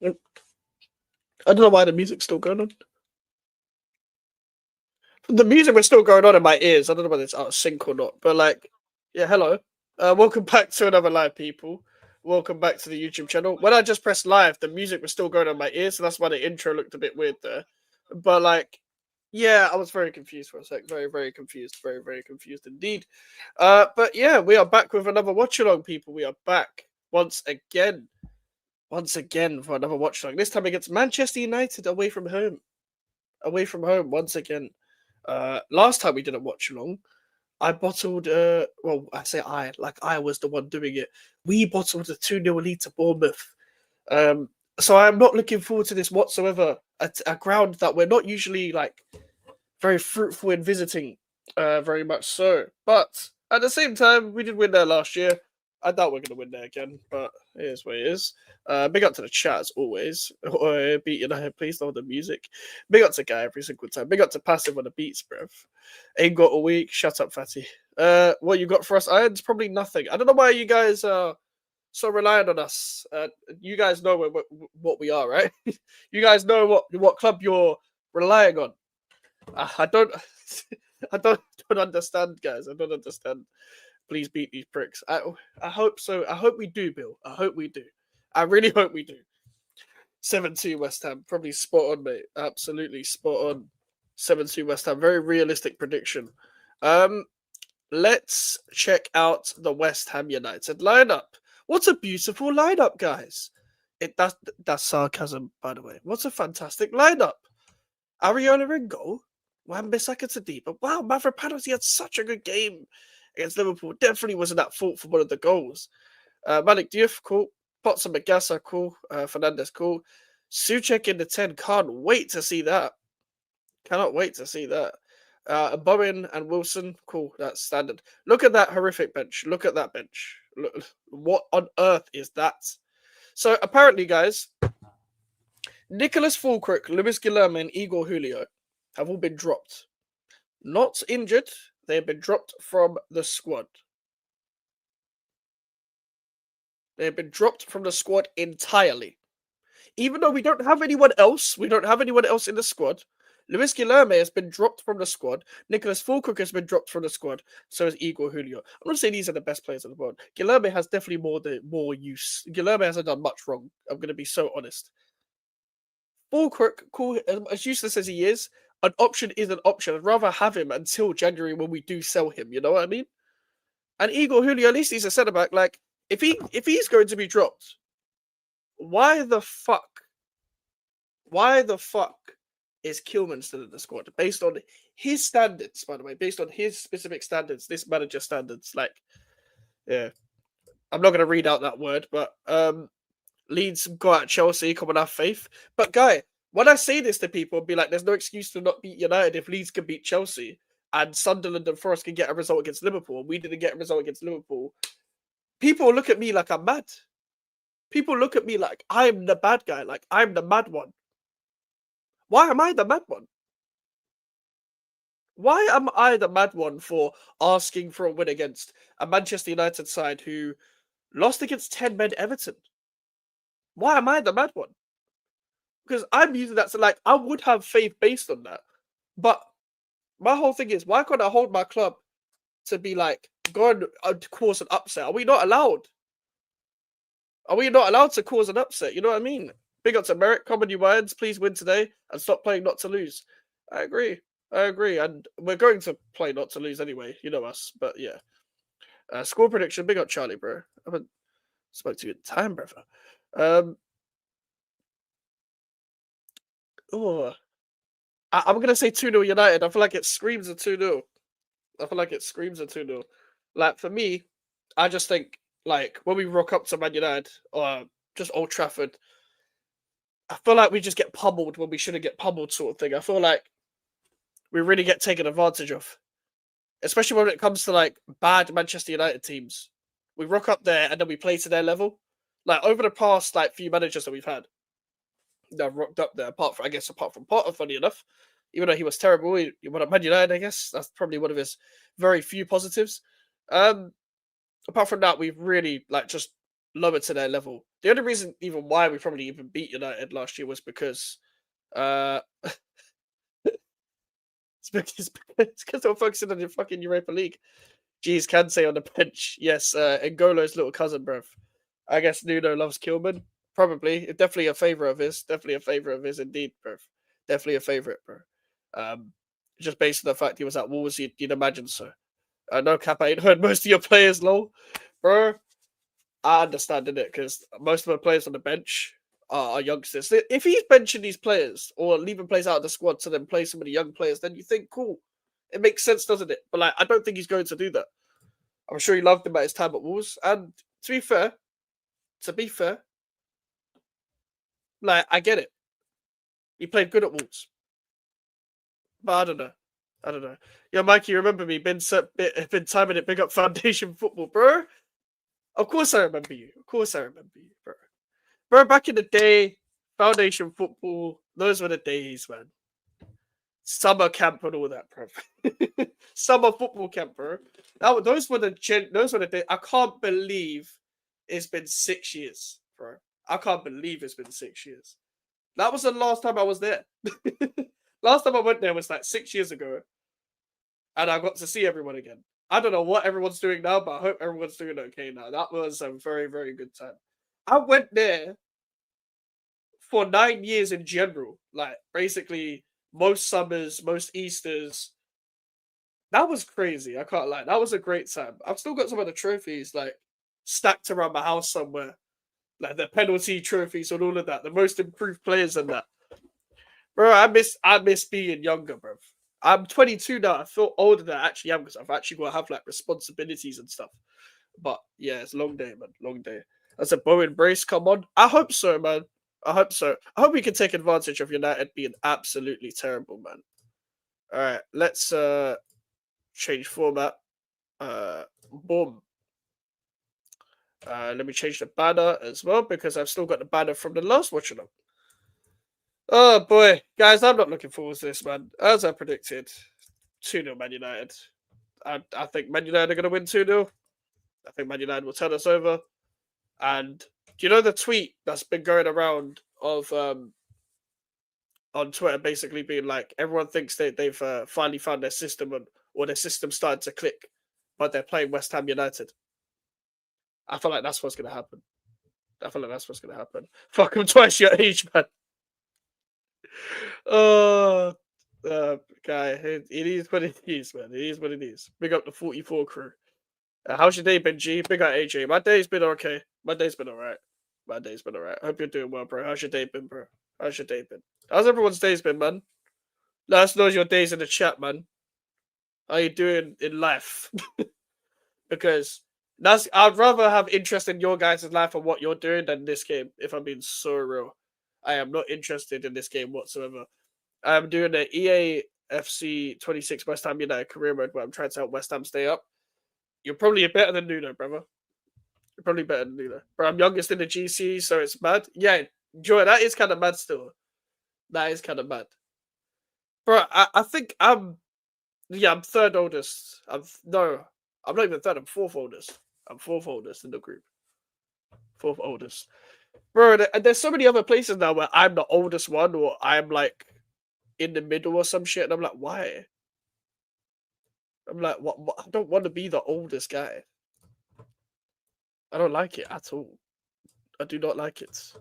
I don't know why the music's still going on. The music was still going on in my ears. I don't know whether it's out of sync or not. But like, yeah, hello. Welcome back to another live, people. Welcome back to the YouTube channel. When I just pressed live, the music was still going on in my ears, so that's why the intro looked a bit weird there. But like, yeah, I was very confused for a sec. Very, very confused. Very, very confused indeed. But yeah, we are back with another watch along, people. We are back once again. Once again for another watch along. This time against Manchester United away from home. Away from home once again. Last time we did a watch along, I bottled well, I say I was the one doing it. We bottled a 2-0 lead to Bournemouth. So I'm not looking forward to this whatsoever. A ground that we're not usually like very fruitful in visiting, very much so. But at the same time, we did win there last year. I doubt we're going to win there again, but it is what it is. Big up to the chat as always. Beat United, please, not the music. Big up to Guy every single time. Big up to Passive on the beats, bruv. Ain't got a week. Shut up, fatty. What you got for us, Irons? Probably nothing. I don't know why you guys are so reliant on us. You guys know what we are, right? You guys know what club you're relying on. I don't, I don't understand, guys. I don't understand. Please beat these pricks. I hope so. I hope we do, Bill. I hope we do. I really hope we do. 7-2 West Ham. Probably spot on, mate. Absolutely spot on. 7-2 West Ham. Very realistic prediction. Let's check out the West Ham United lineup. What a beautiful lineup, guys. That's sarcasm, by the way. What a fantastic lineup. Areola in goal. Wan-Bissaka to deep. But wow, Mavropanos, he had such a good game against Liverpool. Definitely wasn't at fault for one of the goals. Malik Diouf, cool. Potts and Magassa, cool. Fernandez, cool. Souček in the 10. Can't wait to see that. Cannot wait to see that. Bowen and Wilson, cool. That's standard. Look at that horrific bench. Look at that bench. Look, what on earth is that? So apparently, guys, Nicholas Fulkirk, Luis Guilherme, and Igor Julio have all been dropped. Not injured. They have been dropped from the squad. They have been dropped from the squad entirely. Even though we don't have anyone else, in the squad. Luis Guilherme has been dropped from the squad. Nicholas Fulkirk has been dropped from the squad. So has Igor Julio. I'm not saying these are the best players in the world. Guilherme has definitely more use. Guilherme hasn't done much wrong. I'm going to be so honest. Fulkirk, cool, as useless as he is, an option is an option. I'd rather have him until January when we do sell him. You know what I mean? And Igor Julio, at least he's a centre back. Like if he's going to be dropped, why the fuck is Kilman still in the squad? Based on his standards, by the way, based on his specific standards, this manager's standards. Like, yeah, I'm not going to read out that word, but Leeds go at Chelsea, come on, have faith. But guy, when I say this to people, be like, there's no excuse to not beat United if Leeds can beat Chelsea and Sunderland and Forest can get a result against Liverpool. We didn't get a result against Liverpool. People look at me like I'm mad. People look at me like I'm the bad guy, like I'm the mad one. Why am I the mad one? Why am I the mad one for asking for a win against a Manchester United side who lost against 10-men Everton? Why am I the mad one? Because I'm using that to like, I would have faith based on that. But my whole thing is, why can't I hold my club to be like, go and cause an upset? Are we not allowed? Are we not allowed to cause an upset? You know what I mean? Big up to Merrick, Comedy Wines, please win today and stop playing not to lose. I agree. And we're going to play not to lose anyway. You know us, but yeah. Score prediction, big up Charlie, bro. I haven't spoke to you in time, brother. I'm going to say 2-0 United. I feel like it screams a 2-0. Like, for me, I just think, like, when we rock up to Man United or just Old Trafford, I feel like we just get pummeled when we shouldn't get pummeled, sort of thing. I feel like we really get taken advantage of, especially when it comes to like bad Manchester United teams. We rock up there and then we play to their level. Like over the past like few managers that we've had, that rocked up there. Apart from Potter, funny enough, even though he was terrible, he went up Man United. I guess that's probably one of his very few positives. Apart from that, we've really like just lower to their level. The only reason even why we probably even beat United last year was because uh it's because they were focusing on the fucking Europa League. Jeez, can say on the bench. Yes, N'Golo's little cousin, bruv. I guess Nuno loves Kilman. Probably. Definitely a favourite of his. Definitely a favourite of his indeed, bruv. Definitely a favourite, bro. Um, just based on the fact he was at Wolves, you'd imagine so. No cap, I ain't heard most of your players, lol. Bro, I understand it because most of the players on the bench are youngsters. If he's benching these players or leaving players out of the squad to then play some of the young players, then you think, cool, it makes sense, doesn't it? But like, I don't think he's going to do that. I'm sure he loved him at his time at Wolves. And to be fair, like I get it. He played good at Wolves, but I don't know. I don't know. Yo, Mikey, remember me? Been timing it. Big up Foundation Football, bro. Of course I remember you. Of course I remember you, bro. Bro, back in the day, Foundation Football. Those were the days, man. Summer camp and all that, bro. Summer football camp, bro. Those were the days. I can't believe it's been 6 years, bro. I can't believe it's been 6 years. That was the last time I was there. Last time I went there was like 6 years ago, and I got to see everyone again. I don't know what everyone's doing now, but I hope everyone's doing okay now. That was a very, very good time. I went there for 9 years in general, like basically most summers, most Easters. That was crazy. I can't lie. That was a great time. I've still got some of the trophies like stacked around my house somewhere, like the penalty trophies and all of that, the most improved players and that. Bro, I miss being younger, bro. I'm 22 now. I feel older than I actually am because I've actually got to have like responsibilities and stuff. But yeah, it's a long day, man. Long day. As a Bowen brace, come on. I hope so, man. I hope so. I hope we can take advantage of United being absolutely terrible, man. All right, let's change format. Boom. Let me change the banner as well because I've still got the banner from the last Watchalong. Oh boy, guys, I'm not looking forward to this, man. As I predicted, 2-0 Man United. I think Man United are going to win 2-0. I think Man United will turn us over. And do you know the tweet that's been going around of on Twitter, basically being like everyone thinks they've finally found their system or their system started to click, but they're playing West Ham United. I feel like that's what's going to happen. I feel like that's what's going to happen. Fuck them twice your age, man. Oh, guy, it is what it is, man. It is what it is. Big up the 44 crew. How's your day been, G? Big up AJ. My day's been okay. My day's been alright. My day's been alright. Hope you're doing well, bro. How's your day been, bro? How's your day been? How's everyone's days been, man? Let us know your days in the chat, man. How you doing in life? Because I'd rather have interest in your guys' life and what you're doing than this game, if I'm being so real. I am not interested in this game whatsoever. I'm doing the EA FC 26 West Ham United career mode where I'm trying to help West Ham stay up. You're probably better than Nuno, brother. You're probably better than Nuno. But I'm youngest in the GC, so it's mad. Yeah, Joy, that is kind of mad still. That is kind of mad. Bro, I think I'm third oldest. I'm not even third, I'm fourth oldest. I'm fourth oldest in the group. Fourth oldest. Bro, there's so many other places now where I'm the oldest one or I'm like in the middle or some shit, and I'm like, why? I'm like, what? I don't want to be the oldest guy. I don't like it at all. I do not like it.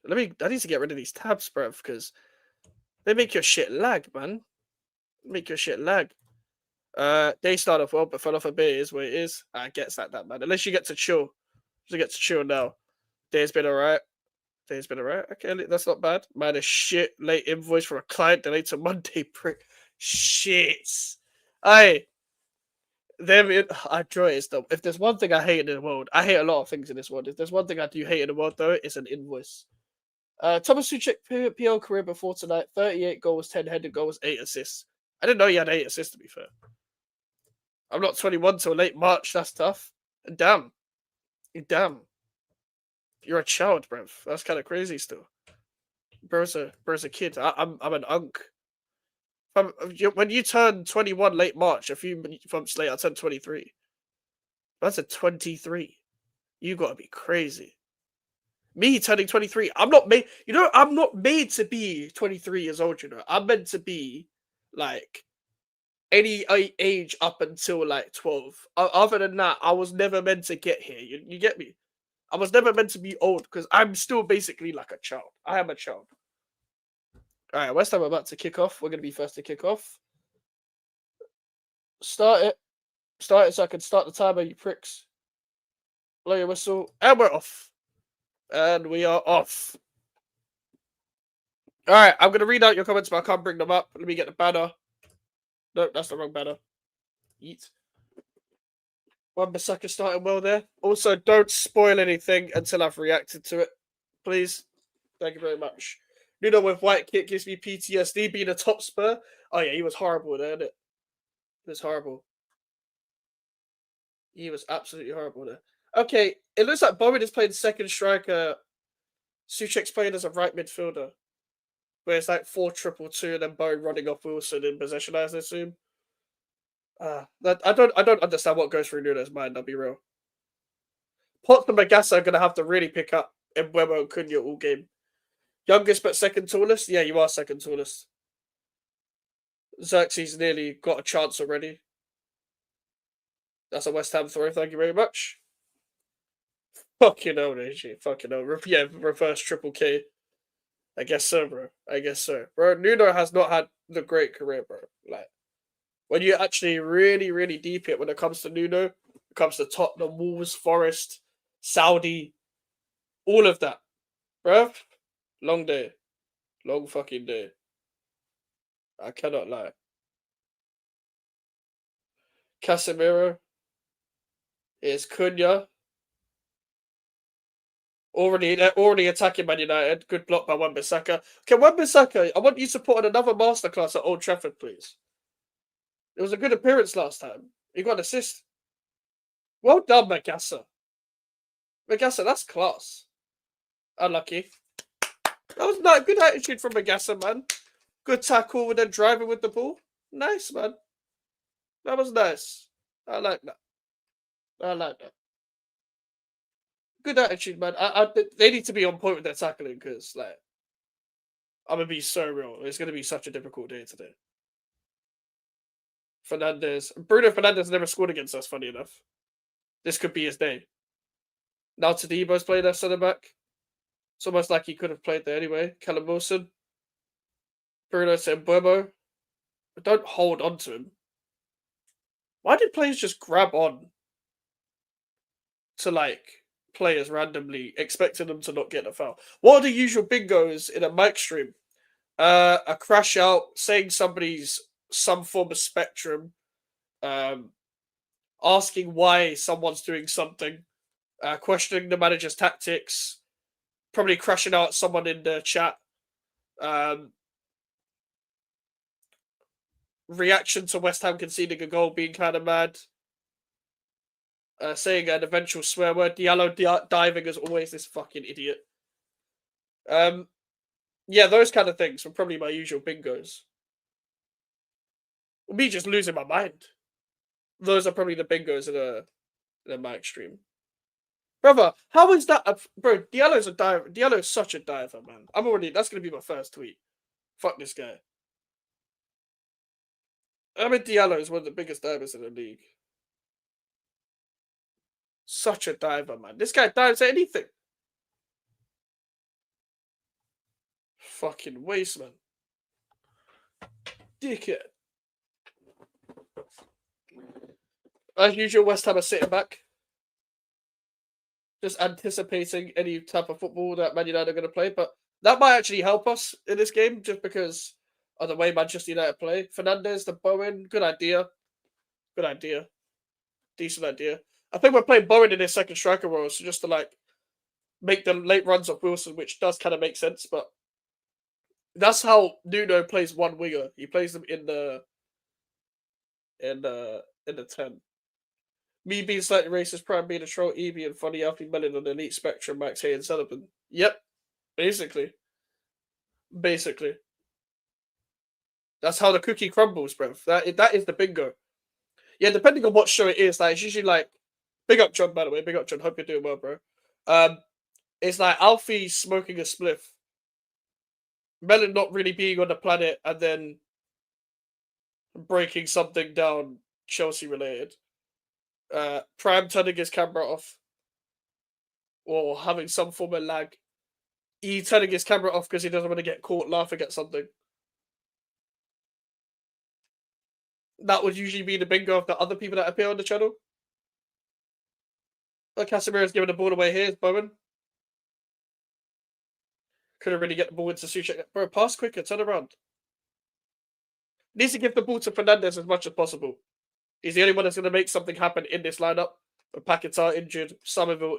I need to get rid of these tabs, bro, because they make your shit lag, man. Make your shit lag. They start off well, but fell off a bit is what it is. I gets that man. Unless you get to chill. You get to chill now. Day's been alright. Day's been alright. Okay, that's not bad. Man, a shit late invoice for a client delayed to Monday, prick. Shit. I enjoy it though. If there's one thing I hate in the world, I hate a lot of things in this world. If there's one thing I do hate in the world though, it's an invoice. Thomas Suchek PL career before tonight, 38 goals, 10 headed goals, 8 assists. I didn't know he had 8 assists to be fair. I'm not 21 till late March, that's tough. Damn. You're a child, bruv. That's kind of crazy still. Bro's a kid. I'm an unk. When you turn 21 late March, a few months later, I turned 23. That's a 23. You gotta be crazy. Me turning 23. I'm not made. You know, I'm not made to be 23 years old. You know, I'm meant to be like any age up until like 12. Other than that, I was never meant to get here. You get me? I was never meant to be old because I'm still basically like a child. I am a child. All right, West Ham are about to kick off. We're gonna be first to kick off. Start it. Start it so I can start the timer, you pricks. Blow your whistle. And we're off. And we are off. Alright, I'm going to read out your comments, but I can't bring them up. Let me get the banner. Nope, that's the wrong banner. Yeet. Wan-Bissaka starting well there. Also, don't spoil anything until I've reacted to it. Please. Thank you very much. Nuno with white kit gives me PTSD being a top spur. Oh yeah, he was horrible there, isn't it? He was horrible. He was absolutely horrible there. Okay, it looks like Bowen is playing second striker. Suchek's playing as a right midfielder. Where it's like 4-2-2 and then Bowen running off Wilson in possession, I assume. I don't understand what goes through Nuno's mind, I'll be real. Potts and Magassa are gonna have to really pick up Mbeumo and Cunha all game. Youngest but second tallest? Yeah, you are second tallest. Xerxes nearly got a chance already. That's a West Ham throw, thank you very much. Fucking hell, Neji. Fucking hell. Yeah, reverse triple K. I guess so, bro. I guess so. Bro, Nuno has not had the great career, bro. Like, when you actually really, really deep it when it comes to Nuno, it comes to Tottenham, Wolves, Forest, Saudi, all of that. Bro, long day. Long fucking day. I cannot lie. Casemiro is Cunha. Already attacking Man United. Good block by Wan-Bissaka. Okay, Wan-Bissaka, I want you to put on another masterclass at Old Trafford, please. It was a good appearance last time. You got an assist. Well done, Magassa. Magassa, that's class. Unlucky. That was not a good attitude from Magassa, man. Good tackle with then driving with the ball. Nice, man. That was nice. I like that. I like that. Good attitude, man. They need to be on point with their tackling because, like, I'm gonna be so real. It's gonna be such a difficult day today. Bruno Fernandes never scored against us. Funny enough, this could be his day. Now Tadebo's playing their centre back. It's almost like he could have played there anyway. Callum Wilson, Bruno Mbeumo. But don't hold on to him. Why did players just grab on to like players randomly, expecting them to not get a foul? What are the usual bingos in a mic stream? A crash out, saying somebody's some form of spectrum, asking why someone's doing something, questioning the manager's tactics, probably crashing out someone in the chat, reaction to West Ham conceding a goal, being kind of mad, saying an eventual swear word, Diallo diving as always, this fucking idiot. Yeah, those kind of things were probably my usual bingos. Me just losing my mind. Those are probably the bingos in a mic stream. Brother, how is that? Bro, Diallo's a diver. Diallo's such a diver, man. That's going to be my first tweet. Fuck this guy. Ahmed Diallo is one of the biggest divers in the league. Such a diver, man. This guy dives at anything. Fucking waste, man. Dickhead. As usual, West Ham are sitting back. Just anticipating any type of football that Man United are going to play. But that might actually help us in this game, just because of the way Manchester United play. Fernandes, the Bowen, good idea. Good idea. Decent idea. I think we're playing Bowen in his second striker role, so just to like make the late runs of Wilson, which does kind of make sense, but that's how Nuno plays one winger. He plays them in the 10. Me being slightly racist, Prime being a troll, E being funny, Alfie Mellon on the elite spectrum, Max Hay and Sullivan. Yep. Basically. That's how the cookie crumbles, bro. That is the bingo. Yeah, depending on what show it is, like it's usually like Big up, John, by the way. Big up, John. Hope you're doing well, bro. It's like Alfie smoking a spliff, Melon not really being on the planet, and then breaking something down Chelsea related. Prime turning his camera off, or having some form of lag. He turning his camera off because he doesn't want to get caught laughing at something. That would usually be the bingo of the other people that appear on the channel. Casemiro's giving the ball away here. It's Bowen. Couldn't really get the ball into Suchek. Bro, pass quicker. Turn around. Needs to give the ball to Fernandez as much as possible. He's the only one that's going to make something happen in this lineup. But Paquetá injured. Somerville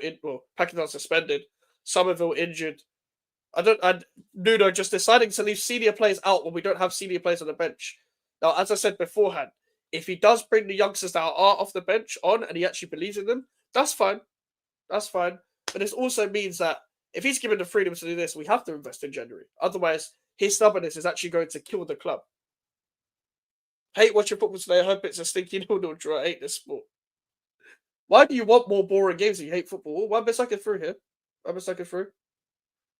Paquetá suspended. Somerville injured. Nuno just deciding to leave senior players out when we don't have senior players on the bench. Now, as I said beforehand, if he does bring the youngsters that are off the bench on and he actually believes in them, that's fine. That's fine. But this also means that if he's given the freedom to do this, we have to invest in January. Otherwise, his stubbornness is actually going to kill the club. Hate watching football today. I hope it's a stinky 0-0 draw. I hate this sport. Why do you want more boring games if you hate football? One bit second through here. One bit second through.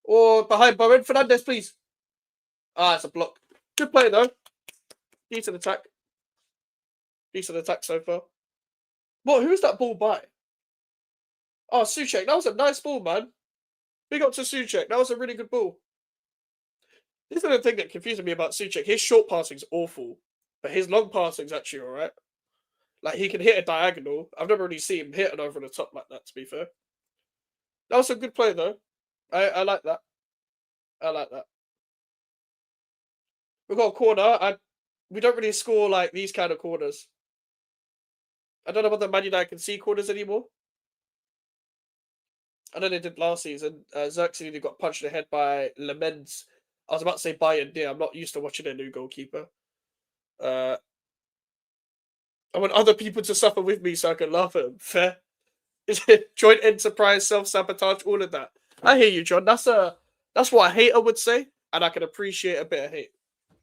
Or behind Bowen. Fernandez, please. Ah, it's a block. Good play, though. Decent attack. Decent attack so far. What? Who's that ball by? Oh, Suchek. That was a nice ball, man. Big up to Suchek. That was a really good ball. This is the thing that confuses me about Suchek. His short passing's awful, but his long passing's actually alright. Like, he can hit a diagonal. I've never really seen him hit an over the top like that, to be fair. That was a good play, though. I like that. I like that. We've got a corner. We don't really score, like, these kind of corners. I don't know whether Man United can see corners anymore. I know they did last season. Xerxes got punched in the head by Lamens. I was about to say Bayern Deer. I'm not used to watching a new goalkeeper. I want other people to suffer with me so I can laugh at them. Fair. Is it joint enterprise, self-sabotage, all of that? I hear you, John. That's what a hater would say, and I can appreciate a bit of hate.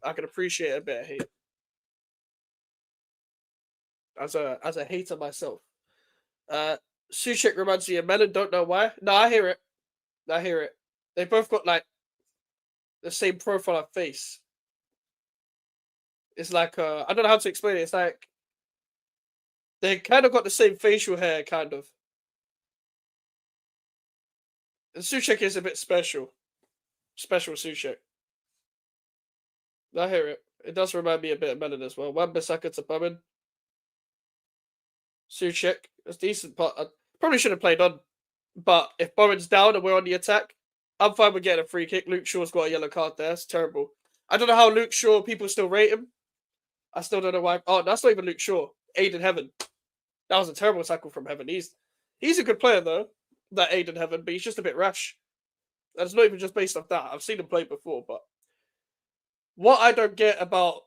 I can appreciate a bit of hate. As a hater myself. Suchek reminds me of Melon, don't know why. No, I hear it. I hear it. They both got like the same profile of face. It's like I don't know how to explain it. It's like they kind of got the same facial hair, kind of. And Suchek is a bit special. Special Suchek. I hear it. It does remind me a bit of Melon as well. Wan-Bissaka to Bowen. Suchek. It's decent, but I probably should have played on. But if Bowen's down and we're on the attack, I'm fine with getting a free kick. Luke Shaw's got a yellow card there. It's terrible. I don't know how Luke Shaw, people still rate him. I still don't know why. Oh, that's not even Luke Shaw. Aiden Heaven. That was a terrible tackle from Heaven. He's a good player, though, that Aiden Heaven, but he's just a bit rash. And it's not even just based off that. I've seen him play before, but what I don't get about,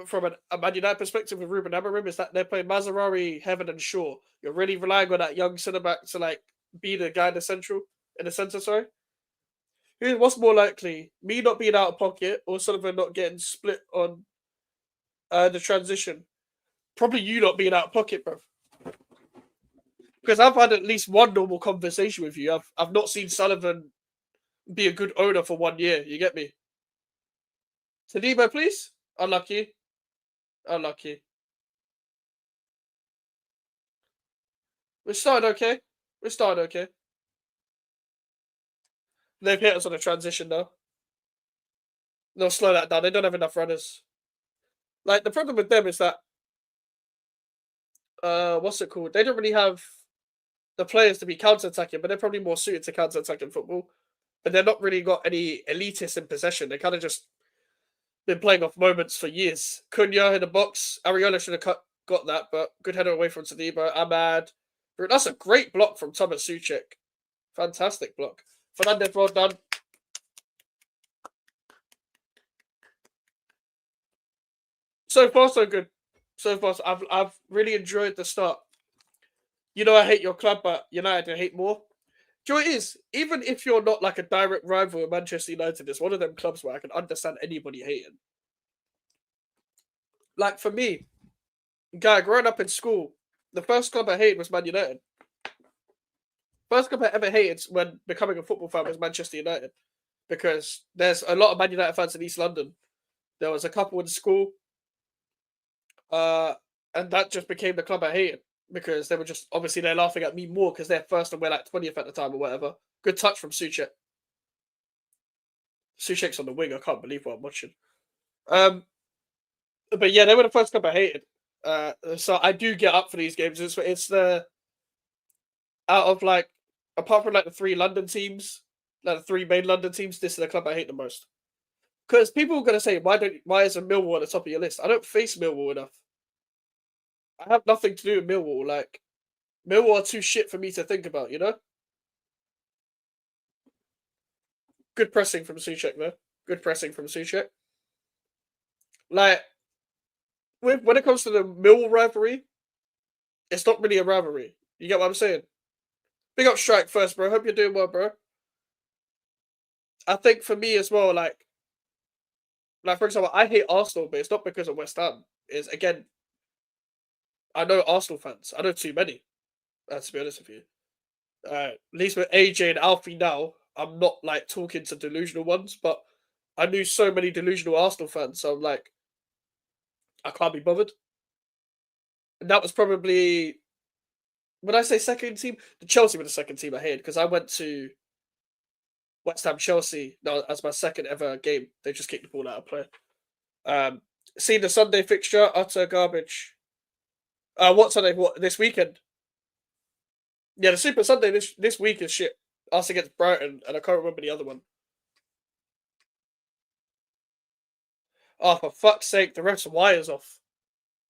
from a Man United perspective with Ruben Amorim, is that they're playing Mazzarri, Heaven, and Shaw. You're really relying on that young centre-back to, like, be the guy in the centre, sorry. What's more likely? Me not being out of pocket or Sullivan not getting split on the transition? Probably you not being out of pocket, bro. Because I've had at least one normal conversation with you. I've not seen Sullivan be a good owner for 1 year. You get me? Tadibo, please. Unlucky. Unlucky. We're starting okay. We're starting okay. They've hit us on a transition though. They'll slow that down. They don't have enough runners. Like, the problem with them is that what's it called? They don't really have the players to be counter-attacking, but they're probably more suited to counter-attacking football. But they're not really got any elitists in possession. They kind of just been playing off moments for years. Cunha in the box. Ariola should have got that, but good header away from Tadibo. Ahmad. That's a great block from Thomas Suchek. Fantastic block. Fernandez, well done. So far, so good. So far, I've really enjoyed the start. You know I hate your club, but United I hate more. Do you know what it is? Even if you're not like a direct rival of Manchester United, it's one of them clubs where I can understand anybody hating. Like, for me, guy, growing up in school, the first club I hated was Man United. First club I ever hated when becoming a football fan was Manchester United, because there's a lot of Man United fans in East London. There was a couple in school, uh, and that just became the club I hated because they were just obviously they're laughing at me more because they're first and we're like 20th at the time or whatever. Good touch from Suchek. Suchek's on the wing. I can't believe what I'm watching. Um, but yeah, they were the first club I hated. So I do get up for these games. It's the out of like apart from like the three London teams, like the three main London teams, this is the club I hate the most. Because people are gonna say, why isn't Millwall at the top of your list? I don't face Millwall enough. I have nothing to do with Millwall. Like Millwall are too shit for me to think about, you know? Good pressing from Suchek though. Good pressing from Suchek. Like when it comes to the Millwall rivalry, it's not really a rivalry. You get what I'm saying? Big up Strike first, bro. Hope you're doing well, bro. I think for me as well, like for example, I hate Arsenal, but it's not because of West Ham. Is again, I know Arsenal fans. I know too many. To be honest with you, at least with AJ and Alfie now, I'm not like talking to delusional ones, but I knew so many delusional Arsenal fans, so I'm like, I can't be bothered. And that was probably when I say second team, the Chelsea were the second team I hated because I went to West Ham Chelsea no, as my second ever game. They just kicked the ball out of play. Seeing the Sunday fixture, utter garbage. What Sunday? What this weekend? Yeah, the Super Sunday this week is shit. Us against Brighton, and I can't remember the other one. Oh, for fuck's sake, the ref's wires off.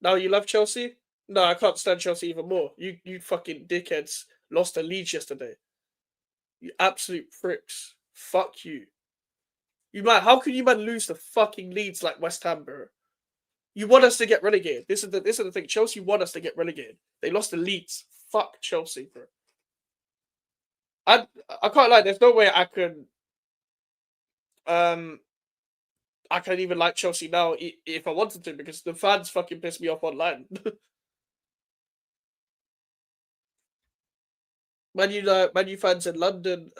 Now you love Chelsea? No, I can't stand Chelsea even more. You fucking dickheads lost to Leeds yesterday. You absolute pricks. Fuck you. You man, how can you man lose to fucking Leeds like West Ham, bro? You want us to get relegated. This is the thing. Chelsea want us to get relegated. They lost to Leeds. Fuck Chelsea, bro. I I can't lie. There's no way um I can even like Chelsea now if I wanted to because the fans fucking piss me off online. Man U fans in London,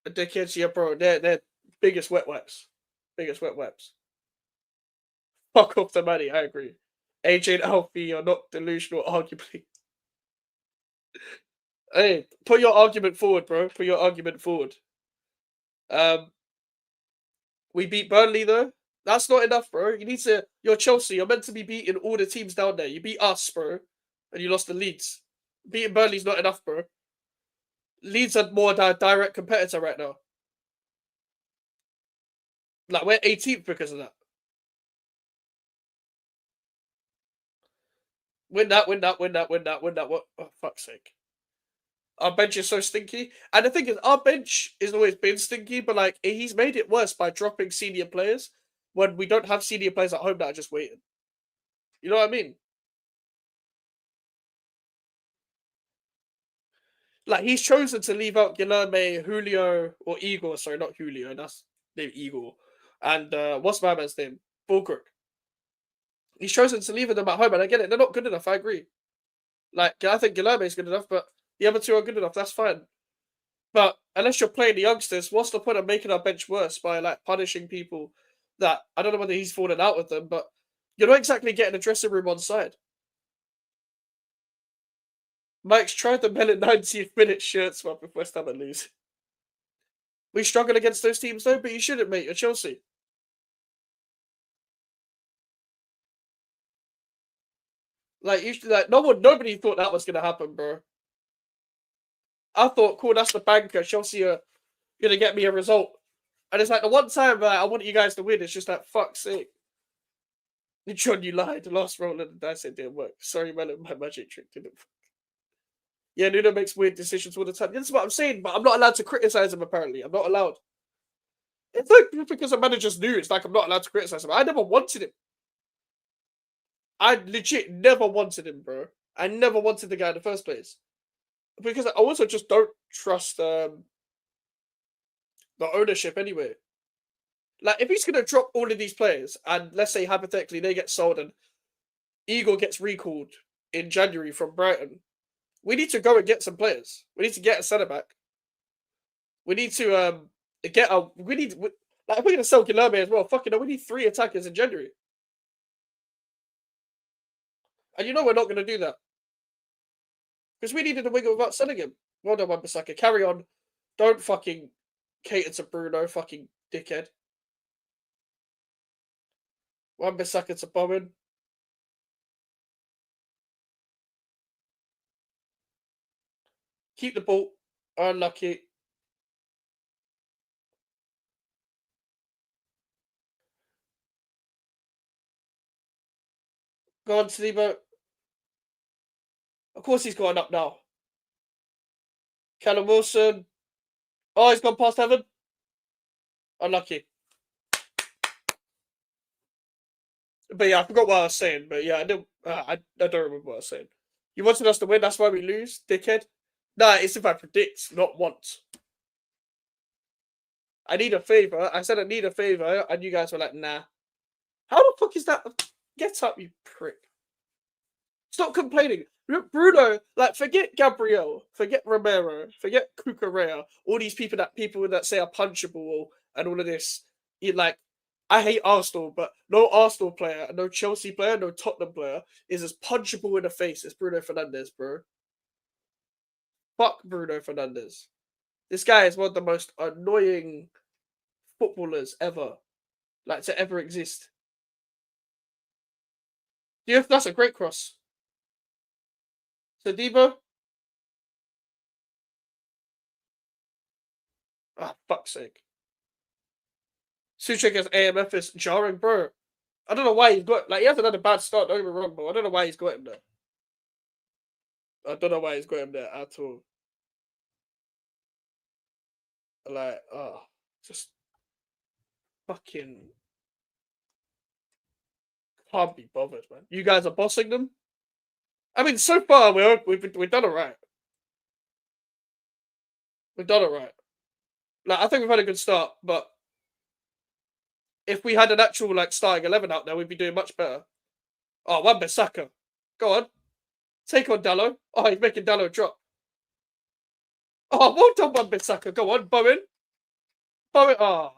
dickheads, yeah, bro. They're biggest wet wipes. Biggest wet wipes. Fuck off the money. I agree. AJ and Alfie are not delusional, arguably. Hey, put your argument forward, bro. Put your argument forward. Um, we beat Burnley though. That's not enough, bro. You need to. You're Chelsea. You're meant to be beating all the teams down there. You beat us, bro, and you lost the Leeds. Beating Burnley's not enough, bro. Leeds are more direct competitor right now. Like we're 18th because of that. Win that, win that, win that, win that, win that. What? Oh, fuck's sake. Our bench is so stinky. And the thing is, our bench has always been stinky, but like he's made it worse by dropping senior players when we don't have senior players at home that are just waiting. You know what I mean? Like he's chosen to leave out Guilherme, Julio, or Igor. Sorry, not Julio. That's name Igor. And what's my man's name? Fulkirk. He's chosen to leave them at home, and I get it. They're not good enough. I agree. Like I think Guilherme is good enough, but the other two are good enough. That's fine. But unless you're playing the youngsters, what's the point of making our bench worse by like punishing people that I don't know whether he's fallen out with them, but you're not exactly getting a dressing room on side. Mike's tried the Melon 90th minute shirt swap with West Ham and lose. We struggle against those teams though, but you shouldn't, mate. You're Chelsea. Like nobody thought that was gonna happen, bro. I thought, cool, that's the banker. Chelsea are gonna get me a result. And it's like the one time I want you guys to win, it's just like fuck's sake. John, you lied. The last roll of the dice it didn't work. Sorry, man, my magic trick didn't work. Yeah, Nuno makes weird decisions all the time. That's what I'm saying, but I'm not allowed to criticize him, apparently. I'm not allowed. It's like because a manager's new, it's like I'm not allowed to criticize him. I never wanted him. I legit never wanted him, bro. I never wanted the guy in the first place. Because I also just don't trust the ownership anyway. Like, if he's going to drop all of these players, and let's say hypothetically they get sold and Igor gets recalled in January from Brighton, We need to go and get some players. We need to get a centre back. We need to get a. We need like if we're gonna sell Guilherme as well. Fucking hell, we need 3 attackers in January. And you know we're not gonna do that because we needed a winger without selling him. Well done, Wan-Bissaka. Carry on. Don't fucking cater to Bruno, fucking dickhead. Wan-Bissaka to Bowen. Keep the ball. Unlucky. Go on, Saliba. Of course he's going up now. Callum Wilson. Oh, he's gone past heaven. Unlucky. But yeah, I forgot what I was saying. But yeah, I don't remember what I was saying. You wanted us to win, that's why we lose, dickhead. Nah, it's if I predict, not want. I need a favor. I said I need a favor, and you guys were like, nah. How the fuck is that? Get up, you prick. Stop complaining. Bruno, like, forget Gabriel, forget Romero, forget Cucurella, all these people that say are punchable and all of this. Like, I hate Arsenal, but no Arsenal player, no Chelsea player, no Tottenham player is as punchable in the face as Bruno Fernandes, bro. Fuck Bruno Fernandes. This guy is one of the most annoying footballers ever, like to ever exist. Yeah, that's a great cross. Sadiba. Ah, fuck's sake. Suchek as AMF is jarring, bro. I don't know why he's got he hasn't had a bad start, don't get me wrong, but I don't know why he's got him there. I don't know why he's got him there at all. Like, oh, just fucking can't be bothered, man. You guys are bossing them. I mean, so far we've done alright. We've done alright. Like, I think we've had a good start, but if we had an actual starting 11 out there, we'd be doing much better. Oh, Wan-Bissaka. Go on. Take on Dallo. Oh, he's making Dallo drop. Oh, well done, Wan-Bissaka. Go on, Bowen. Bowen. Oh,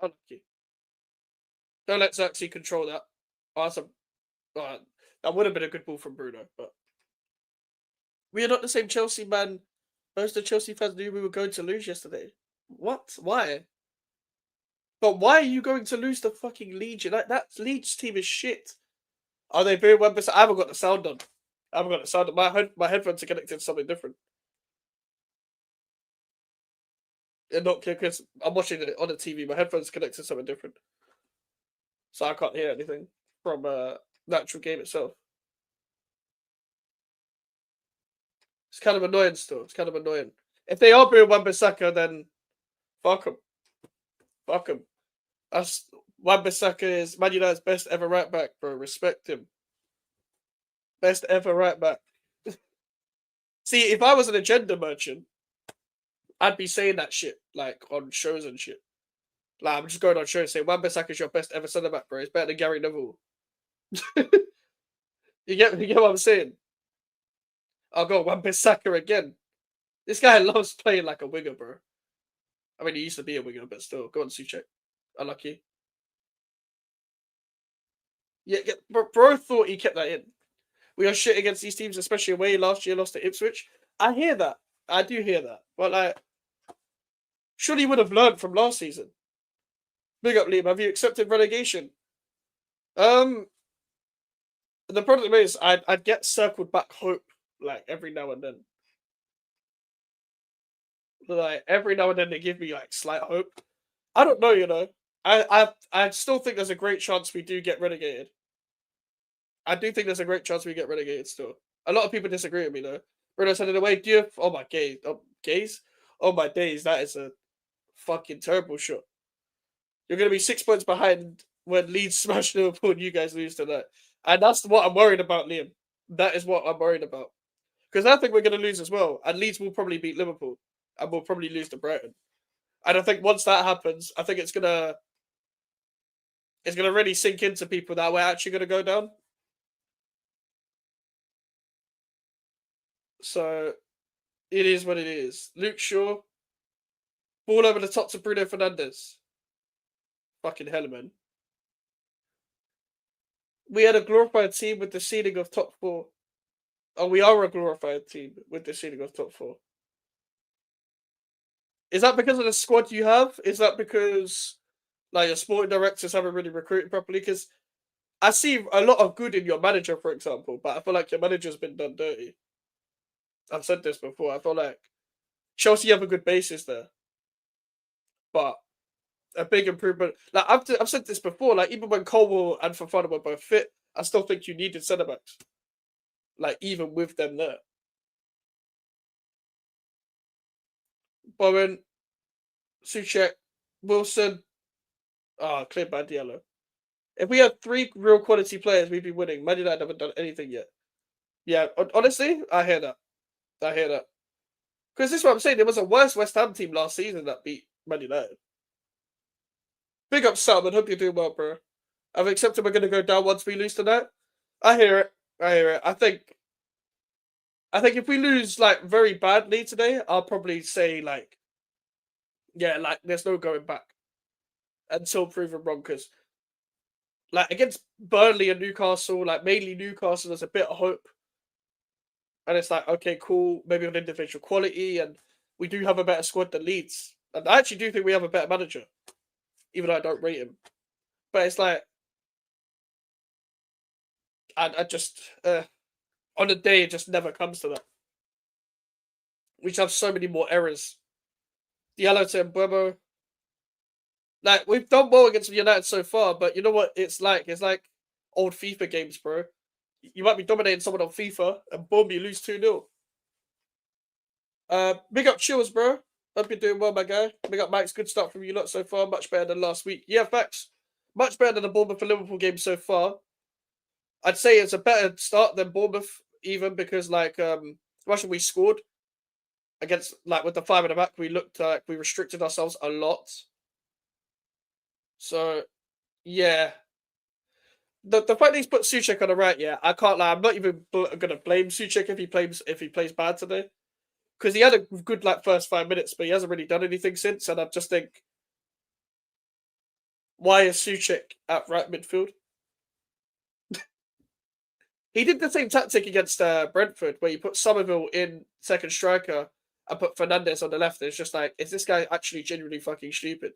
unlucky. Don't let Xerxes control that. Awesome. That would have been a good ball from Bruno, but we are not the same Chelsea, man. Most of the Chelsea fans knew we were going to lose yesterday. What? Why? But why are you going to lose the fucking Leeds? That Leeds team is shit. Are they very well? I haven't got the sound on. I haven't got the sound on. My headphones are connected to something different. And not because I'm watching it on the TV. My headphones are connected to something different, so I can't hear anything from the actual game itself. It's kind of annoying still. It's kind of annoying. If they are bringing Wan-Bissaka, then fuck them. Fuck them. Wan-Bissaka is Man United's best ever right back, bro. Respect him. Best ever right back. See, if I was an agenda merchant, I'd be saying that shit on shows and shit. I'm just going on shows saying Wan-Bissaka is your best ever centre back, bro. It's better than Gary Neville. You get what I'm saying? I'll go Wan-Bissaka again. This guy loves playing like a winger, bro. I mean, he used to be a winger, but still. Go on, Suchek. Unlucky. Yeah, bro thought he kept that in. We are shit against these teams, especially away. Last year, lost to Ipswich. I hear that. I do hear that. But, surely you would have learned from last season. Big up, Liam. Have you accepted relegation? The problem is, I'd get circled back hope, every now and then. Every now and then they give me, slight hope. I don't know, you know. I still think there's a great chance we do get relegated. I do think there's a great chance we get relegated still. A lot of people disagree with me, though. Bruno said it away. Oh, my gaze. Oh, gaze? Oh, my days. That is a fucking terrible shot. You're going to be 6 points behind when Leeds smash Liverpool and you guys lose tonight. And that's what I'm worried about, Liam. That is what I'm worried about. Because I think we're going to lose as well. And Leeds will probably beat Liverpool. And we'll probably lose to Brighton. And I think once that happens, I think it's gonna really sink into people that we're actually gonna go down. So it is what it is. Luke Shaw, ball over the top to Bruno Fernandes. Fucking hell, man. We had a glorified team with the ceiling of top four. Oh, we are a glorified team with the ceiling of top four. Is that because of the squad you have? Is that because like your sporting directors haven't really recruited properly? Because I see a lot of good in your manager, for example, but I feel like your manager's been done dirty. I've said this before. I feel like Chelsea have a good basis there, but a big improvement. Like I've said this before. Like even when Colwell and Fofana were both fit, I still think you needed centre backs. Like even with them there, Bowen, Souček, Wilson, cleared by Diallo. If we had three real quality players, we'd be winning. Man United haven't done anything yet. Yeah, honestly, I hear that. I hear that. Because this is what I'm saying. There was a worse West Ham team last season that beat Man United. Big up, Salmon. Hope you're doing well, bro. I've accepted we're going to go down once we lose tonight. I hear it. I hear it. I think if we lose like very badly today, I'll probably say like, yeah, like there's no going back until proven wrong. Because like against Burnley and Newcastle, like mainly Newcastle, there's a bit of hope. And it's like, okay, cool, maybe on individual quality, and we do have a better squad than Leeds. And I actually do think we have a better manager, even though I don't rate him. But it's like, I just, on a day, it just never comes to that. We just have so many more errors. Diallo to Mbeumo. Like, we've done well against United so far, but you know what it's like? It's like old FIFA games, bro. You might be dominating someone on FIFA, and boom, you lose 2-0. Big up Chills, bro. Hope you're doing well, my guy. Big up Max. Good start from you lot so far. Much better than last week. Yeah, facts. Much better than the Bournemouth and Liverpool game so far. I'd say it's a better start than Bournemouth, even because like especially we scored against like with the five in the back, we looked like we restricted ourselves a lot. So yeah. The fact that he's put Souček on the right, yeah, I can't lie. I'm not even gonna blame Souček if he plays bad today. Because he had a good like first 5 minutes, but he hasn't really done anything since. And I just think, why is Souček at right midfield? He did the same tactic against Brentford, where you put Somerville in second striker and put Fernandes on the left. It's just like, is this guy actually genuinely fucking stupid?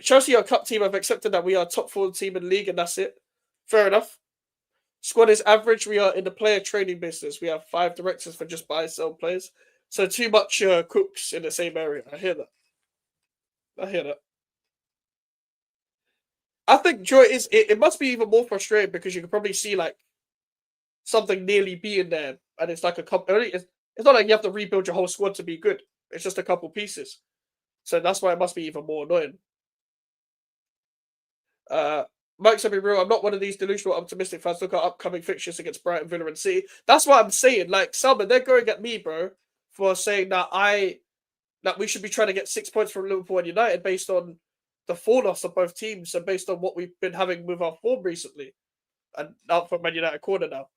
Chelsea are a cup team. I've accepted that we are top 4 team in the league, and that's it. Fair enough. Squad is average. We are in the player training business. We have 5 directors for just buy and sell players. So too much cooks in the same area. I hear that. I hear that. I think Joy is it must be even more frustrating because you can probably see like something nearly being there, and it's like it's not like you have to rebuild your whole squad to be good. It's just a couple pieces, so that's why it must be even more annoying. Mike's be real. I'm not one of these delusional, optimistic fans. Look at upcoming fixtures against Brighton, Villa, and City. That's what I'm saying. Like, Salman, they're going at me, bro, for saying that we should be trying to get 6 points from Liverpool and United based on the fall offs of both teams and based on what we've been having with our form recently. And out for Man United corner now.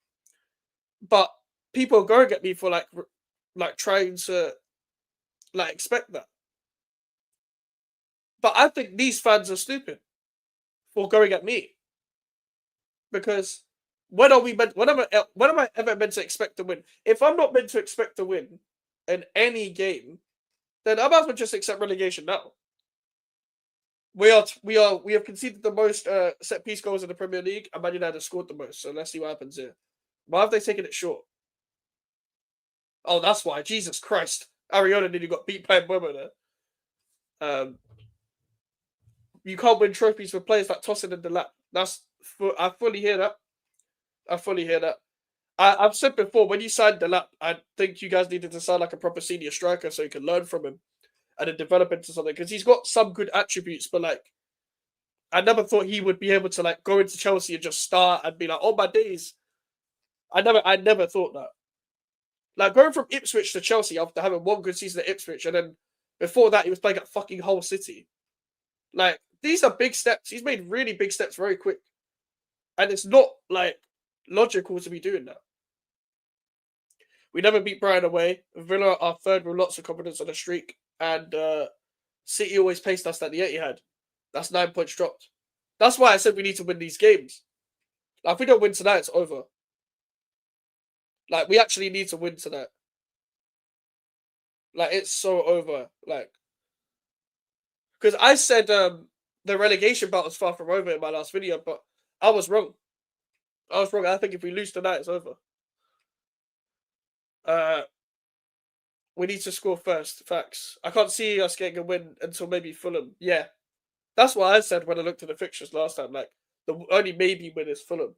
But people are going at me for like trying to like expect that. But I think these fans are stupid for going at me. Because when am I ever meant to expect to win? If I'm not meant to expect to win in any game, then I might as well just accept relegation now. We have conceded the most set piece goals in the Premier League, and Man United have scored the most. So let's see what happens here. Why have they taken it short? Oh, that's why. Jesus Christ. Ariona nearly got beat by Mbeumo there. You can't win trophies with players like tossing in the lap. I fully hear that. I've said before, when you signed the lap, I think you guys needed to sign like a proper senior striker so you can learn from him and then develop into something. Because he's got some good attributes, but like I never thought he would be able to like go into Chelsea and just start and be like, oh my days. I never thought that. Like going from Ipswich to Chelsea after having one good season at Ipswich, and then before that he was playing at fucking Hull City. Like these are big steps. He's made really big steps very quick, and it's not like logical to be doing that. We never beat Brighton away. Villa are third with lots of confidence on the streak, and City always paced us at the Etihad. That's 9 points dropped. That's why I said we need to win these games. Like, if we don't win tonight, it's over. Like, we actually need to win tonight. Like, it's so over. Like, because I said the relegation battle's far from over in my last video, but I was wrong. I think if we lose tonight, it's over. We need to score first. Facts. I can't see us getting a win until maybe Fulham. Yeah, that's what I said when I looked at the fixtures last time. Like, the only maybe win is Fulham.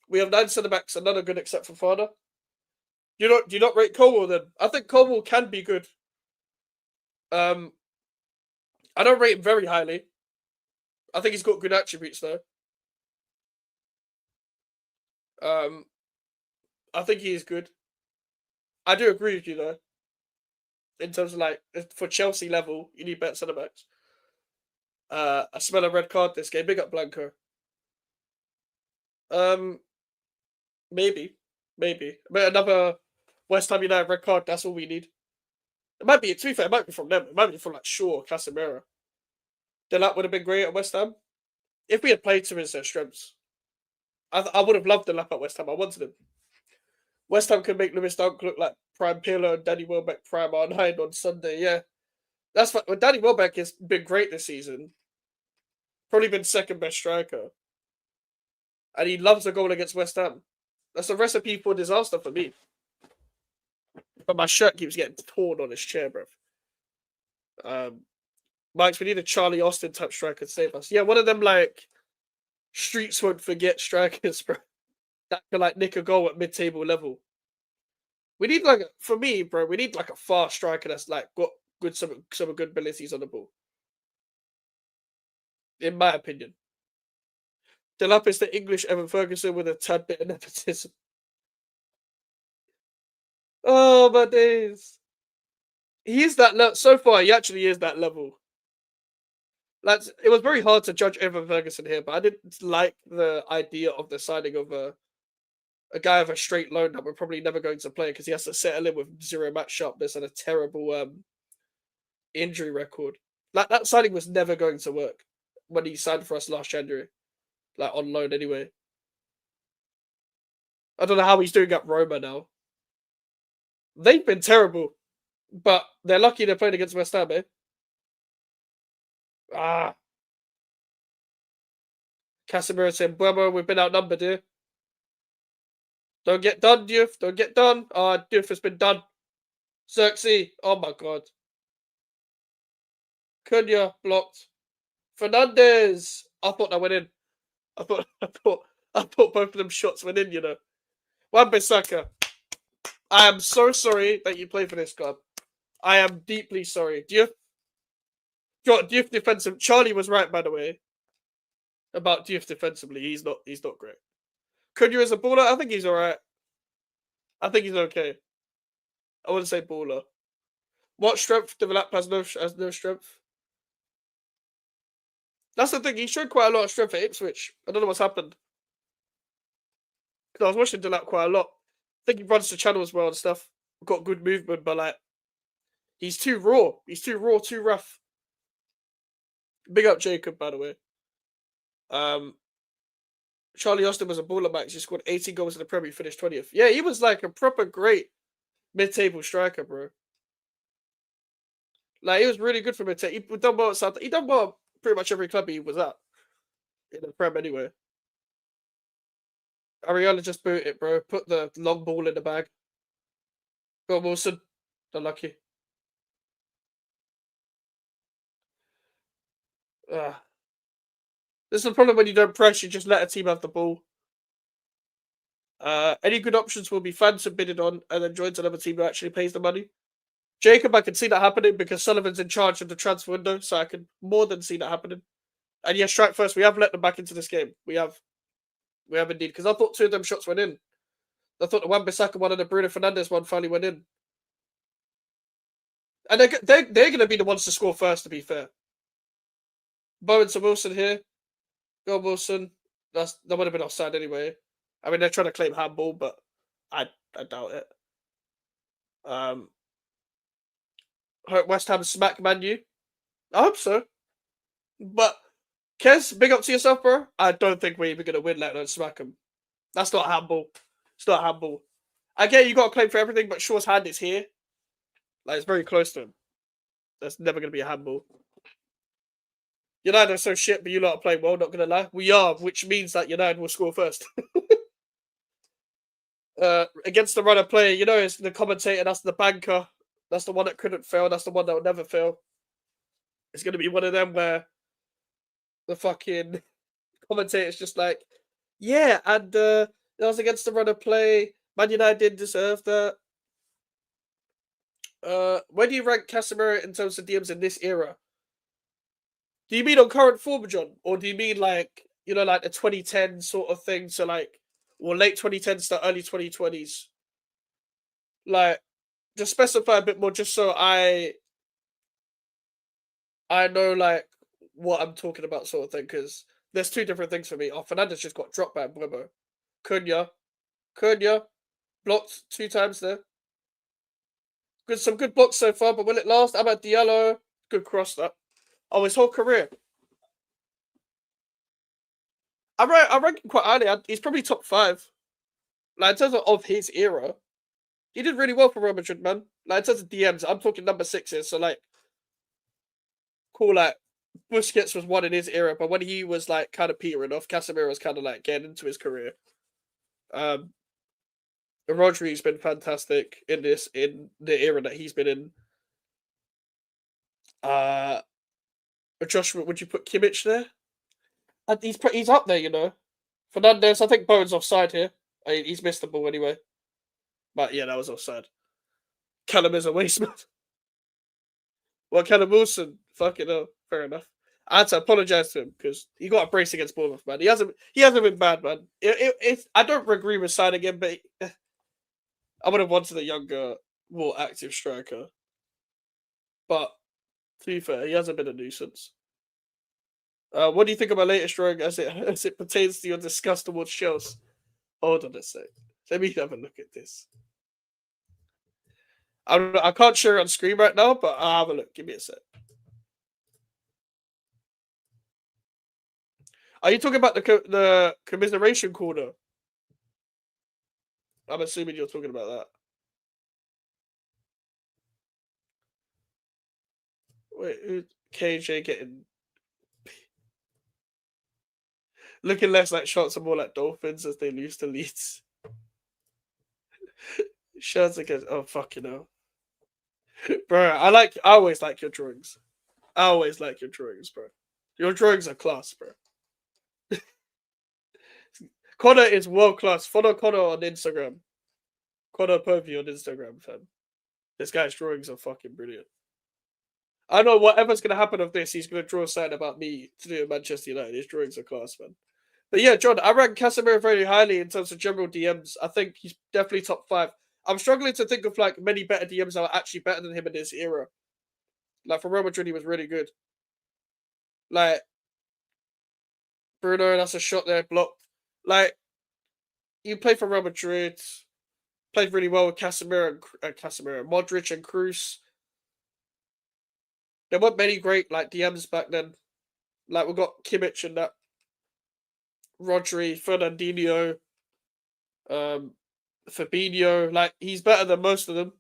We have 9 centre backs and none are good except for Fana. Do you not rate Colwell then? I think Colwell can be good. I don't rate him very highly. I think he's got good attributes though. I think he is good. I do agree with you though. In terms of like for Chelsea level, you need better centre backs. I smell a red card this game. Big up Blanco. Maybe. But another West Ham United red card. That's all we need. It might be. To be fair, it might be from them. It might be from like Shaw, Casemiro. Delap would have been great at West Ham if we had played to his strengths. I would have loved Delap at West Ham. I wanted him. West Ham can make Lewis Dunk look like prime Pirlo and Danny Welbeck prime R9 on Sunday. Yeah, that's fine. Well, Danny Welbeck has been great this season. Probably been second best striker, and he loves a goal against West Ham. That's a recipe for disaster for me. But my shirt keeps getting torn on his chair, bro. Mike's, we need a Charlie Austin type striker to save us. Yeah, one of them like streets won't forget strikers, bro. That can like nick a goal at mid-table level. We need like for me, bro. We need like a fast striker that's like got good some good abilities on the ball. In my opinion, Delap is the English Evan Ferguson with a tad bit of nepotism. Oh my days! He is that level so far. He actually is that level. Like, it was very hard to judge Evan Ferguson here, but I didn't like the idea of the signing of a guy of a straight loan that we're probably never going to play because he has to settle in with 0 match sharpness and a terrible injury record. Like, that signing was never going to work when he signed for us last January, like on loan anyway. I don't know how he's doing at Roma now. They've been terrible, but they're lucky they're playing against West Ham, eh? Casemiro saying, Buemo, we've been outnumbered here. Don't get done, Diouf. Don't get done. Diouf has been done. Xerxes. Oh my god. Cunha blocked. Fernandez. I thought that went in. I thought both of them shots went in, you know. Wan-Bissaka. I am so sorry that you play for this club. I am deeply sorry. Diouf defensive. Charlie was right, by the way, about Diouf defensively. He's not great. Cunha as a baller, I think he's alright. I think he's okay. I wouldn't say baller. What strength Develop has no strength? That's the thing. He showed quite a lot of strength at Ipswich. I don't know what's happened. I was watching Delap quite a lot. I think he runs the channel as well and stuff. Got good movement, but like, he's too raw. He's too raw, too rough. Big up Jacob, by the way. Charlie Austin was a baller max. He scored 18 goals in the Premier League, finished 20th. Yeah, he was like a proper great mid-table striker, bro. Like, he was really good for mid-table. He done well at South. He done well at pretty much every club he was at in the Prem anyway. Ariana just boot it, bro. Put the long ball in the bag. Go on, Wilson. Unlucky. This is the problem when you don't press, you just let a team have the ball. Any good options will be fans submitted on and then joins another team who actually pays the money. Jacob, I can see that happening because Sullivan's in charge of the transfer window, so I can more than see that happening. And yes, strike first. We have let them back into this game. We have indeed. Because I thought 2 of them shots went in. I thought the Wan-Bissaka one and the Bruno Fernandes one finally went in. And they're going to be the ones to score first, to be fair. Bowen to Wilson here. Go Wilson. That would have been offside anyway. I mean, they're trying to claim handball, but I doubt it. Um, hope West Ham smack Man U. I hope so. But Kez, big up to yourself, bro. I don't think we're even gonna win, let alone smack them. That's not handball. It's not handball. I get you got to claim for everything, but Shaw's hand is here. Like it's very close to him. That's never gonna be a handball. United are so shit, but you lot are playing well. Not gonna lie, we are, which means that United will score first. Against the runner player, you know, it's the commentator. That's the banker. That's the one that couldn't fail. That's the one that will never fail. It's gonna be one of them where the fucking commentator's just like, yeah, and that was against the runner play. Man United didn't deserve that. Where do you rank Casemiro in terms of DMs in this era? Do you mean on current form, John, or do you mean like like the 2010 sort of thing? So like, or late 2010s to early 2020s? Like, just specify a bit more, just so I know like what I'm talking about, sort of thing. Because there's two different things for me. Oh, Fernandez just got dropped by Mbeumo. Cunha, blocked 2 times there. Some good blocks so far, but will it last? Amad Diallo, good cross that. Oh, his whole career. I rank him quite highly. He's probably top 5. Like in terms of his era, he did really well for Real Madrid, man. Like in terms of DMs, I'm talking number 6s. So like, cool. Like Busquets was one in his era, but when he was like kind of petering off, Casemiro was kind of like getting into his career. Rodri's been fantastic in the era that he's been in. Joshua, would you put Kimmich there? And he's up there, you know. Fernandez, I think Bowen's offside here. He's missed the ball anyway. But yeah, that was offside. Callum is a waste man. Well, Callum Wilson, fucking hell, fair enough. I had to apologise to him because he got a brace against Bournemouth, man. He hasn't been bad, man. I don't agree with signing him, but I would have wanted a younger, more active striker. But to be fair, he hasn't been a nuisance. What do you think of my latest drawing as it pertains to your disgust towards Chelsea? Hold on a sec. Let me have a look at this. I can't share it on screen right now, but I'll have a look. Give me a sec. Are you talking about the commiseration corner? I'm assuming you're talking about that. Wait, KJ getting looking less like shots and more like Dolphins as they lose to Leeds. Shots against fucking hell. Bro, I always like your drawings. I always like your drawings, bro. Your drawings are class, bro. Connor is world class. Follow Connor on Instagram. Connor Povey on Instagram, fam. This guy's drawings are fucking brilliant. I know whatever's gonna happen of this, he's gonna draw a sign about me to do at Manchester United. His drawings are class, man. But yeah, John, I rank Casemiro very highly in terms of general DMs. I think he's definitely top 5. I'm struggling to think of like many better DMs that are actually better than him in this era. Like for Real Madrid, he was really good. Like Bruno, that's a shot there, blocked. Like you played for Real Madrid, played really well with Casemiro, Modric, and Kroos. There weren't many great like DMs back then. Like we got Kimmich and that, Rodri, Fernandinho, Fabinho. Like he's better than most of them.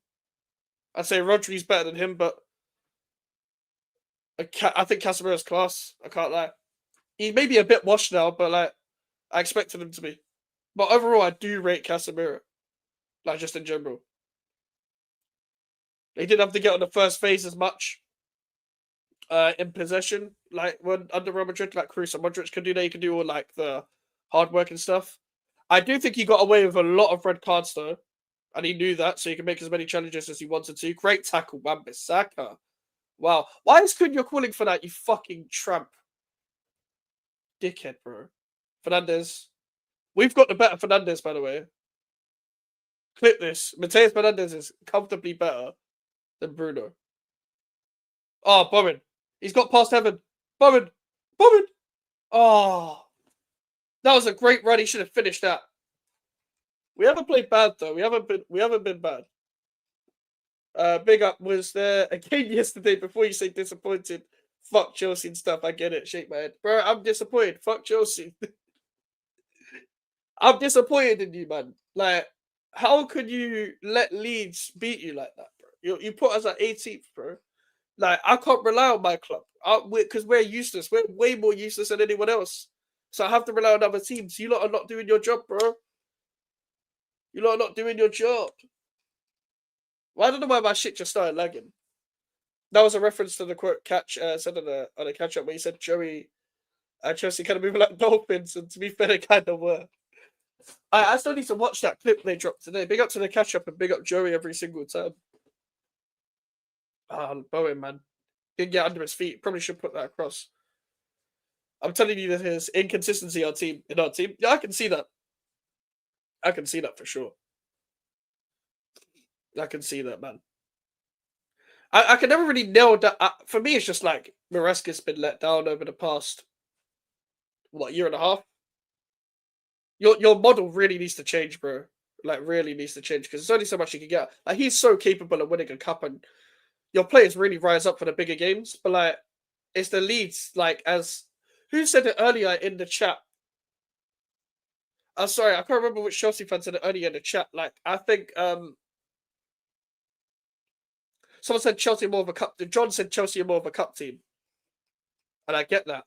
I'd say Rodri's better than him, but I think Casemiro's class. I can't lie. He may be a bit washed now, but like I expected him to be. But overall, I do rate Casemiro. Like just in general, they didn't have to get on the first phase as much. In possession, like when under Real Madrid, like Kroos and Modric could do. They could do all like the hard work and stuff. I do think he got away with a lot of red cards though, and he knew that, so he can make as many challenges as he wanted to. Great tackle, Wan-Bissaka. Wow, why is Cunha calling for that? You fucking tramp, dickhead, bro. Fernandez, we've got the better Fernandez, by the way. Clip this. Mateus Fernandez is comfortably better than Bruno. Oh, Bowen. He's got past heaven. Bowen. Oh, that was a great run. He should have finished that. We haven't played bad though. We haven't been bad. Big up was there again yesterday before you say disappointed. Fuck Chelsea and stuff. I get it. Shake my head. Bro, I'm disappointed. Fuck Chelsea. I'm disappointed in you, man. Like, how could you let Leeds beat you like that, bro? You put us at 18th, bro. Like, I can't rely on my club because we're useless. We're way more useless than anyone else. So I have to rely on other teams. You lot are not doing your job, bro. You lot are not doing your job. Well, I don't know why my shit just started lagging. That was a reference to the quote Catch said on a catch up where he said Joey Chelsea kind of moving like dolphins, and to be fair, they kind of were. I still need to watch that clip they dropped today. Big up to the catch up and big up Joey every single time. Bowen, man. Didn't get under his feet. Probably should put that across. I'm telling you, there's inconsistency in our team. Yeah, I can see that. I can see that for sure. I can see that, man. I can never really nail that. For me, it's just like Maresca's been let down over the past, year and a half. Your model really needs to change, bro. Like, really needs to change because there's only so much you can get. Like, he's so capable of winning a cup, and your players really rise up for the bigger games. But like, it's the Leeds. Like, as who said it earlier in the chat? I'm sorry, I can't remember which Chelsea fan said it earlier in the chat. Like, I think someone said Chelsea are more of a cup. John said Chelsea are more of a cup team, and I get that.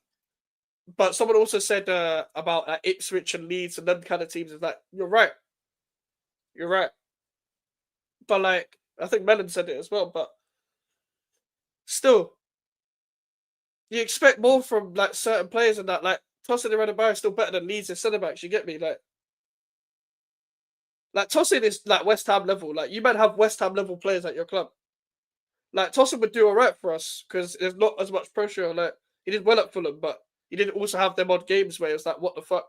But someone also said about Ipswich and Leeds and them kind of teams. Is like, you're right. You're right. But like, I think Mellon said it as well. But still, you expect more from like certain players and that. Like, Tosin and Adebayo is still better than Leeds as centre backs. You get me? Like Tosin is like West Ham level. Like, you might have West Ham level players at your club. Like, Tosin would do all right for us because there's not as much pressure. Like, he did well at Fulham, but he didn't also have them odd games where it was like, what the fuck?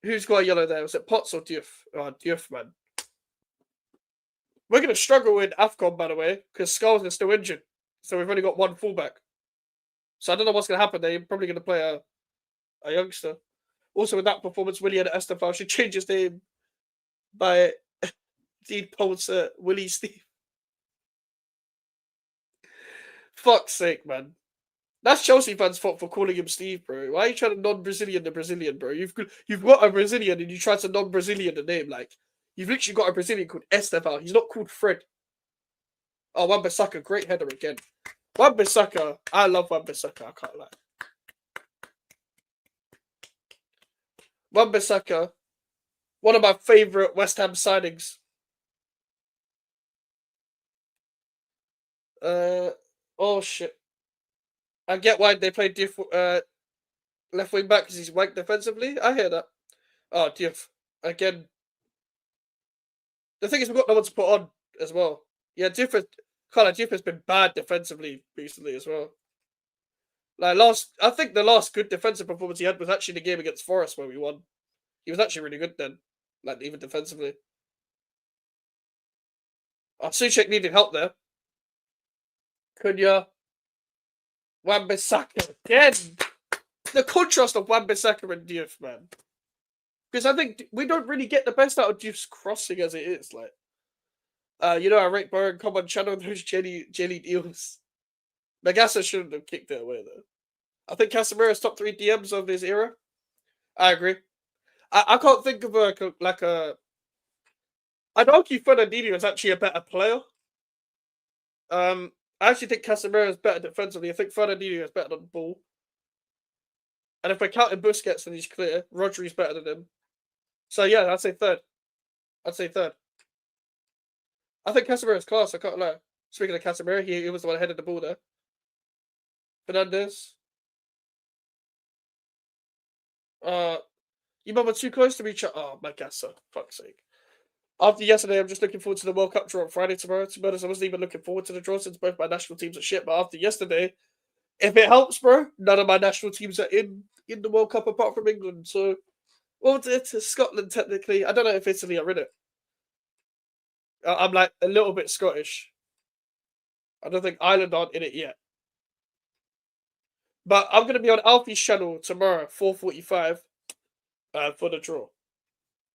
Who's got a yellow there? Was it Potts or Diouf? Oh, Diouf, man. We're going to struggle in AFCON, by the way, because Skulls is still injured. So we've only got one fullback. So I don't know what's going to happen there. You're probably going to play a youngster. Also, with that performance, Willian Estefan should change his name by Dean Poulter, Willie Steve. Fuck's sake, man. That's Chelsea fans' fault for calling him Steve, bro. Why are you trying to non-Brazilian the Brazilian, bro? You've got a Brazilian and you try to non-Brazilian the name. Like, you've literally got a Brazilian called Estevão. He's not called Fred. Oh, Wan-Bissaka, great header again. Wan-Bissaka, I love Wan-Bissaka, I can't lie. Wan-Bissaka, one of my favourite West Ham signings. Oh shit. I get why they play left wing back because he's wank defensively. I hear that. Oh, Diouf. Again. The thing is, we've got no one to put on as well. Yeah, Diouf has been bad defensively recently as well. Like, I think the last good defensive performance he had was actually the game against Forest where we won. He was actually really good then, like, even defensively. Oh, Souček needed help there. Cunha. Wan-Bissaka again. The contrast of Wan-Bissaka and Diouf, man. Because I think we don't really get the best out of Diouf's crossing as it is. Like, I rate Bowen, come on, channel those jelly deals. Magassa shouldn't have kicked it away though. I think Casemiro's top 3 DMs of his era. I agree. I can't think of a. I'd argue Fernandinho is actually a better player. I actually think Casemiro is better defensively. I think Fernandinho is better on the ball. And if we're counting Busquets, then he's clear. Rodri's better than him. So yeah, I'd say third. I think Casemiro's class, I can't lie. Speaking of Casemiro, he was the one headed the ball there. Fernandes. You mum are too close to each other. Oh, my God, so fuck's sake. After yesterday, I'm just looking forward to the World Cup draw on Friday tomorrow. To be honest, I wasn't even looking forward to the draw since both my national teams are shit. But after yesterday, if it helps, bro, none of my national teams are in the World Cup apart from England. So, well, it's Scotland technically. I don't know if Italy are in it. I'm like a little bit Scottish. I don't think Ireland aren't in it yet. But I'm going to be on Alfie's channel tomorrow, 4:45, for the draw.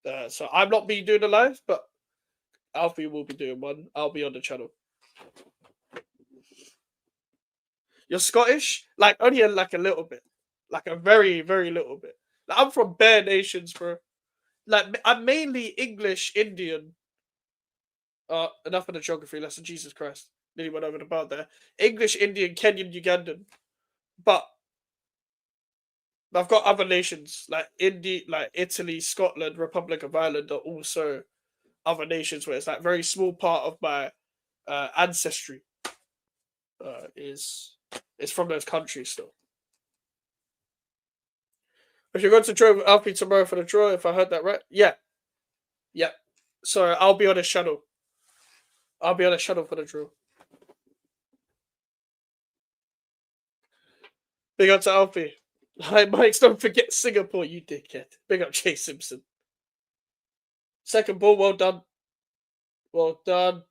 So I'm not be doing a live, but Alfie will be doing one. I'll be on the channel. You're Scottish? Like only like a little bit, like a very very little bit. Like, I'm from bare nations, bro. Like I'm mainly English, Indian. Enough of the geography lesson. Jesus Christ, nearly went over the bar there. English, Indian, Kenyan, Ugandan, but I've got other nations like India, like Italy, Scotland, Republic of Ireland are also other nations where it's like very small part of my ancestry is from those countries still. If you're going to draw with Alfie tomorrow for the draw, if I heard that right, yeah, yeah. So I'll be on his channel. I'll be on his channel for the draw. Big up to Alfie. Hi, Mike, don't forget Singapore, you dickhead. Big up Jay Simpson. Second ball, well done. Well done.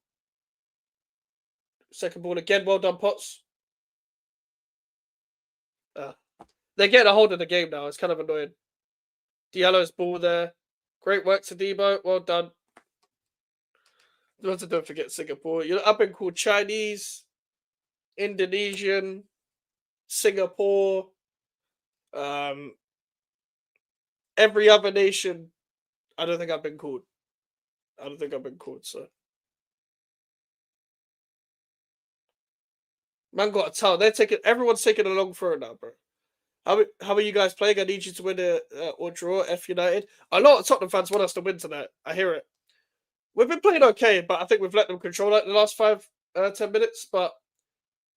Second ball again, well done, Potts. They're getting a hold of the game now. It's kind of annoying. Diallo's ball there. Great work to Debo. Well done. Don't forget Singapore. You're up and called Chinese, Indonesian, Singapore, every other nation. I don't think I've been called. So man got a towel. Everyone's taking a long throw now, bro. How are you guys playing? I need you to win or draw. F United. A lot of Tottenham fans want us to win tonight. I hear it. We've been playing okay, but I think we've let them control it in the last 10 minutes. But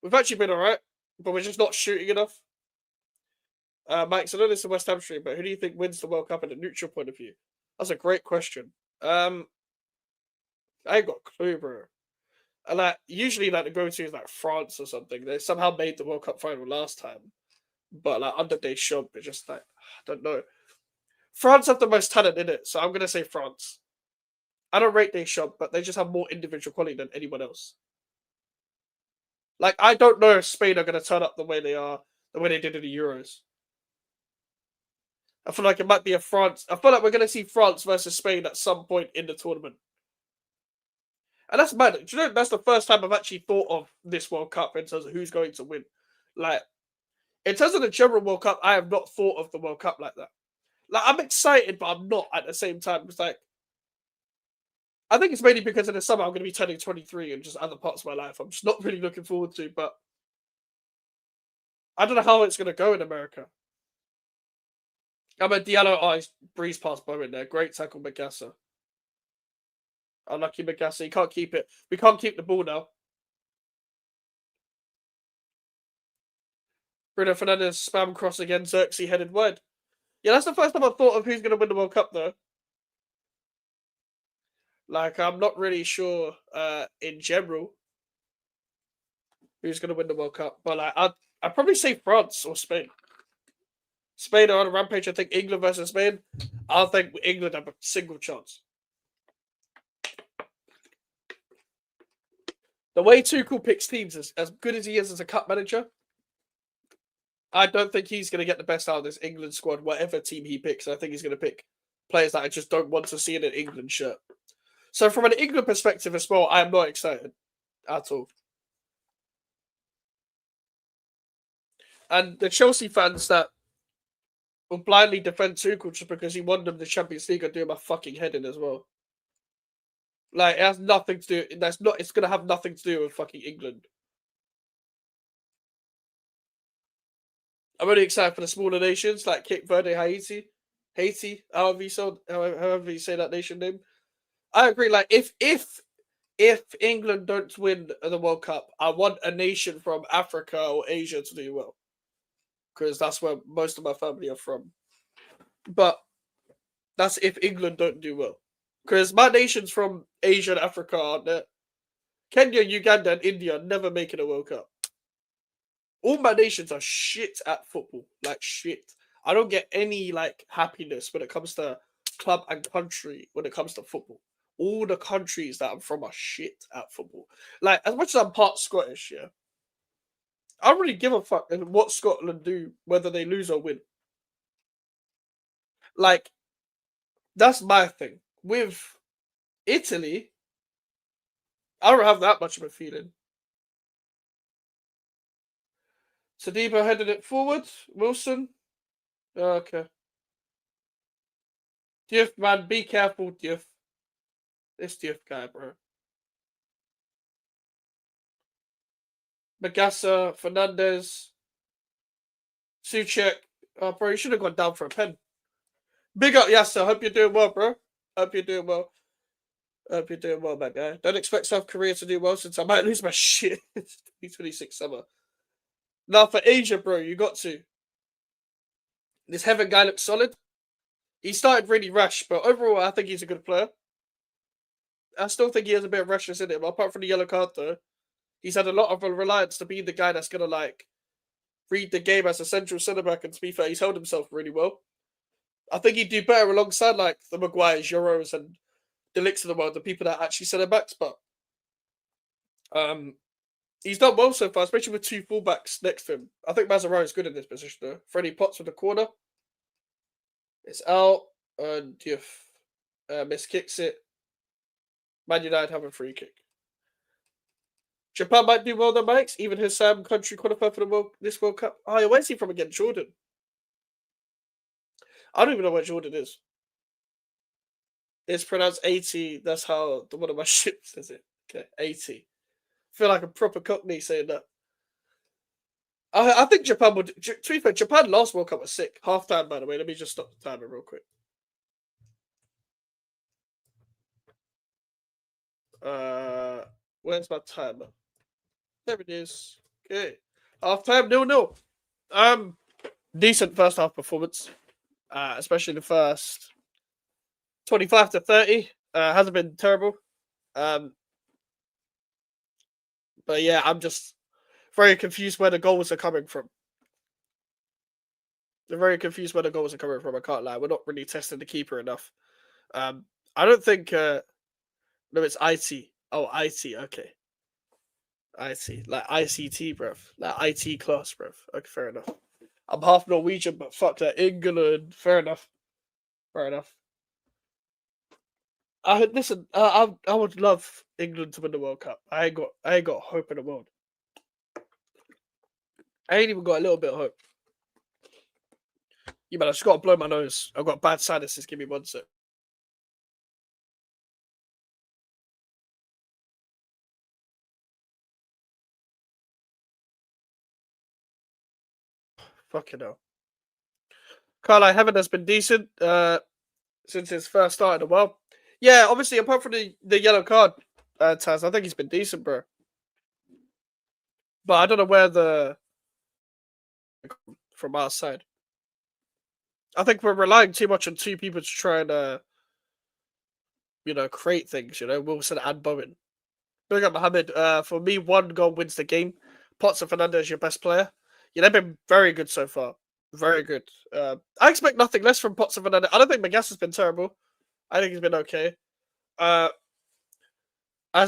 we've actually been alright. But we're just not shooting enough. Mike, so I know this is a West Ham stream, but who do you think wins the World Cup in a neutral point of view? That's a great question. I ain't got a clue, bro. And usually the go-to is like France or something. They somehow made the World Cup final last time, but like under Deschamps, it's just like I don't know. France have the most talent in it, so I'm gonna say France. I don't rate Deschamps, but they just have more individual quality than anyone else. Like I don't know if Spain are gonna turn up the way they are, the way they did in the Euros. I feel like it might be a France. I feel like we're gonna see France versus Spain at some point in the tournament. And that's mad. Do you know that's the first time I've actually thought of this World Cup in terms of who's going to win. Like, in terms of the general World Cup, I have not thought of the World Cup like that. Like, I'm excited, but I'm not at the same time. It's like, I think it's mainly because in the summer I'm going to be turning 23 and just other parts of my life I'm just not really looking forward to. But I don't know how it's going to go in America. I'm a Diallo eyes breeze past Bowen there. Great tackle, Magassa. Unlucky Magassa. He can't keep it. We can't keep the ball now. Bruno Fernandes spam cross again. Xerxes headed wide. Yeah, that's the first time I thought of who's going to win the World Cup, though. Like, I'm not really sure in general who's going to win the World Cup. But like, I'd probably say France or Spain. Spain are on a rampage. I think England versus Spain. I think England have a single chance. The way Tuchel picks teams is as good as he is as a cup manager. I don't think he's going to get the best out of this England squad, whatever team he picks. I think he's going to pick players that I just don't want to see in an England shirt. So from an England perspective as well, I am not excited at all. And the Chelsea fans that will blindly defend Tuchel just because he won them the Champions League are doing my fucking head in as well. Like, it has nothing to do. It's going to have nothing to do with fucking England. I'm only excited for the smaller nations like Cape Verde, Haiti, however you say that nation name. I agree. Like, if England don't win the World Cup, I want a nation from Africa or Asia to do well, because that's where most of my family are from. But that's if England don't do well, because my nations from Asia and Africa aren't there. Kenya, Uganda, and India are never making a World Cup. All my nations are shit at football, like shit. I don't get any like happiness when it comes to club and country when it comes to football. All the countries that I'm from are shit at football. Like, as much as I'm part Scottish, yeah, I don't really give a fuck what Scotland do, whether they lose or win. Like, That's my thing. With Italy, I don't have that much of a feeling. Sadiba headed it forward. Wilson. Okay. Diouf, man, be careful, Diouf. This Diouf guy, bro. Magassa, Fernandez, Suchek. Oh, bro, you should have gone down for a pen. Big up, Yasser. Hope you're doing well, bro. Hope you're doing well. Hope you're doing well, my guy. Don't expect South Korea to do well since I might lose my shit. 2026 summer. Now for Asia, bro, you got to. This Heaven guy looks solid. He started really rash, but overall, I think he's a good player. I still think he has a bit of rashness in him. Apart from the yellow card, though, he's had a lot of a reliance to be the guy that's gonna like read the game as a central centre back. And to be fair, he's held himself really well. I think he'd do better alongside like the Maguires, Euros, and the Licks of the world, the people that are actually centre backs. But he's done well so far, especially with two fullbacks next to him. I think Mazarone is good in this position though. Freddie Potts with the corner. It's out and Miss kicks it. Man United have a free kick. Japan might do well though, Mike's. Even his country qualified for this World Cup. Oh, yeah, where's he from again? Jordan. I don't even know where Jordan is. It's pronounced 80. That's how one of my ships says it. Okay, 80. I feel like a proper cockney saying that. I think Japan would. To be fair, Japan last World Cup was sick. Half time, by the way. Let me just stop the timer real quick. Where's my timer? There it is. Okay. Half time, 0-0. Decent first half performance. Especially the first 25 to 30. Hasn't been terrible. But yeah, I'm just very confused where the goals are coming from. They're very confused where the goals are coming from. I can't lie. We're not really testing the keeper enough. I don't think. No, it's IT. Oh, IT. Okay. IT. Like ICT, bruv. Like IT class, bruv. Okay, fair enough. I'm half Norwegian, but fuck that. England. Fair enough. Fair enough. Listen. I would love England to win the World Cup. I ain't got hope in the world. I ain't even got a little bit of hope. Yeah, man, I just got to blow my nose. I've got bad sinuses. Give me 1 sec. Fucking hell. Carlisle Heaven has been decent since his first start in the world. Yeah, obviously, apart from the yellow card, Taz, I think he's been decent, bro. But I don't know where from our side. I think we're relying too much on two people to try and create things. Wilson and Bowen. Big up Mohammed. For me, one goal wins the game. Potts and Fernandez, your best player. Yeah, they've been very good so far. Very good. I expect nothing less from Potts and Fernandez. I don't think Magas has been terrible. I think he's been okay. As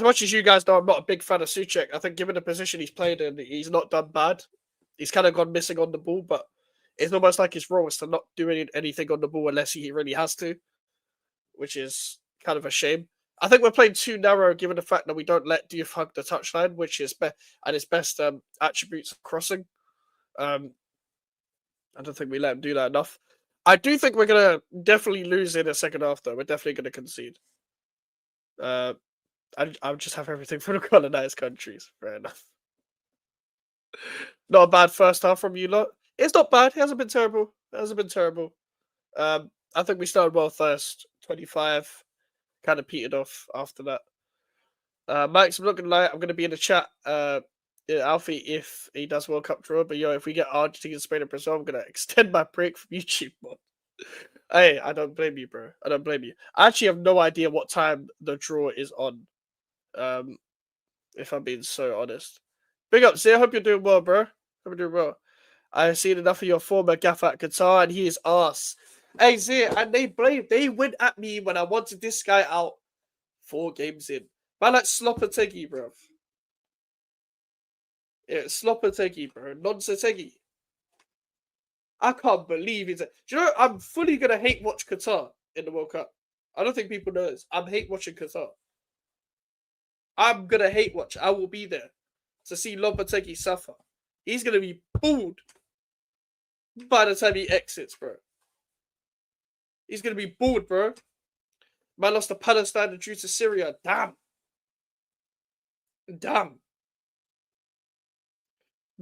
much as you guys know, I'm not a big fan of Suchek. I think given the position he's played in, he's not done bad. He's kind of gone missing on the ball, but it's almost like his role is to not do anything on the ball unless he really has to, which is kind of a shame. I think we're playing too narrow given the fact that we don't let Diouf hug the touchline, which is and his best attributes of crossing. I don't think we let him do that enough. I do think we're gonna definitely lose in the second half, though. We're definitely gonna concede. I just have everything for the colonized countries. Fair enough. Not a bad first half from you lot. It's not bad. It hasn't been terrible. It hasn't been terrible. I think we started well first. 25. Kind of petered off after that. Max, I'm not gonna lie. I'm gonna be in the chat. Alfie, if he does World Cup draw, but if we get Argentina, Spain, and Brazil, I'm gonna extend my break from YouTube mod. Hey, I don't blame you, bro. I don't blame you. I actually have no idea what time the draw is on. If I'm being so honest. Big up, Zia. Hope you're doing well, bro. Hope you're doing well. I've seen enough of your former gaffer at Qatar, and he is arse. Hey, Zia, and they went at me when I wanted this guy out 4 games in. Man, like Slopperteggy, bro. Yeah, Slopperteggy, bro. Nonsenteggy. I can't believe it. Do you know, I'm fully going to hate watch Qatar. in the World Cup. I don't think people know this. I'm hate watching Qatar. I'm gonna hate watch. I will be there to see Lopetegui suffer. He's gonna be booed by the time he exits, bro. He's gonna be booed, bro. Man lost to Palestine and drew to Syria. Damn. Damn.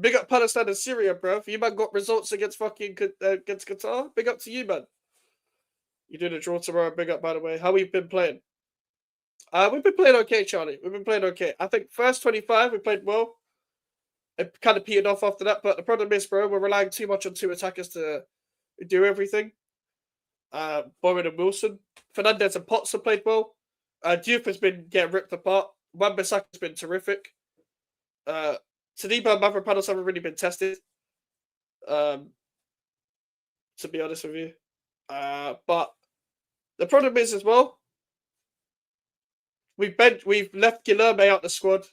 Big up Palestine and Syria, bro. If you man got results against fucking against Qatar, big up to you, man. You doing a draw tomorrow? Big up, by the way. How we been playing? We've been playing okay, Charlie. We've been playing okay. I think first 25 we played well. It kind of petered off after that, but the problem is, bro, we're relying too much on two attackers to do everything. Bowen and Wilson. Fernandez and Potts have played well. Diouf has been getting ripped apart. Wan-Bissaka's been terrific. Saliba and Mavropanos haven't really been tested. To be honest with you. But the problem is as well, we've left Guilherme out the squad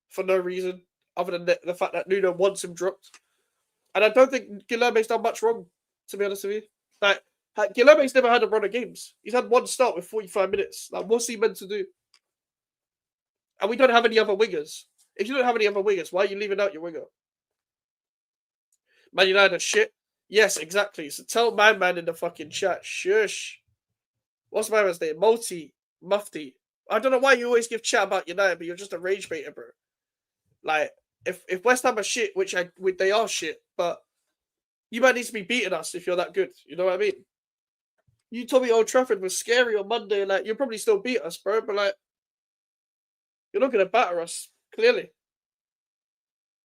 for no reason other than the fact that Nuno wants him dropped. And I don't think Guilherme's done much wrong, to be honest with you. Like, Guilherme's never had a run of games. He's had one start with 45 minutes. Like, what's he meant to do? And we don't have any other wingers. If you don't have any other wingers, why are you leaving out your winger? Man United are shit. Yes, exactly. So tell Man in the fucking chat. Shush. What's my man's name? Mufti. I don't know why you always give chat about United, but you're just a rage baiter, bro. Like, if West Ham are shit, which they are shit, but you might need to be beating us if you're that good. You know what I mean? You told me Old Trafford was scary on Monday. Like, you'll probably still beat us, bro. But like, you're not gonna batter us, clearly.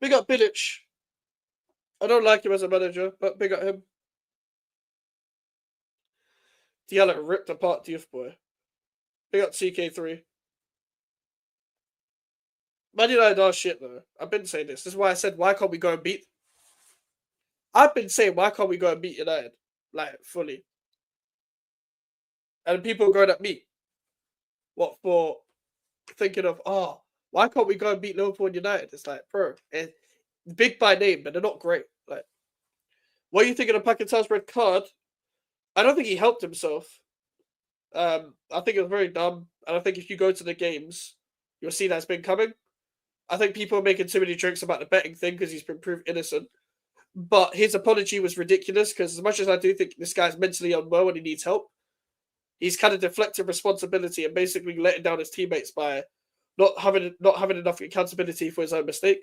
Big up Bilic. I don't like him as a manager, but big up him. Diallo ripped apart Diouf, boy. Big up CK3. Man United are shit, though. I've been saying this. This is why I said, why can't we go and beat... I've been saying, why can't we go and beat United? Like, fully. And people are going at me. What for? Thinking of, why can't we go and beat Liverpool and United? It's like, bro, big by name, but they're not great. Like, what are you thinking of Paquetá's red card? I don't think he helped himself. I think it was very dumb. And I think if you go to the games, you'll see that's been coming. I think people are making too many jokes about the betting thing because he's been proved innocent. But his apology was ridiculous because as much as I do think this guy's mentally unwell and he needs help, he's kind of deflected responsibility and basically letting down his teammates by not having enough accountability for his own mistake.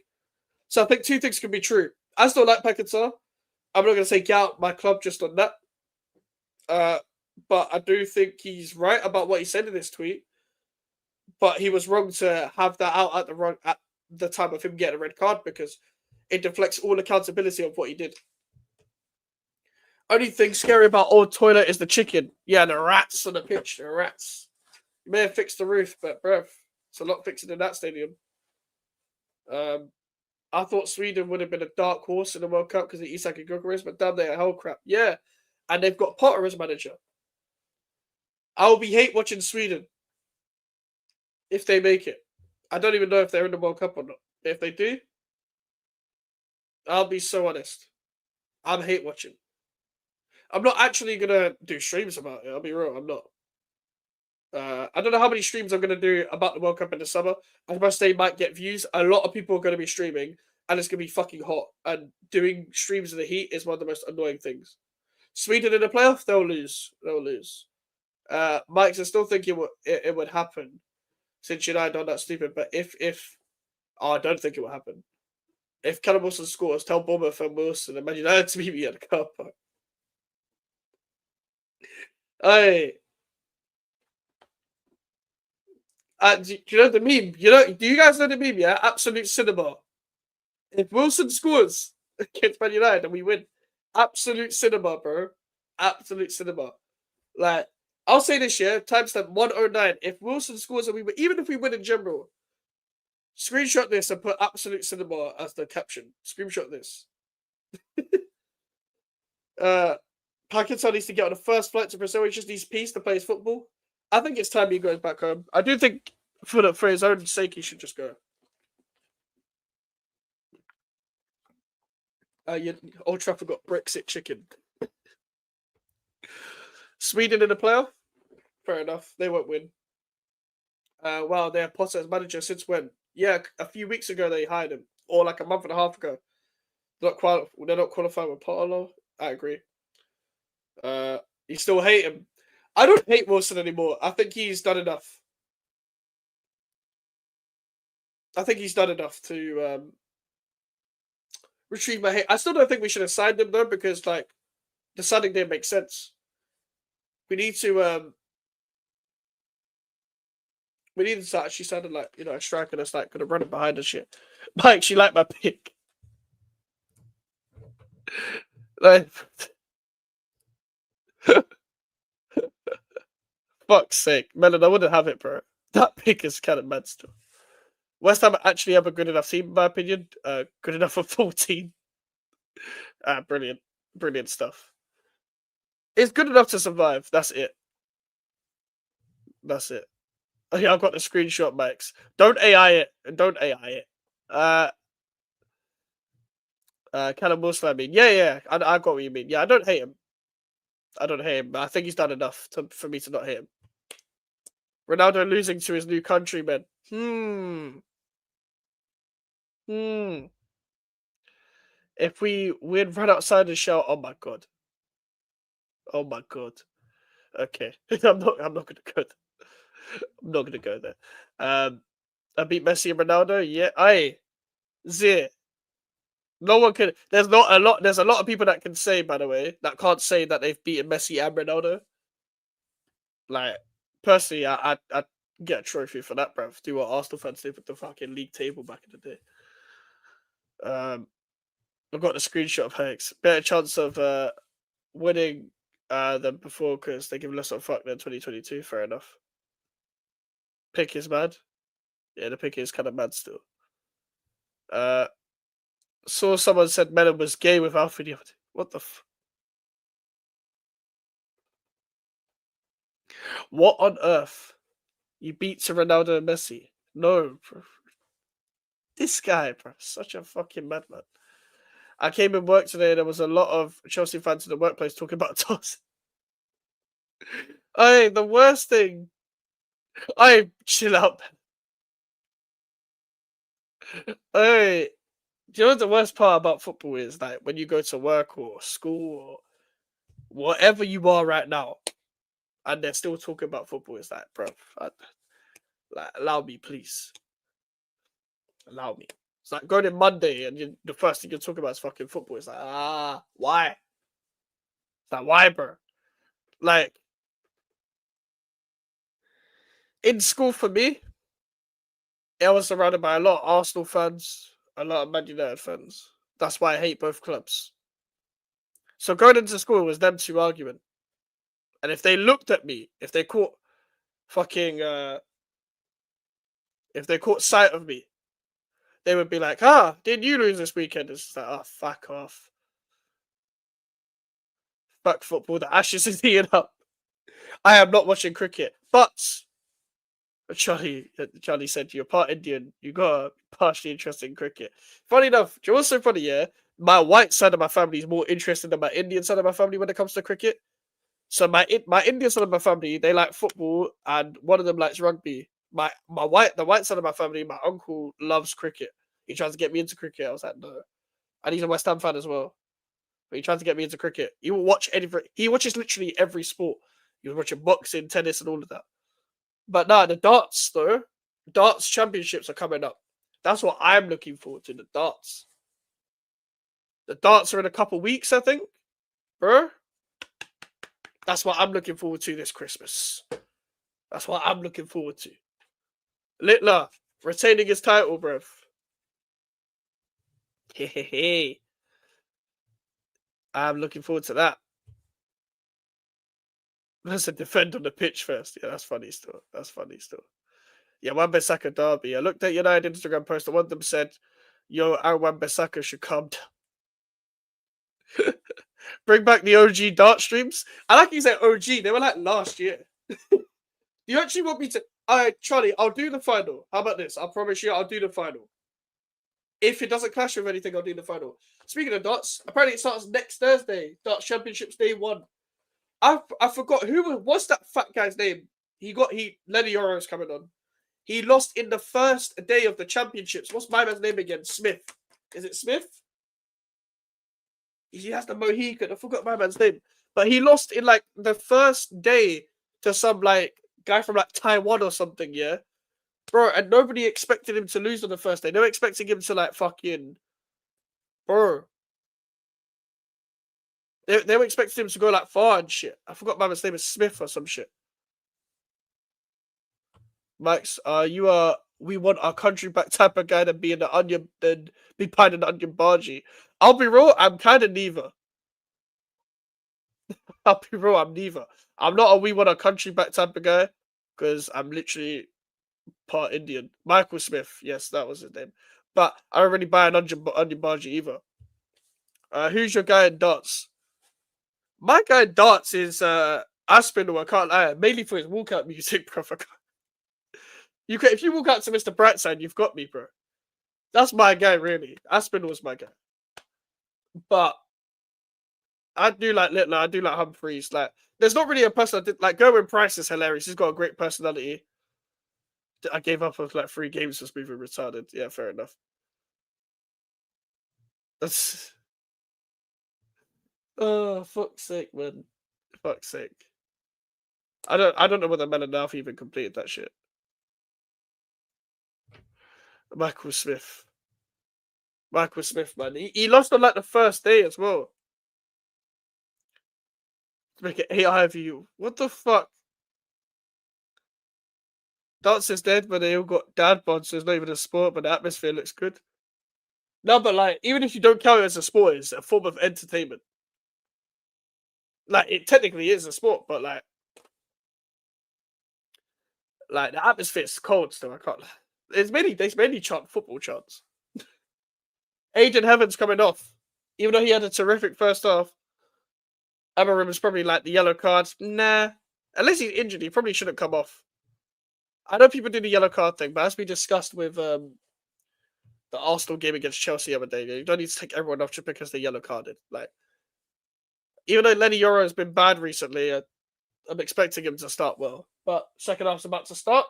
So I think two things can be true. I still like Paquetá. I'm not going to say get out my club just on that. But I do think he's right about what he said in this tweet. But he was wrong to have that out at the time of him getting a red card because it deflects all accountability of what he did. Only thing scary about Old Toilet is the chicken. Yeah, the rats on the pitch. The rats. You may have fixed the roof, but bruv, it's a lot fixing in that stadium. I thought Sweden would have been a dark horse in the World Cup because of Isak and Gyökeres, but damn, they're hell crap. Yeah, and they've got Potter as manager. I will be hate watching Sweden if they make it. I don't even know if they're in the World Cup or not. If they do, I'll be so honest. I'm hate watching. I'm not actually gonna do streams about it. I'll be real. I'm not. I don't know how many streams I'm gonna do about the World Cup in the summer. I must say, might get views. A lot of people are gonna be streaming, and it's gonna be fucking hot. And doing streams in the heat is one of the most annoying things. Sweden in the playoff, they'll lose. They'll lose. Mike, I still think it would happen since United done that stupid. But I don't think it will happen. If Callum Wilson scores, tell Bournemouth and Wilson and Man United to meet me at the car park. Hey. Do you know the meme? Do you guys know the meme? Yeah, absolute cinema. If Wilson scores against Man United and we win, absolute cinema, bro. Absolute cinema. Like, I'll say this year, timestamp 109. If Wilson scores and we win, even if we win in general, screenshot this and put absolute cinema as the caption. Screenshot this. Pakistan needs to get on the first flight to Brazil. He just needs peace to play his football. I think it's time he goes back home. I do think for his own sake, he should just go. Old Trafford got Brexit chicken. Sweden in the playoff? Fair enough. They won't win. Wow, they're Potter as manager since when? Yeah, a few weeks ago they hired him, or like a month and a half ago. They're not qualified with Potter. I agree. Uh, you still hate him. I don't hate Wilson anymore. I think he's done enough. I think he's done enough to retrieve my hate. I still don't think we should have signed him though, because like the signing didn't make sense. We need to we needed to actually sounded like, you know, a striker that's like gonna run it behind and shit. Mike, she liked my pick. Like, fuck's sake, Melon, I wouldn't have it, bro. That pick is kind of mad still. West Ham actually have a good enough team, in my opinion. Good enough for 14. Brilliant, brilliant stuff. It's good enough to survive. That's it. That's it. Oh, yeah, I've got the screenshot, Max. Don't AI it. Don't AI it. Callum Wilson, I mean. Yeah. I got what you mean. Yeah, I don't hate him. I don't hate him, but I think he's done enough for me to not hate him. Ronaldo losing to his new countrymen. If we win run outside and shout, oh my god. Oh my god. Okay. I'm not gonna go there. I'm not gonna go there. I beat Messi and Ronaldo. Yeah, Zir. No one can. There's a lot of people that can say, by the way, that can't say that they've beaten Messi and Ronaldo. Like, personally, I'd get a trophy for that, bruv. Do what Arsenal fans did with the fucking league table back in the day. I've got the screenshot of Hanks. Better chance of winning than before because they give less of a fuck than 2022. Fair enough. Pick is mad. Yeah, the pick is kind of mad still. Saw someone said Mellon was gay with Alfred. What the What on earth? You beat to Ronaldo and Messi? No, bro. This guy, bro, such a fucking madman. I came in work today. There was a lot of Chelsea fans in the workplace talking about Toss. Hey, the worst thing. Chill out. Hey, do you know what the worst part about football is? Like when you go to work or school or whatever you are right now, and they're still talking about football. It's like, bro, like, allow me, please. Allow me. It's like going in Monday and the first thing you're talking about is fucking football. It's like, why? It's like, why, bro? Like, in school for me, I was surrounded by a lot of Arsenal fans, a lot of Man United fans. That's why I hate both clubs. So going into school was them two arguing. And if they looked at me, if they caught fucking, if they caught sight of me, they would be like, didn't you lose this weekend? It's just like, fuck off. Fuck football, the ashes is heating up. I am not watching cricket, but Charlie said you're part Indian, you got a partially interested in cricket. Funny enough, do you know what's so funny, yeah? My white side of my family is more interested than my Indian side of my family when it comes to cricket. So my Indian side of my family, they like football, and one of them likes rugby. The white side of my family, my uncle loves cricket. He tries to get me into cricket. I was like, no. And he's a West Ham fan as well. But he tries to get me into cricket. He will watch he watches literally every sport. He was watching boxing, tennis, and all of that. But nah, the darts though, darts championships are coming up. That's what I'm looking forward to. The darts. The darts are in a couple weeks, I think, bro. That's what I'm looking forward to this Christmas. That's what I'm looking forward to. Littler retaining his title, bruv. Hey. I'm looking forward to that. Let's defend on the pitch first. Yeah, that's funny still. Yeah, Wan-Bissaka derby. I looked at United Instagram post and one of them said, yo, our Wan-Bissaka should come down. Bring back the OG dart streams. I like you said OG. They were like last year. You actually want me to... Alright, Charlie, I'll do the final. How about this? I promise you I'll do the final. If it doesn't clash with anything, I'll do the final. Speaking of darts, apparently it starts next Thursday. Darts Championships Day 1. I forgot what's that fat guy's name Lenny Yoro's coming on. He lost in the first day of the championships. What's my man's name again? Smith. Is it Smith? He has the Mohican. I forgot my man's name. But he lost in like the first day to some like guy from like Taiwan or something, yeah? Bro, and nobody expected him to lose on the first day. They were expecting him to like fucking bro. They were expecting him to go like far and shit. I forgot my man's name is Smith or some shit. Max, you are we want our country back type of guy to be in the onion than be pine in the onion bargee. I'll be real, I'm kinda neither. I'll be real, I'm neither. I'm not a we want our country back type of guy, because I'm literally part Indian. Michael Smith, yes, that was his name. But I don't really buy an onion bargee either. Who's your guy in darts? My guy in darts is Aspinall, I can't lie. Mainly for his walkout music, bro. If you walk out to Mr. Brightside, you've got me, bro. That's my guy, really. Aspinall was my guy. But I do like Littler, I do like Humphreys. Like, there's not really a person I did like. Gerwin Price is hilarious. He's got a great personality. I gave up of like 3 games for moving retarded. Yeah, fair enough. That's oh fuck's sake, man. Fuck's sake. I don't know whether Melanalf even completed that shit. Michael Smith. Michael Smith, man. He lost on like the first day as well. To make it AI view. What the fuck? Dance is dead, but they all got dad bods, so it's not even a sport, but the atmosphere looks good. No, but like, even if you don't count it as a sport, it's a form of entertainment. Like, it technically is a sport, but like the atmosphere's cold still. I can't. There's many chant football chants. Aiden Heaven's coming off, even though he had a terrific first half. Amarim is probably like the yellow cards. Nah, unless he's injured, he probably shouldn't come off. I know people do the yellow card thing, but as we discussed with the Arsenal game against Chelsea the other day, you don't need to take everyone off just because they're yellow carded. Like, even though Lenny Yoro has been bad recently, I'm expecting him to start well. But second half's about to start.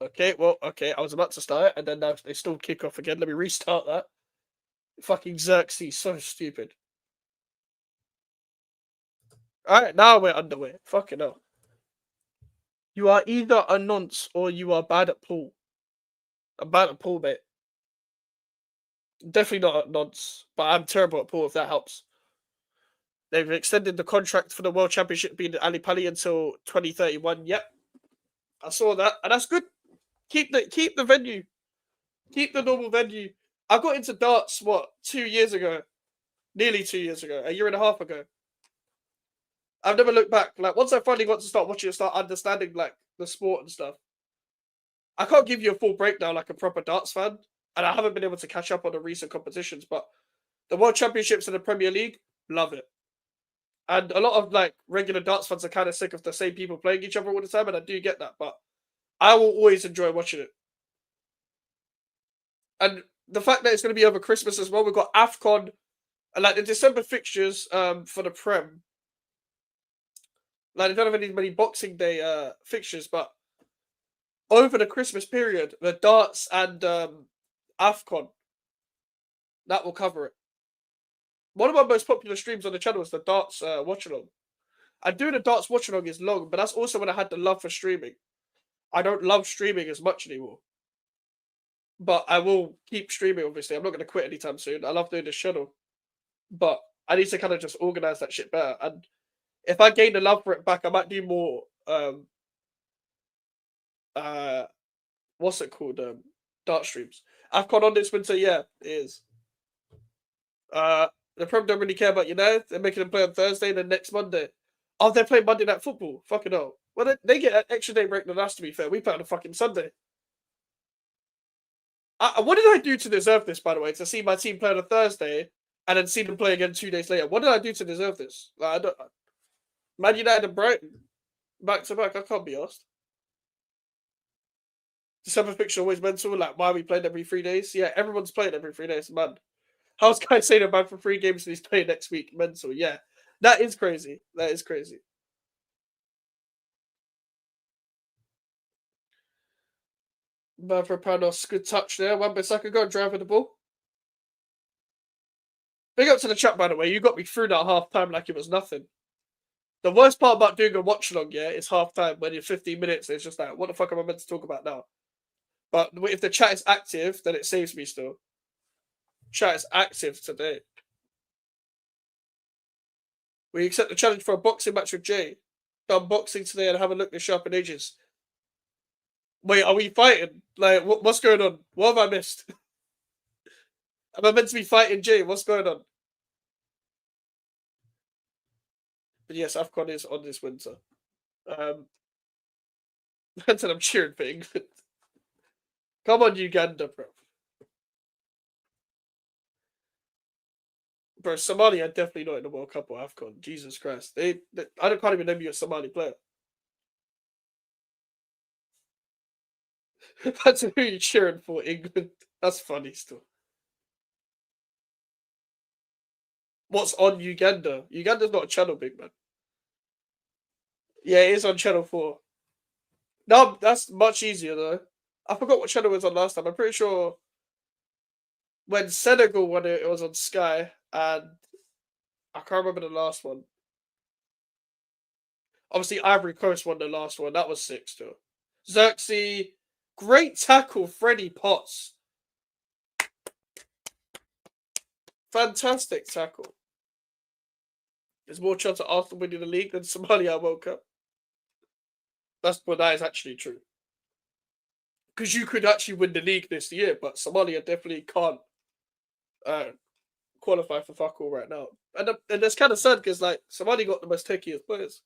Okay, well, okay, I was about to start, and then now they still kick off again. Let me restart that. Fucking Xerxes, so stupid. Alright, now we're underway. Fucking hell. You are either a nonce or you are bad at pool. I'm bad at pool, mate. Definitely not a nonce, but I'm terrible at pool if that helps. They've extended the contract for the World Championship being Ali Pali until 2031. Yep. I saw that, and that's good. Keep the venue. Keep the normal venue. I got into darts, 2 years ago? Nearly 2 years ago. A year and a half ago. I've never looked back. Like, once I finally got to start watching it, start understanding like the sport and stuff. I can't give you a full breakdown like a proper darts fan, and I haven't been able to catch up on the recent competitions, but the World Championships and the Premier League, love it. And a lot of like regular darts fans are kind of sick of the same people playing each other all the time, and I do get that, but I will always enjoy watching it. And the fact that it's going to be over Christmas as well, we've got AFCON and like the December fixtures for the Prem. Like they don't have any many Boxing Day fixtures, but over the Christmas period, the darts and AFCON that will cover it. One of my most popular streams on the channel is the darts watchalong. And doing the darts watchalong is long, but that's also when I had the love for streaming. I don't love streaming as much anymore. But I will keep streaming, obviously. I'm not going to quit anytime soon. I love doing this channel. But I need to kind of just organize that shit better. And if I gain the love for it back, I might do more what's it called? Dart streams. AFCON on this winter, yeah, it is. The Prem don't really care about United. They're making them play on Thursday and then next Monday. Oh, they're playing Monday Night Football. Fucking hell. Well, they get an extra day break than us, to be fair. We play on a fucking Sunday. What did I do to deserve this, by the way? To see my team play on a Thursday and then see them play again 2 days later. What did I do to deserve this? Like, I don't. Man United and Brighton back to back. I can't be asked. December fixture always mental. Like, why are we playing every 3 days? Yeah, everyone's playing every 3 days, man. How's Kai saying about for 3 games and he's playing next week? Mental, yeah. That is crazy. That is crazy. Man for Panos, good touch there. Wan-Bissaka go driving the ball. Big up to the chat, by the way. You got me through that half time like it was nothing. The worst part about doing a watch along, yeah, is half time when in 15 minutes it's just like, what the fuck am I meant to talk about now? But if the chat is active, then it saves me still. Chat is active today. We accept the challenge for a boxing match with Jay. Done boxing today and haven't looked this sharp in ages. Wait, are we fighting? Like, what's going on? What have I missed? Am I meant to be fighting Jay? What's going on? But yes, AFCON is on this winter. I said I'm cheering for England. Come on, Uganda, bro. Bro, Somalia are definitely not in the World Cup or AFCON. Jesus Christ. I can't even name you a Somali player. That's who you're cheering for, England. That's funny still. What's on Uganda? Uganda's not a channel, big man. Yeah, it is on Channel 4. No, that's much easier, though. I forgot what channel it was on last time. I'm pretty sure when Senegal won it, it was on Sky, and I can't remember the last one. Obviously, Ivory Coast won the last one. That was 6 too. Xerxes, great tackle, Freddie Potts. Fantastic tackle. There's more chance of Arsenal winning the league than Somalia World Cup. That is actually true. Because you could actually win the league this year, but Somalia definitely can't qualify for fuck all right now. And that's kind of sad because like Somalia got the most techiest players.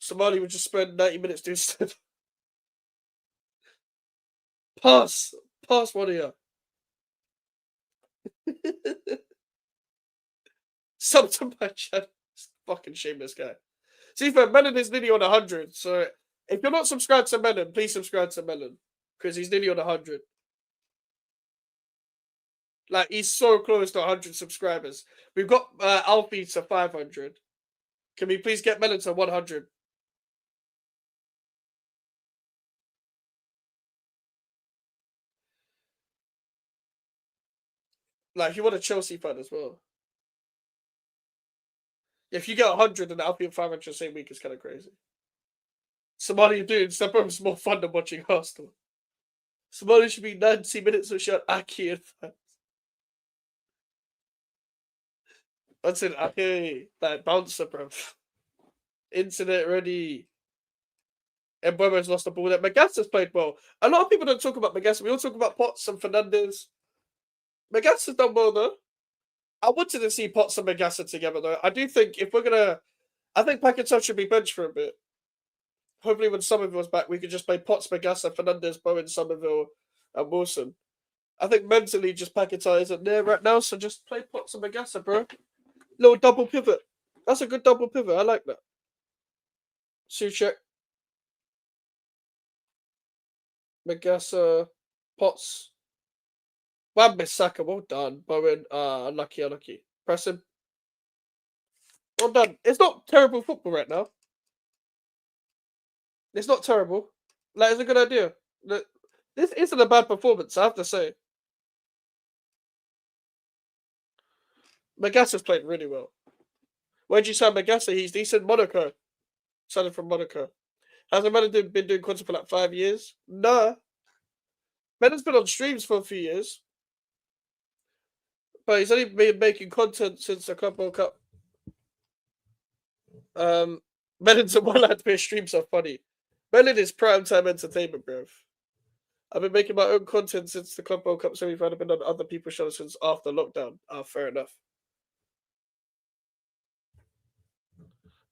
Somalia would just spend 90 minutes doing stuff. Pass, one of you. Sub to my channel. Fucking shameless guy. See, for Melon is nearly on 100. So if you're not subscribed to Melon, please subscribe to Melon because he's nearly on 100. Like he's so close to 100 subscribers. We've got Alfie to 500. Can we please get Melon to 100? Like you want a Chelsea fan as well. If you get 100 and Alfie and 500 the same week, it's kind of crazy. Somalia doing Steppen's more fun than watching Arsenal. Somalia should be 90 minutes of shot Aki and fans. That's it, Aki. That bouncer, bro. Internet ready. And Mbeumo's lost the ball there. Magassa's played well. A lot of people don't talk about Magassa. We all talk about Potts and Fernandez. Magassa's done well, though. I wanted to see Potts and Magassa together, though. I do think if we're going to... I think Paquetá should be benched for a bit. Hopefully when Somerville's back, we could just play Potts, Magassa, Fernandez, Bowen, Somerville, and Wilson. I think mentally just Paquetá isn't there right now, so just play Potts and Magassa, bro. Little double pivot. That's a good double pivot. I like that. Suchek. Magassa. Potts. Wan-Bissaka, well done. Bowen, unlucky. Press him. Well done. It's not terrible football right now. It's not terrible. Like, it's a good idea. This isn't a bad performance, I have to say. Magassa's played really well. Where'd you sign Magassa? He's decent. Monaco. Signed from Monaco. Hasn't Melon been doing content for like 5 years? No. Melon's been on streams for a few years. But he's only been making content since the Club World Cup. Melon's a one lad to be a stream so funny. Melon is primetime entertainment, bro. I've been making my own content since the Club World Cup semi-final. I've been on other people's shows since after lockdown. Fair enough.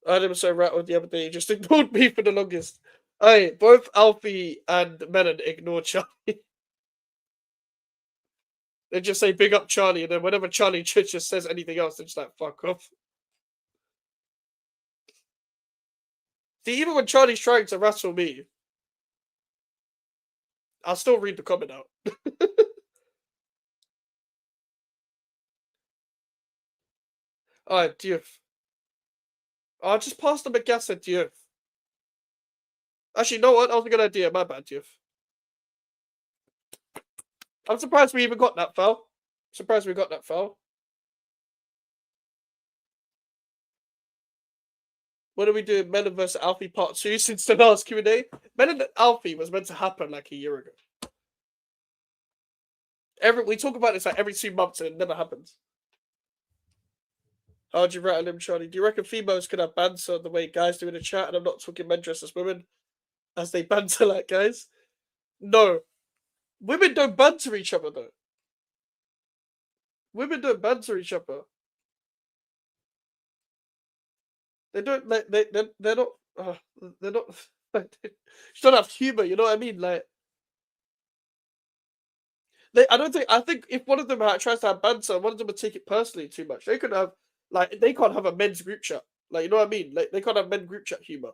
I heard him so rattled the other day. He just ignored me for the longest. Hey, both Alfie and Melon ignore Charlie. They just say big up Charlie, and then whenever Charlie just says anything else, they're just like, fuck off. See, even when Charlie's trying to wrestle me, I'll still read the comment out. Alright, Diouf. I'll just pass the McGass at Diouf. Actually, you know what? That was a good idea. My bad, Diouf. I'm surprised we even got that foul. Surprised we got that foul. What are we doing? Melon versus Alfie part 2 since the last Q&A? Melon and Alfie was meant to happen like a year ago. We talk about this like every 2 months and it never happens. How'd you rattle him, Charlie? Do you reckon females could have banter the way guys do in the chat? And I'm not talking men dressed as women, as they banter like guys. No. Women don't banter each other, though. Women don't banter each other. They don't, like, they're not, they're not, like, they don't have humor, you know what I mean? Like, I think if one of them tries to have banter, one of them would take it personally too much. They could have, like, they can't have a men's group chat. Like, you know what I mean? Like, they can't have men's group chat humor.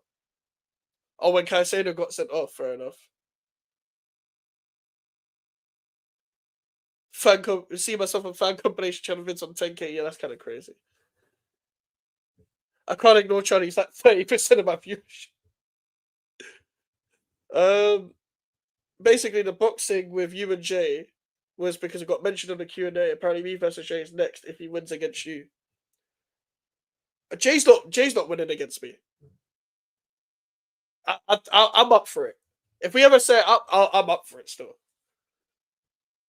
Oh, when Caicedo got sent off, fair enough. See myself on fan combination channel vids on 10k. Yeah, that's kind of crazy. I can't ignore Chinese. Like 30% of my viewership. Basically, the boxing with you and Jay was because it got mentioned on the Q&A. Apparently, me versus Jay is next if he wins against you. Jay's not winning against me. I'm up for it. If we ever say I'm up for it still.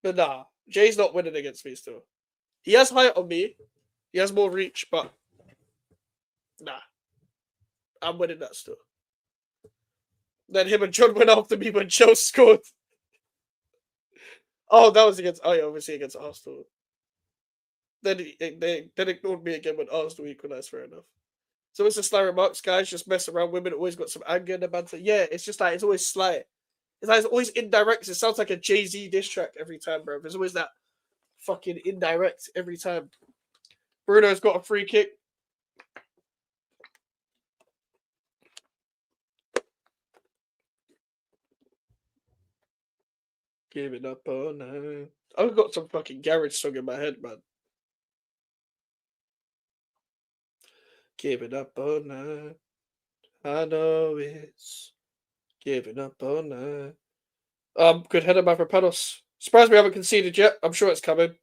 But nah, Jay's not winning against me still. He has height on me. He has more reach, but nah, I'm winning that still. Then him and John went after me when Joe scored. Oh, that was against. Oh yeah, obviously against Arsenal. Then they ignored me again when Arsenal equalised. Fair enough. So it's a sly remarks, guys. Just mess around. Women always got some anger in their banter. Yeah, it's just like it's always sly. It's like it's always indirect. It sounds like a Jay-Z diss track every time, bro. There's always that fucking indirect every time. Bruno's got a free kick. Give it up all night. I've got some fucking garage song in my head, man. Give it up all night. I know it's giving up all night. Good header by Panos. Surprised we haven't conceded yet. I'm sure it's coming.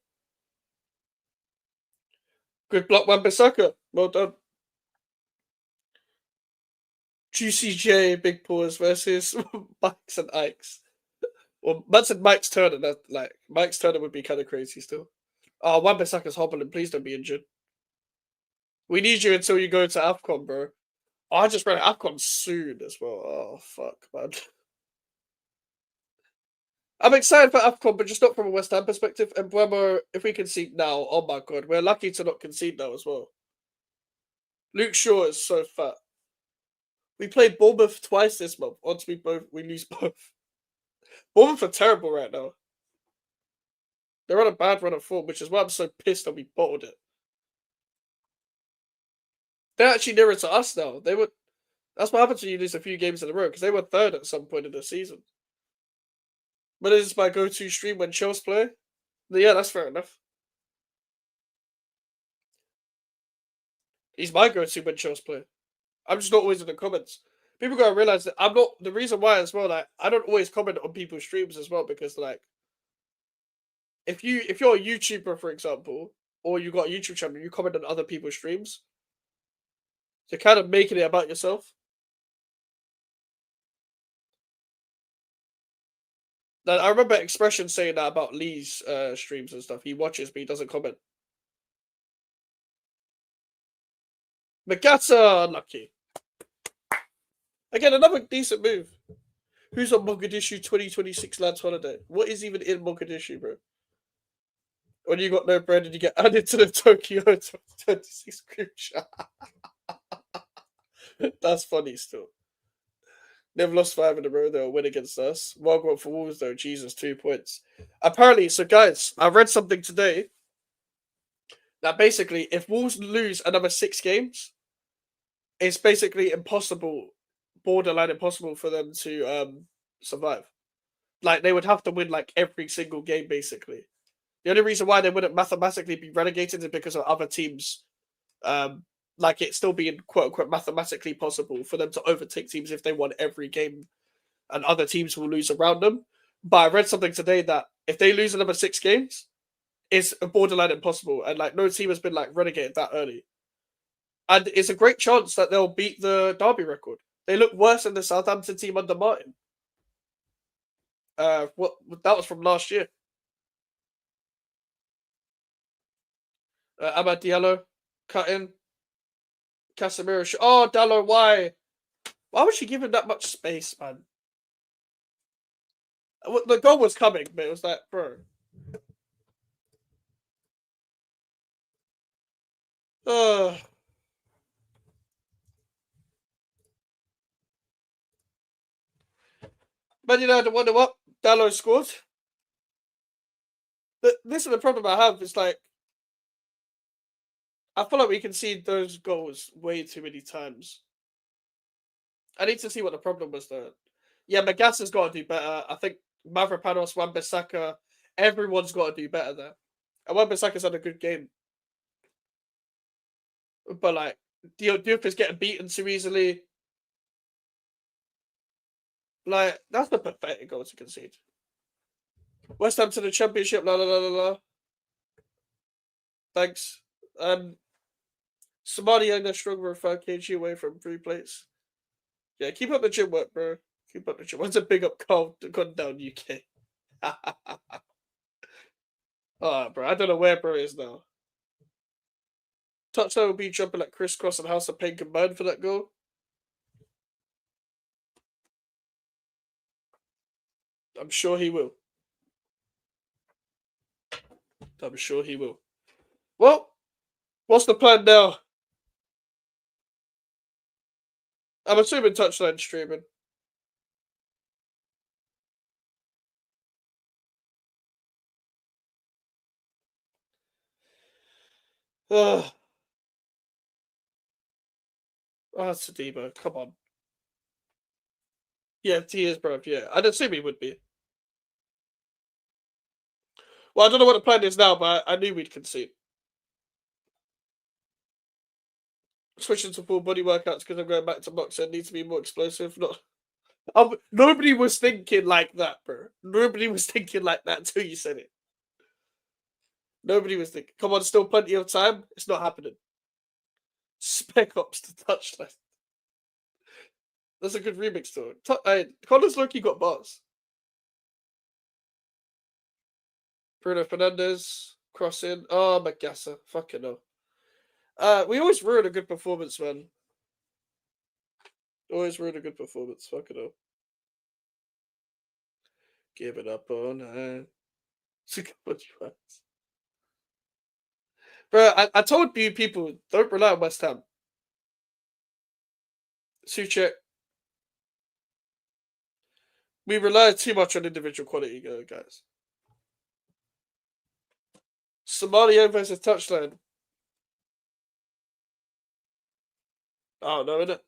Good block, Wan-Bissaka. Well done. Juicy J, Big Paws versus Mike's and Ike's. Well, man said Mike's turn, and that like Mike's turn would be kind of crazy still. Oh, Wan-Bissaka's hobbling. Please don't be injured. We need you until you go to AFCON, bro. Oh, I just read AFCON soon as well. Oh, fuck, man. I'm excited for AFCON, but just not from a West Ham perspective. And Buemo, if we concede now, oh my god, we're lucky to not concede now as well. Luke Shaw is so fat. We played Bournemouth twice this month. Once we lose both. Bournemouth are terrible right now. They're on a bad run of form, which is why I'm so pissed that we bottled it. They're actually nearer to us now. That's what happens when you lose a few games in a row, because they were third at some point in the season. But this is my go-to stream when Chelsea play. Yeah, that's fair enough. He's my go-to when Chelsea play. I'm just not always in the comments. People gotta realize that I'm not the reason why as well. Like I don't always comment on people's streams as well because like if you're a YouTuber, for example, or you got a YouTube channel, you comment on other people's streams. You're kind of making it about yourself. Like, I remember Expression saying that about Lee's streams and stuff. He watches, but he doesn't comment. Magata, unlucky. Again, another decent move. Who's on Mogadishu 2026 lads holiday? What is even in Mogadishu, bro? When you got no bread and you get added to the Tokyo 2026 group chat. That's funny still. They've lost 5 in a row. They'll win against us. Well got for Wolves though. Jesus, 2 points. Apparently, so guys, I read something today that basically, if Wolves lose another 6 games, it's basically impossible, borderline impossible for them to survive. Like they would have to win like every single game, basically. The only reason why they wouldn't mathematically be relegated is because of other teams Like it's still being quote unquote mathematically possible for them to overtake teams if they won every game, and other teams will lose around them. But I read something today that if they lose another 6 games, it's a borderline impossible, and like no team has been like relegated that early. And it's a great chance that they'll beat the Derby record. They look worse than the Southampton team under Martin. What that was from last year. Amad Diallo cut in. Casemiro. Oh, Dallo, why? Why was she given that much space, man? The goal was coming, but it was like, bro. Uh, Man United wonder what Dallo scored. This is the problem I have. It's like I feel like we concede those goals way too many times. I need to see what the problem was though. Yeah, Magassa's got to do better. I think Mavropanos, Wan-Bissaka, everyone's got to do better there. And Wan-Bissaka's had a good game, but like Diouf is getting beaten too easily. Like that's the pathetic goal to concede. West Ham to the Championship. La la la la la. Thanks. Somebody in a strong with 5 kg away from 3 plates. Yeah, keep up the gym work, bro. Keep up the gym. What's a big up call gone down UK? Oh, bro, I don't know where bro is now. Touchdown will be jumping like crisscross and House of Pain combined for that goal. I'm sure he will. I'm sure he will. Well, what's the plan now? I'm assuming touchline streaming. Oh, that's Sadiba. Come on. Yeah, he is, bro. Yeah, I'd assume he would be. Well, I don't know what the plan is now, but I knew we'd concede. Switching to full body workouts because I'm going back to boxing. It needs to be more explosive. Nobody was thinking like that, bro. Nobody was thinking like that until you said it. Nobody was thinking. Come on, still plenty of time. It's not happening. Spec Ops to touchline. That's a good remix to it. Connor's Loki got bars. Bruno Fernandez crossing. Oh, Magassa. Fucking hell. We always ruin a good performance, man. Always ruin a good performance. Fucking hell. Give it up on her. What you want? Bro, I told you people, don't rely on West Ham. Suchek. We rely too much on individual quality, guys. Somalia versus touchline. I don't know, innit?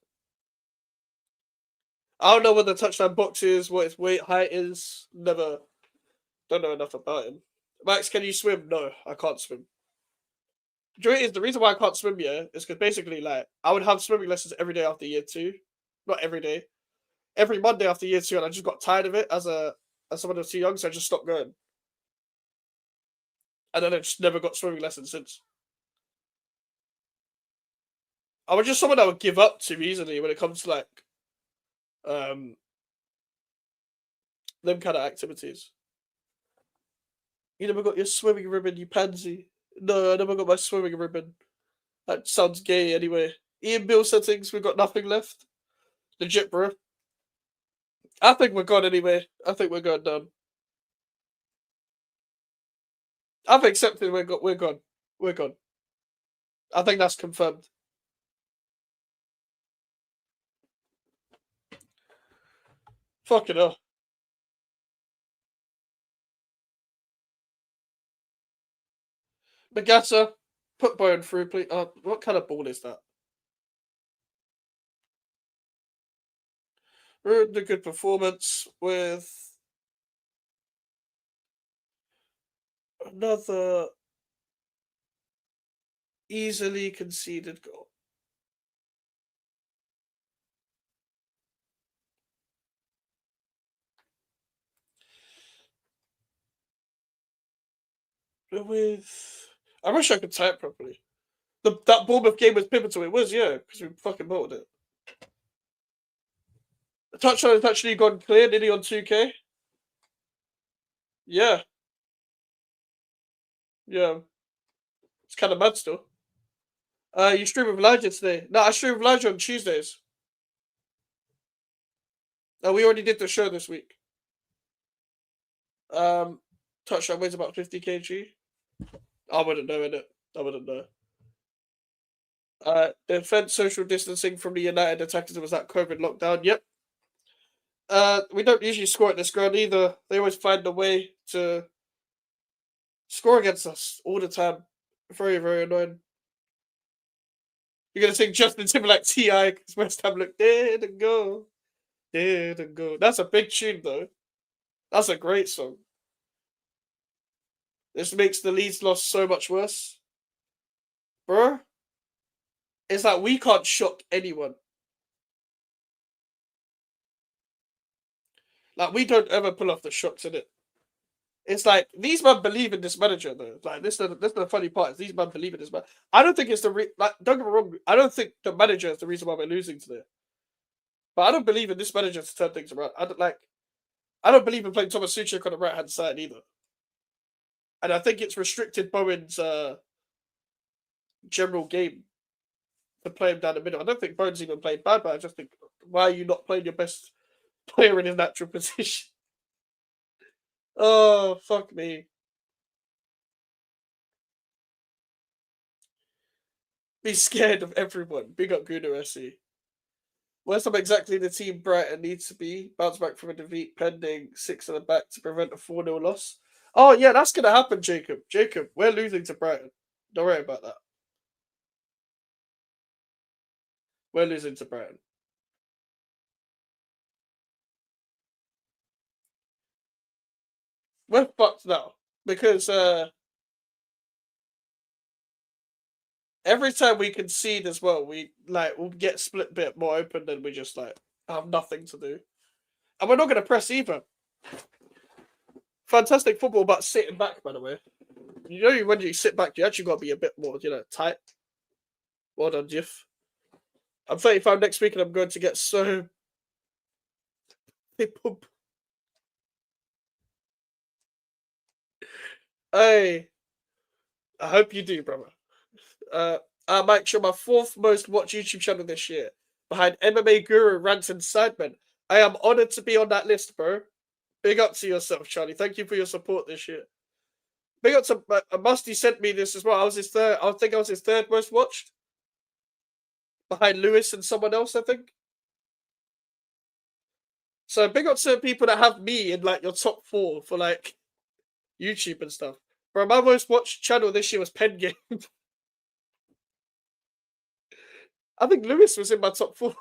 I don't know what the touchline box is, what its weight, height is. Never. Don't know enough about him. Max, can you swim? No, I can't swim. The reason why I can't swim, yeah, is because basically, like, I would have swimming lessons every day after year two. Not every day. Every Monday after year two, and I just got tired of it as someone who was too young, so I just stopped going. And then I just never got swimming lessons since. I was just someone that would give up too easily when it comes to like um them kind of activities. You never got your swimming ribbon, you pansy. No, I never got my swimming ribbon. That sounds gay anyway. Ian Bill settings, we've got nothing left. Legit, bro. I think we're gone anyway. I think we're going down. I've accepted we're gone. We're gone. I think that's confirmed. Fucking hell. Magassa, put Bowen through, please. What kind of ball is that? Ruined a good performance with another. easily conceded goal. With I wish I could type properly. That Bournemouth game was pivotal. It was, yeah, because we fucking bottled it. The touchdown has actually gone clear, nearly on 2K. Yeah, yeah. It's kind of mad still. You stream with Elijah today? No, I stream with Elijah on Tuesdays. We already did the show this week. Touchdown weighs about 50 kg. I wouldn't know, innit? I wouldn't know. Defense social distancing from the United attackers was that COVID lockdown. Yep. We don't usually score at this ground either. They always find a way to score against us all the time. Very, very annoying. You're gonna sing Justin Timberlake T.I. because West Ham look dead and go. Dead and go. That's a big tune though. That's a great song. This makes the Leeds loss so much worse. Bro, it's like we can't shock anyone. Like we don't ever pull off the shocks in it. It's like these men believe in this manager though. Like this is the funny part. Is these men believe in this man. I don't think it's like don't get me wrong. I don't think the manager is the reason why we're losing today. But I don't believe in this manager to turn things around. I don't believe in playing Thomas Suchek on the right hand side either. And I think it's restricted Bowen's general game to play him down the middle. I don't think Bowen's even played bad, but I just think why are you not playing your best player in his natural position? Oh fuck me. Be scared of everyone. Big up Guna SE. Where's up exactly the team Brighton needs to be? Bounce back from a defeat pending 6 at the back to prevent a 4-0 loss. Oh, yeah, that's going to happen, Jacob. Jacob, we're losing to Brighton. Don't worry about that. We're losing to Brighton. We're fucked now. Because every time we concede as well, we'll get split bit more open than we just have nothing to do. And we're not going to press either. Fantastic football about sitting back, by the way. You know, when you sit back, you actually got to be a bit more, tight. Well done, Jiff. I'm 35 next week and I'm going to get so... Hey, I hope you do, brother. I might show my 4th most watched YouTube channel this year, behind MMA Guru, Rant and Sidemen. I am honored to be on that list, bro. Big up to yourself, Charlie. Thank you for your support this year. Big up to Musty sent me this as well. I think I was his 3rd most watched, behind Lewis and someone else, I think. So big up to people that have me in your top 4 for YouTube and stuff. Bro, my most watched channel this year was Pen Game. I think Lewis was in my top 4.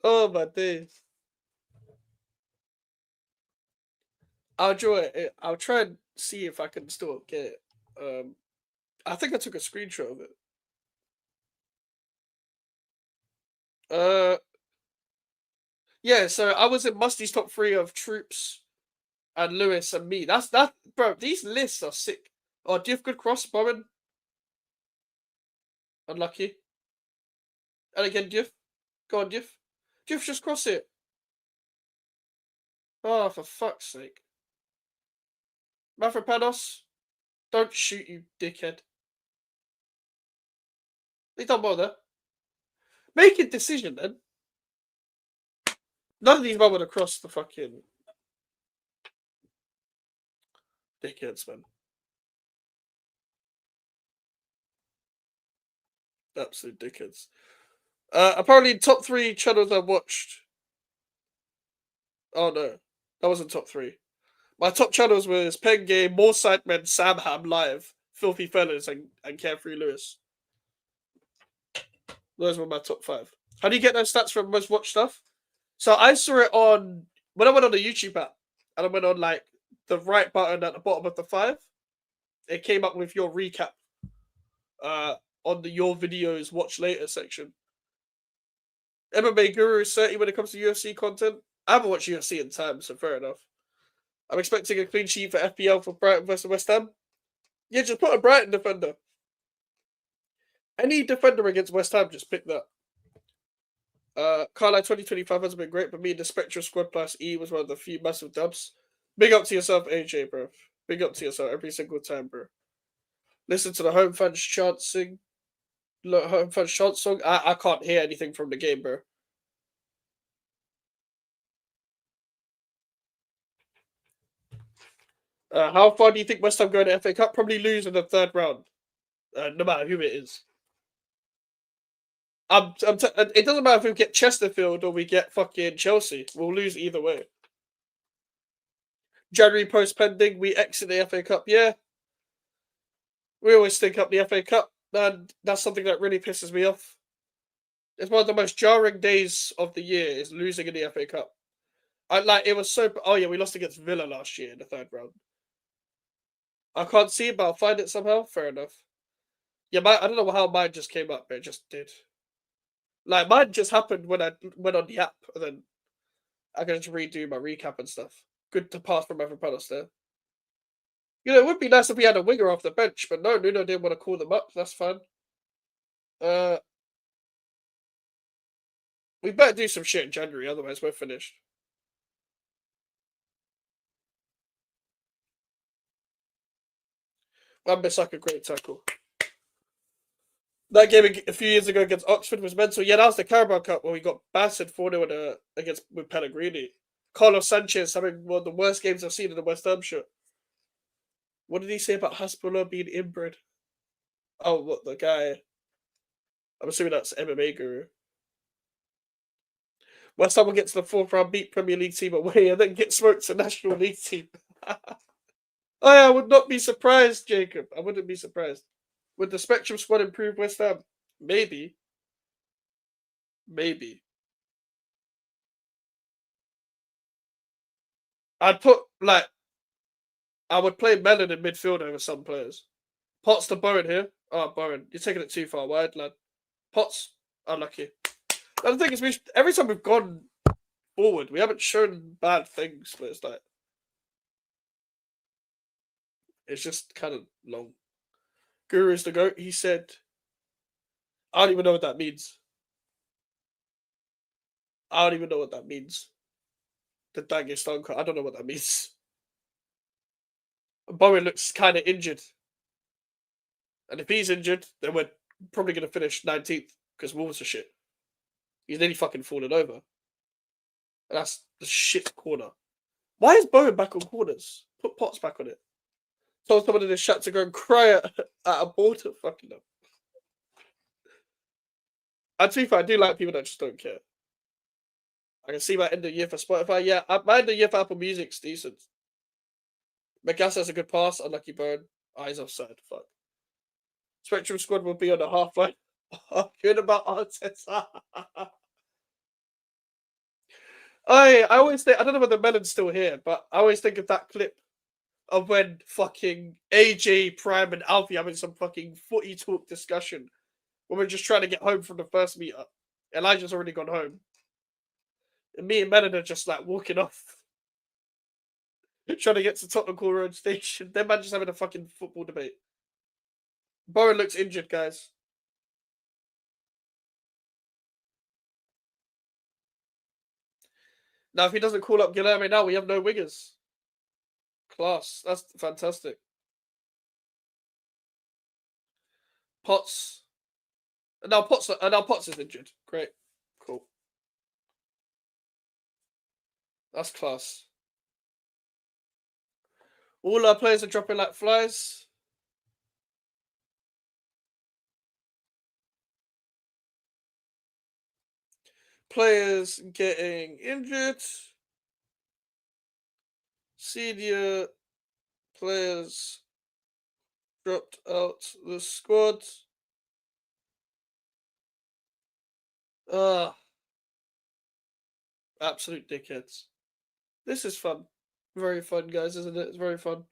Oh my days. I'll draw it. I'll try and see if I can still get it. I think I took a screenshot of it. Yeah, so I was in Musty's top 3 of Troops and Lewis and me. That's that, bro. These lists are sick. Oh, do you have good cross, Bowen? Unlucky. And again, Diff. Go on, Diff. Diff, just cross it. Oh, for fuck's sake. Mavropanos, don't shoot, you dickhead. They don't bother. Make a decision, then. None of these men would have crossed the fucking dickheads, man. Absolute dickheads. Apparently, top 3 channels I watched. Oh no, that wasn't top 3. My top channels was Pen Game, More Sidemen, Sam Ham Live, Filthy Fellas, and Carefree Lewis. Those were my top 5. How do you get those stats from most watched stuff? So I saw it when I went on the YouTube app, and I went on the right button at the bottom of the 5. It came up with your recap on the your videos watch later section. MMA Guru is 30 when it comes to UFC content. I haven't watched UFC in time, so fair enough. I'm expecting a clean sheet for FPL for Brighton versus West Ham. Yeah, just put a Brighton defender. Any defender against West Ham, just pick that. Carlisle 2025 has been great, but me and the Spectre Squad plus E was one of the few massive dubs. Big up to yourself, AJ, bro. Big up to yourself every single time, bro. Listen to the home fans chanting. Home fans chant song. I can't hear anything from the game, bro. How far do you think West Ham go in the FA Cup? Probably lose in the third round, no matter who it is. It doesn't matter if we get Chesterfield or we get fucking Chelsea. We'll lose either way. January post pending, we exit the FA Cup. Yeah, we always think up the FA Cup, and that's something that really pisses me off. It's one of the most jarring days of the year is losing in the FA Cup. It was so. Oh yeah, we lost against Villa last year in the third round. I can't see it, but I'll find it somehow. Fair enough. Yeah, I don't know how mine just came up, but it just did. Like mine just happened when I went on the app, and then I can just redo my recap and stuff. Good to pass from Mavropanos there. You know, it would be nice if we had a winger off the bench, but no, Nuno didn't want to call them up. That's fine. Uh, we better do some shit in January, otherwise we're finished. Wan-Bissaka, great tackle. That game a few years ago against Oxford was mental. Yeah, that was the Carabao Cup where we got battered 4-0 against with Pellegrini. Carlos Sanchez having one of the worst games I've seen in the West Ham shirt. What did he say about Hasbulla being inbred? Oh, what, the guy? I'm assuming that's MMA Guru. West Ham will get to the fourth round, beat Premier League team away, and then get smoked to National League team. I would not be surprised, Jacob. I wouldn't be surprised. Would the Spectrum squad improve West Ham? Maybe. Maybe. I'd put, like, I would play Mellon in midfield over some players. Potts to Bowen here. Oh, Bowen, you're taking it too far wide, lad. Potts, unlucky. And the thing is, every time we've gone forward, we haven't shown bad things, but it's like, it's just kind of long. Guru's the GOAT, he said. I don't even know what that means. I don't even know what that means. The Dagestan, I don't know what that means. Bowen looks kind of injured. And if he's injured, then we're probably going to finish 19th because Wolves are shit. He's nearly fucking fallen over. And that's the shit corner. Why is Bowen back on corners? Put Potts back on it. Told someone in the chat to go and cry at a border. Fucking up. And to be fair, I do like people that just don't care. I can see my end of year for Spotify. Yeah, my end of year for Apple Music's decent. McGass has a good pass. Unlucky burn. Eyes offside. Fuck. Spectrum squad will be on the half line. Good about Arteta. I always think, I don't know whether Melon's still here, but I always think of that clip of when fucking AJ, Prime, and Alfie having some fucking footy talk discussion when we're just trying to get home from the first meetup. Elijah's already gone home. And me and Melon are just like walking off. Trying to get to Tottenham Court Road Station. Them man just having a fucking football debate. Bowen looks injured, guys. Now, if he doesn't call up Guilherme now, we have no wingers. Class. That's fantastic. Potts. Now Potts is injured. Great. Cool. That's class. All our players are dropping like flies. Players getting injured. Senior players dropped out the squad. Absolute dickheads. This is fun. Very fun, guys, isn't it? It's very fun.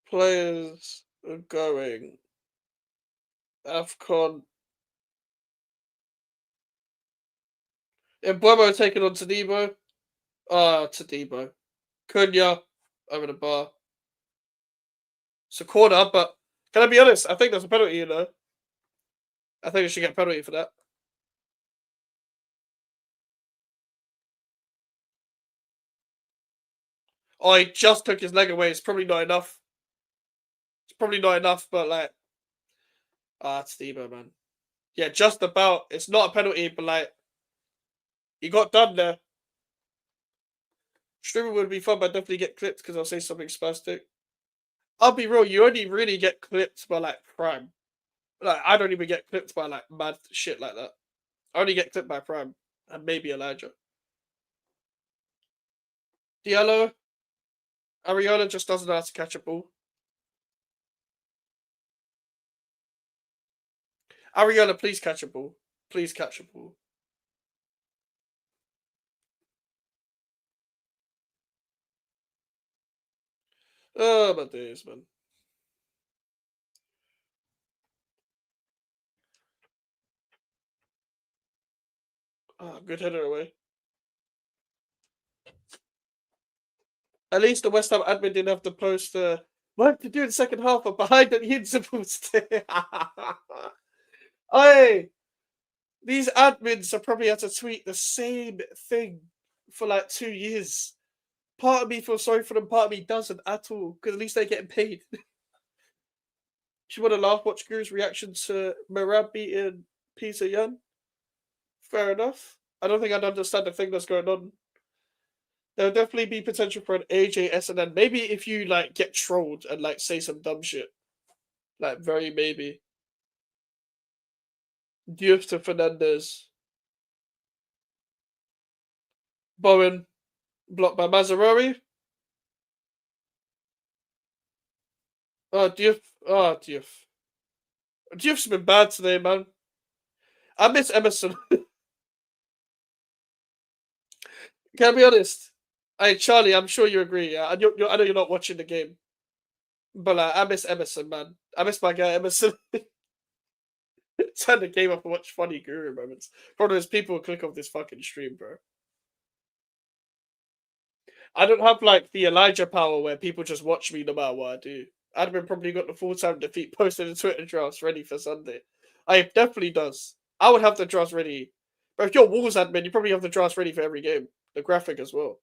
Players are going. AFCON. Embuemo taking on Tadibo. Tadibo. Cunha over the bar. It's a corner, but can I be honest? I think there's a penalty, you know. I think we should get a penalty for that. Oh, he just took his leg away. It's probably not enough. It's probably not enough, but like, it's Debo, man. Yeah, just about. It's not a penalty, but like, he got done there. Streaming would be fun, but I'd definitely get clipped because I'll say something spastic. I'll be real, you only really get clipped by like Prime. Like, I don't even get clipped by like mad shit like that. I only get clipped by Prime and maybe Elijah. Diallo, Ariola just doesn't know how to catch a ball. Ariola, please catch a ball. Please catch a ball. Oh my days, man. Oh, good header away. At least the West Ham admin didn't have to post what to do in the second half or behind the Invincibles. Hey, these admins are probably had to tweet the same thing for like 2 years. Part of me feels sorry for them, part of me doesn't at all, because at least they're getting paid. She want to laugh, watch Guru's reaction to Marab beating Peter Yan. Fair enough. I don't think I'd understand the thing that's going on. There'll definitely be potential for an AJ and then maybe if you like get trolled and like say some dumb shit. Like very maybe. Diouf to Fernandez. Bowen blocked by Mazzarori. Oh Diouf. Oh Diouf. Diouf's been bad today, man. I miss Emerson. Can I be honest? Hey Charlie, I'm sure you agree. Yeah, I know you're not watching the game, but I miss Emerson, man. I miss my guy Emerson. Turn the game off and watch funny Guru moments. Problem is, people will click off this fucking stream, bro. I don't have like the Elijah power where people just watch me no matter what I do. Admin probably got the full-time defeat posted in Twitter drafts ready for Sunday. I definitely does. I would have the drafts ready. But if you're Wolves admin, you probably have the drafts ready for every game. The graphic as well.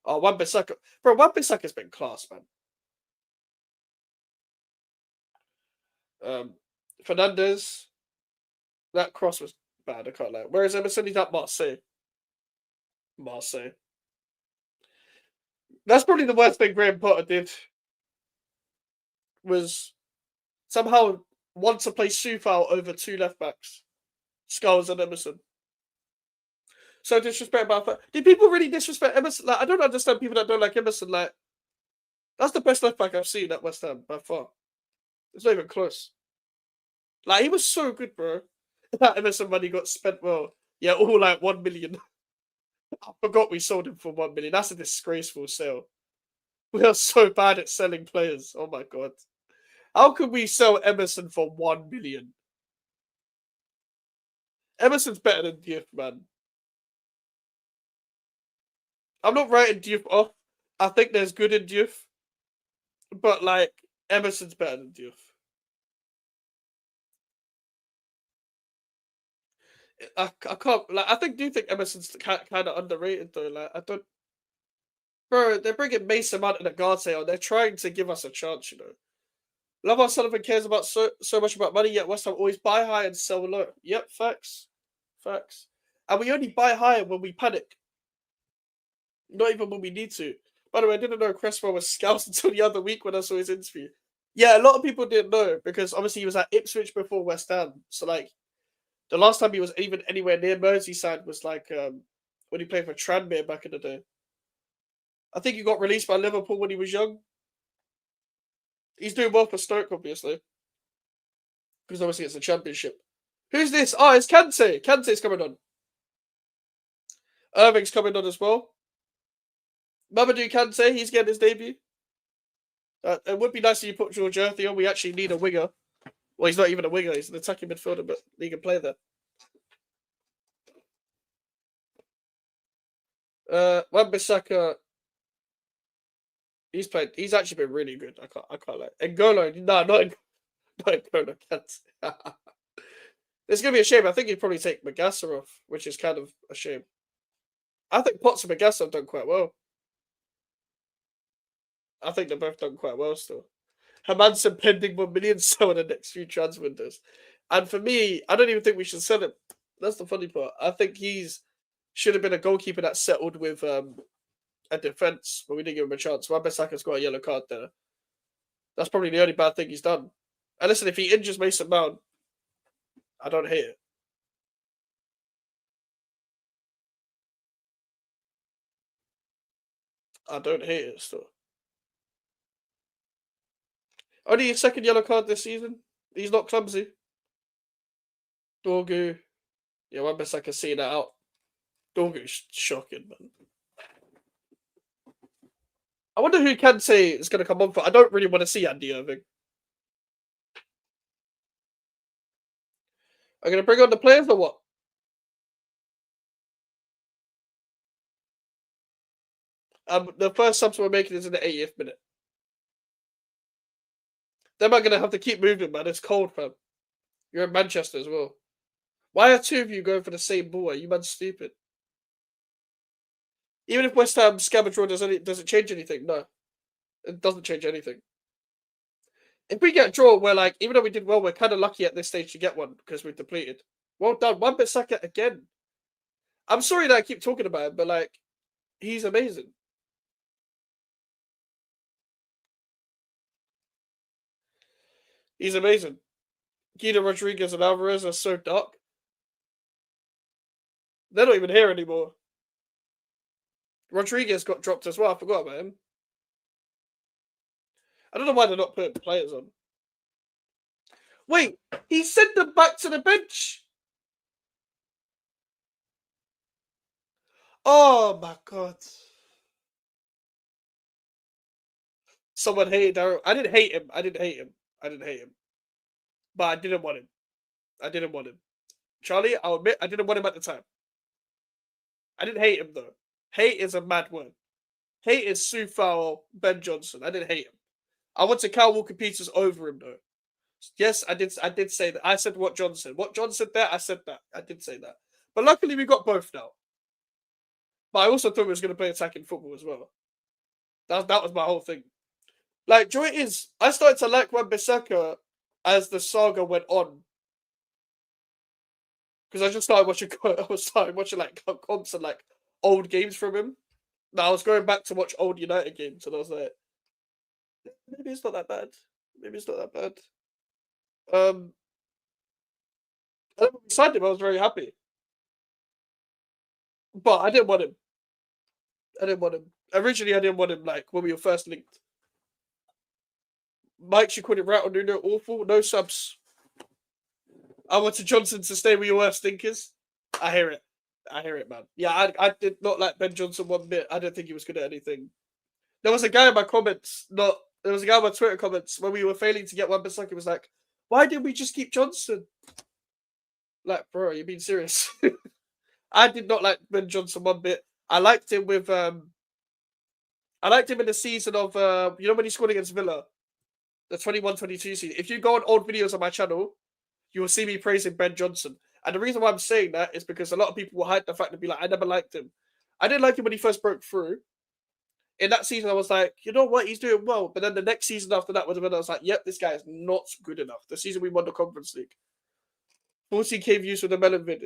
Oh, Wan-Bissaka. Bro, Wan-Bissaka's been class, man. Fernandez. That cross was bad, I can't lie. Whereas Emerson, he's at Marseille. Marseille. That's probably the worst thing Graham Potter did. Was somehow want to play Sufal over two left backs. Skulls and Emerson. So disrespect about that. Did people really disrespect Emerson? Like, I don't understand people that don't like Emerson. Like, that's the best left back I've seen at West Ham by far. It's not even close. Like, he was so good, bro. That Emerson money got spent well. Yeah, all like 1 million. I forgot we sold him for 1 million. That's a disgraceful sale. We are so bad at selling players. Oh my god. How could we sell Emerson for 1 million? Emerson's better than Diouf, man. I'm not writing Diouf off. I think there's good in Diouf. But, like, Emerson's better than Diouf. I can't, like, do you think Emerson's kind of underrated, though? Like, I don't. Bro, they're bringing Mason Mount and Agate on. They're trying to give us a chance, you know. Lamar Sullivan cares about so much about money, yet West Ham always buy high and sell low. Yep, facts. Facts. And we only buy high when we panic. Not even when we need to. By the way, I didn't know Cresswell was Scouse until the other week when I saw his interview. Yeah, a lot of people didn't know because obviously he was at Ipswich before West Ham. So like the last time he was even anywhere near Merseyside was like when he played for Tranmere back in the day. I think he got released by Liverpool when he was young. He's doing well for Stoke, obviously. Because obviously it's a championship. Who's this? Oh, it's Kante. Kante's coming on. Irving's coming on as well. Mamadou Kante, he's getting his debut. It would be nice if you put George Earthy on. We actually need a winger. Well, he's not even a winger. He's an attacking midfielder, but he can play there. Wan-Bissaka, he's actually been really good. I can't like N'Golo. No, not N'Golo. It's gonna be a shame. I think he'd probably take Magassa off, which is kind of a shame. I think Potts and Magassa have done quite well. I think they've both done quite well still. Hermansen pending 1 million sell in the next few transfer windows. And for me, I don't even think we should sell him. That's the funny part. I think he's should have been a goalkeeper that settled with a defence, but we didn't give him a chance. Wan-Bissaka's got a yellow card there. That's probably the only bad thing he's done. And listen, if he injures Mason Mount, I don't hate it. I don't hate it still. Only his second yellow card this season. He's not clumsy. Dorgu. Yeah, Wan-Bissaka's seeing that out. Dorgu's shocking, man. I wonder who can say is going to come on for. I don't really want to see Andy Irving. Are going to bring on the players or what? The first subs we're making is in the 80th minute. Then I'm going to have to keep moving, man. It's cold, fam. You're in Manchester as well. Why are two of you going for the same ball? Are you man stupid? Even if West Ham scavenge draw, does it change anything? No. It doesn't change anything. If we get a draw, we're like, even though we did well, we're kind of lucky at this stage to get one because we've depleted. Well done. Wan-Bissaka again. I'm sorry that I keep talking about him, but like, he's amazing. He's amazing. Guido Rodriguez and Alvarez are so dark. They're not even here anymore. Rodriguez got dropped as well. I forgot about him. I don't know why they're not putting players on. Wait, he sent them back to the bench. Oh my god. Someone hated Daryl. I didn't hate him. I didn't hate him. But I didn't want him. Charlie, I'll admit I didn't want him at the time. I didn't hate him though. Hate is a mad word. Hate is Sue Farrell, Ben Johnson. I didn't hate him. I wanted Kyle Walker-Peters over him though. Yes, I did say that. I said what John said. What John said there, I said that. I did say that. But luckily we got both now. But I also thought we was going to play attacking football as well. That was my whole thing. Like, joy is, I started to like Wan-Bissaka as the saga went on. Because I just started watching like comps and like old games from him. Now I was going back to watch old United games and I was like, maybe it's not that bad. And when we signed him, I was very happy. But I didn't want him. Originally, I didn't want him like when we were first linked. Mike, you called it right on Nuno, awful. No subs. I wanted Johnson to stay with your worst stinkers. I hear it, man. Yeah, I did not like Ben Johnson one bit. I don't think he was good at anything. There was a guy in my comments, there was a guy in my Twitter comments when we were failing to get Wan-Bissaka. He was like, why didn't we just keep Johnson? Like, bro, are you being serious? I did not like Ben Johnson one bit. I liked him with I liked him in the season of you know when he scored against Villa, the 21-22 season. If you go on old videos on my channel, you will see me praising Ben Johnson. And the reason why I'm saying that is because a lot of people will hide the fact and be like, I never liked him. I didn't like him when he first broke through. In that season, I was like, you know what, he's doing well. But then the next season after that was when I was like, yep, this guy is not good enough. The season we won the Conference League. 14K views for the Melon vid.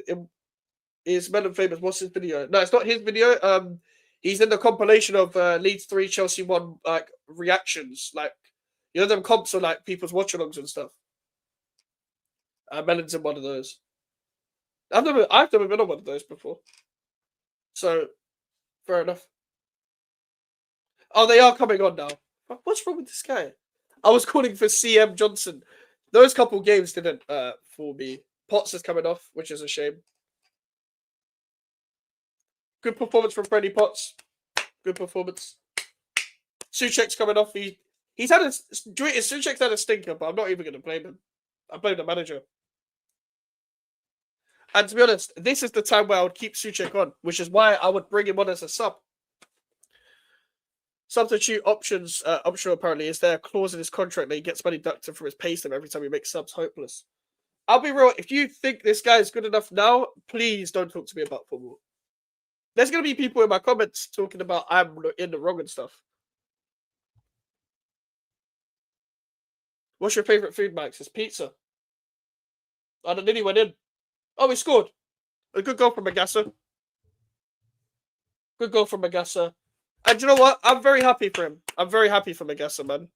Is Melon famous? What's his video? No, it's not his video. He's in the compilation of Leeds 3, Chelsea 1 like reactions. Like, you know them comps are like people's watchalongs and stuff. Melon's in one of those. I've never been on one of those before. So, fair enough. Oh, they are coming on now. What's wrong with this guy? I was calling for CM Johnson. Those couple games didn't fool me. Potts is coming off, which is a shame. Good performance from Freddie Potts. Good performance. Suchek's coming off. He's had a Suchek's had a stinker, but I'm not even going to blame him. I blame the manager. And to be honest, this is the time where I would keep Suchek on, which is why I would bring him on as a sub. Substitute options optional apparently. Is there a clause in his contract that he gets money deducted from his pay slip every time he makes subs? Hopeless. I'll be real. If you think this guy is good enough now, please don't talk to me about football. There's going to be people in my comments talking about I'm in the wrong and stuff. What's your favourite food, Max? It's pizza. I don't nearly went in. Oh, he scored. A good goal from Magassa. Good goal from Magassa. And you know what? I'm very happy for him. I'm very happy for Magassa, man.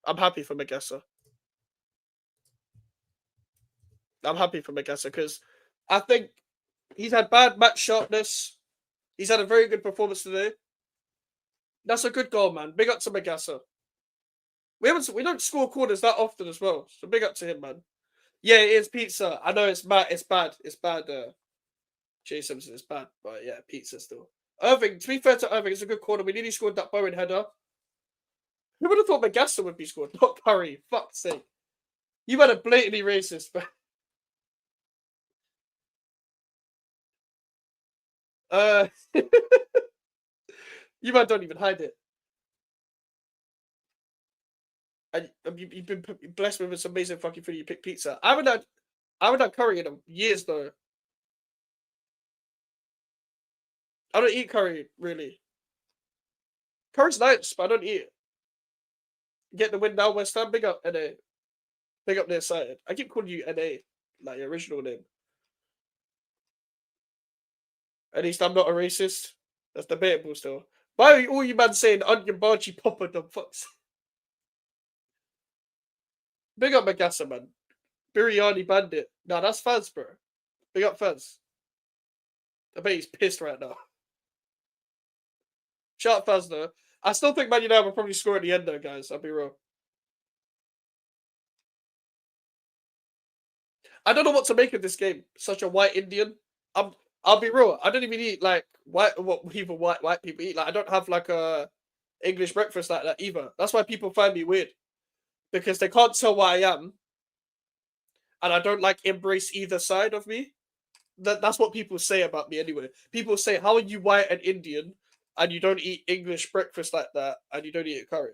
I'm happy for Magassa. I'm happy for Magassa because I think he's had bad match sharpness. He's had a very good performance today. That's a good goal, man. Big up to Magassa. We don't score corners that often as well. So big up to him, man. Yeah, it is pizza. I know it's bad. It's bad. It's bad. Jay Simpson is bad, but yeah, pizza still. Irving, to be fair to Irving, it's a good corner. We nearly scored that Bowen header. Who would have thought Magassa would be scored? Not Curry. Fuck's sake. You had a blatantly racist, but you man don't even hide it. And you've been blessed with this amazing fucking food. You pick pizza. I haven't had curry in years though. I don't eat curry really. Curry's nice, but I don't eat it. Get the win now, West Ham. Big up NA. Big up their side. I keep calling you NA, like your original name. At least I'm not a racist. That's debatable still. Why are all you man saying Onion Bargy Popper the fucks? Big up Magassa, man. Biryani Bandit. Nah, that's fans, bro. Big up fans. I bet he's pissed right now. Shout out fans, though. I still think Man United will probably score at the end, though, guys. I'll be real. I don't know what to make of this game. Such a white Indian. I'll be real. I don't even eat like what people white people eat. Like I don't have like a English breakfast like that either. That's why people find me weird. Because they can't tell what I am. And I don't like embrace either side of me. That's what people say about me anyway. People say, how are you white and Indian and you don't eat English breakfast like that and you don't eat a curry?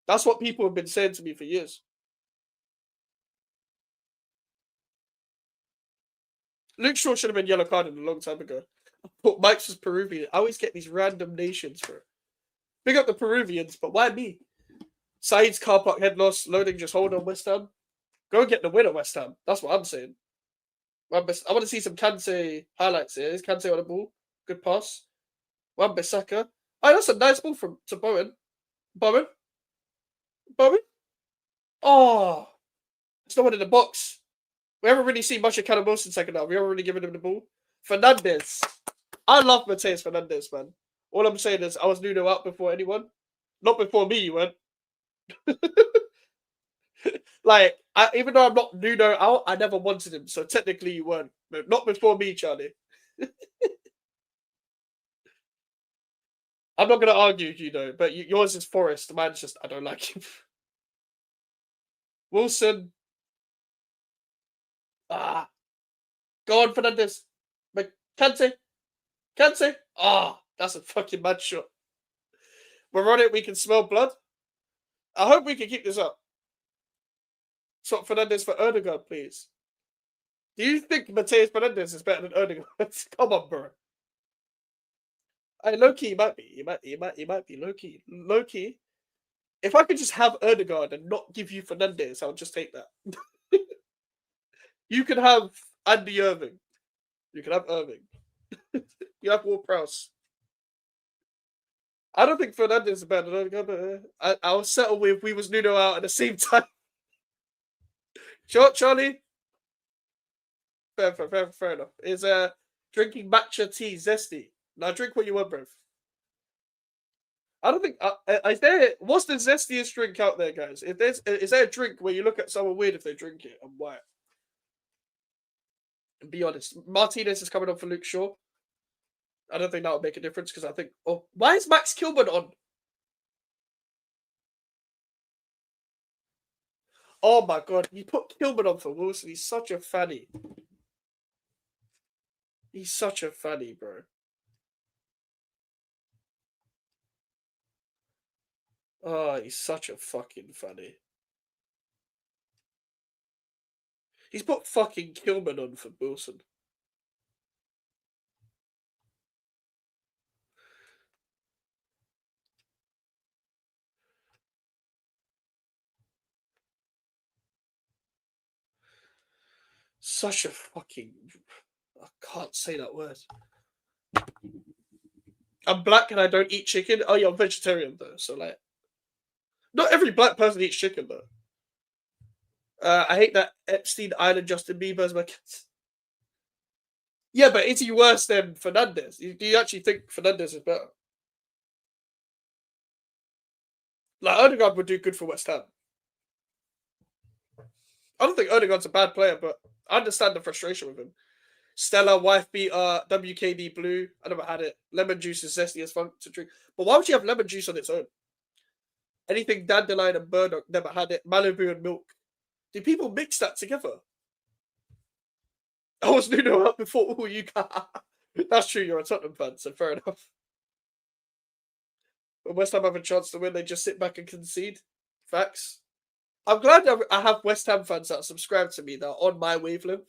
That's what people have been saying to me for years. Luke Shaw should have been yellow carded a long time ago. I thought Mike's was Peruvian. I always get these random nations for it. Big up the Peruvians, but why me? Saeed's car park head loss, loading, just hold on, West Ham. Go get the win at West Ham. That's what I'm saying. I want to see some Kante highlights here. Is Kante on the ball? Good pass. Wan-Bissaka. Oh, that's a nice ball to Bowen. Bowen? Oh, it's no one in the box. We haven't really seen much of Callum Wilson second half. We haven't really given him the ball. Fernandez. I love Mateus Fernandez, man. All I'm saying is I was Nuno out before anyone. Not before me, you weren't. Like, even though I'm not Nuno out, I never wanted him. So technically you weren't. But not before me, Charlie. I'm not going to argue with you, though. But yours is Forest. Mine's just, I don't like him. Wilson. Go on, Fernandez. But Kante. That's a fucking mad shot. We're on it. We can smell blood. I hope we can keep this up. Swap Fernandez for Erdogan, please. Do you think Mateus Fernandez is better than Erdogan? Come on, bro. Low-key, he might be. He might be low-key. Low-key. If I could just have Erdogan and not give you Fernandez, I'll just take that. You can have Andy Irving. You can have Irving. You have Ward-Prowse. I don't think Fernandez is better than Erdogan, but I'll settle with we was Nuno out at the same time. Sure, Charlie? Fair enough. Is drinking matcha tea zesty? Now drink what you want, bro. I don't think what's the zestiest drink out there, guys? Is there a drink where you look at someone weird if they drink it and why? And be honest, Martinez is coming on for Luke Shaw. I don't think that would make a difference because I think. Oh, why is Max Kilburn on? Oh my god, you put Kilman on for Wilson. He's such a fanny. He's such a fanny, bro. Oh, he's such a fucking fanny. He's put fucking Kilman on for Wilson. Such a fucking. I can't say that word. I'm black and I don't eat chicken. Oh, you're vegetarian though, so like, not every black person eats chicken though. I hate that Epstein Island Justin Bieber's my kids. Yeah, but is he worse than Fernandez? Do you actually think Fernandez is better? Like Odegaard would do good for West Ham. I don't think Odegaard's a bad player, but I understand the frustration with him. Stella, wife beater, WKD blue. I never had it. Lemon juice is zesty as fun to drink. But why would you have lemon juice on its own? Anything dandelion and burdock, never had it. Malibu and milk. Do people mix that together? I was Nuno up before all you got. That's true, you're a Tottenham fan, so fair enough. When West Ham have a chance to win, they just sit back and concede. Facts. I'm glad I have West Ham fans that subscribe to me that are on my wavelength.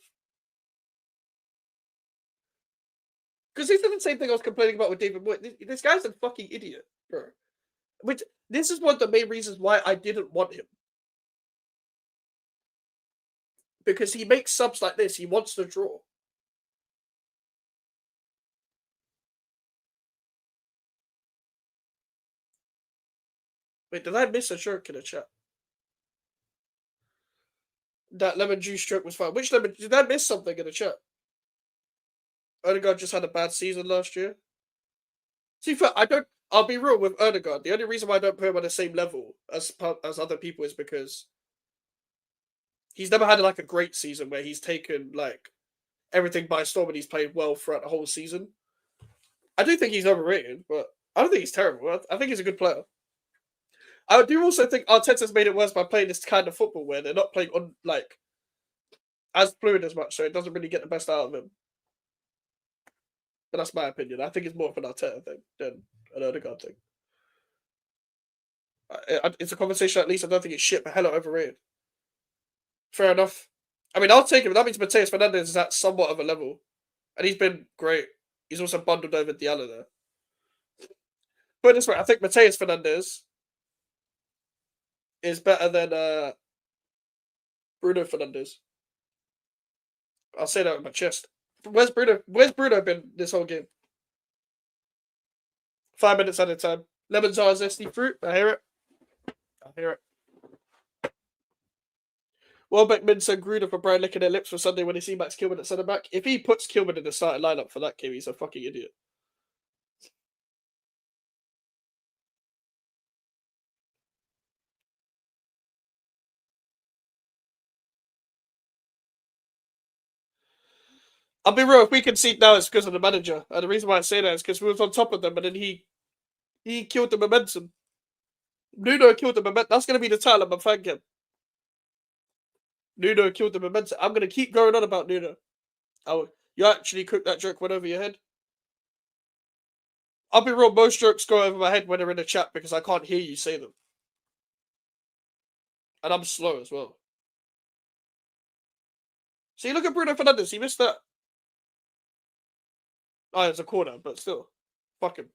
Because it's the same thing I was complaining about with David Moyes. This guy's a fucking idiot, bro. Which this is one of the main reasons why I didn't want him. Because he makes subs like this. He wants to draw. Wait, did I miss a joke in the chat? That lemon juice joke was fine. Which lemon? Did I miss something in the chat? Odegaard just had a bad season last year. See, I don't. I'll be real with Odegaard. The only reason why I don't put him on the same level as other people is because he's never had like a great season where he's taken like everything by storm and he's played well throughout the whole season. I do think he's overrated, but I don't think he's terrible. I think he's a good player. I do also think Arteta's made it worse by playing this kind of football where they're not playing on like as fluid as much, so it doesn't really get the best out of him. But that's my opinion. I think it's more of an Arteta thing than an Odegaard thing. It's a conversation at least. I don't think it's shit, but hella overrated. Fair enough. I mean, I'll take him. That means Mateus Fernandez is at somewhat of a level, and he's been great. He's also bundled over Diallo there. But this way, I think Mateus Fernandez is better than Bruno Fernandez. I'll say that with my chest. Where's Bruno? Where's Bruno been this whole game? 5 minutes at a time. Lemons are a zesty fruit. I hear it. I hear it. Welbeck, Minson, Gruder for Brian licking their lips for Sunday when they see Max Kilman at centre back. If he puts Kilman in the starting lineup for that game, he's a fucking idiot. I'll be real, if we concede now, it's because of the manager. And the reason why I say that is because we was on top of them, and then he killed the momentum. Nuno killed the momentum. That's going to be the title of my fan game. Nuno killed the momentum. I'm going to keep going on about Nuno. Oh, you actually cooked that joke went over your head? I'll be real, most jokes go over my head when they're in the chat because I can't hear you say them. And I'm slow as well. See, look at Bruno Fernandes. He missed that. Oh, it's a corner, but still. Fuck him.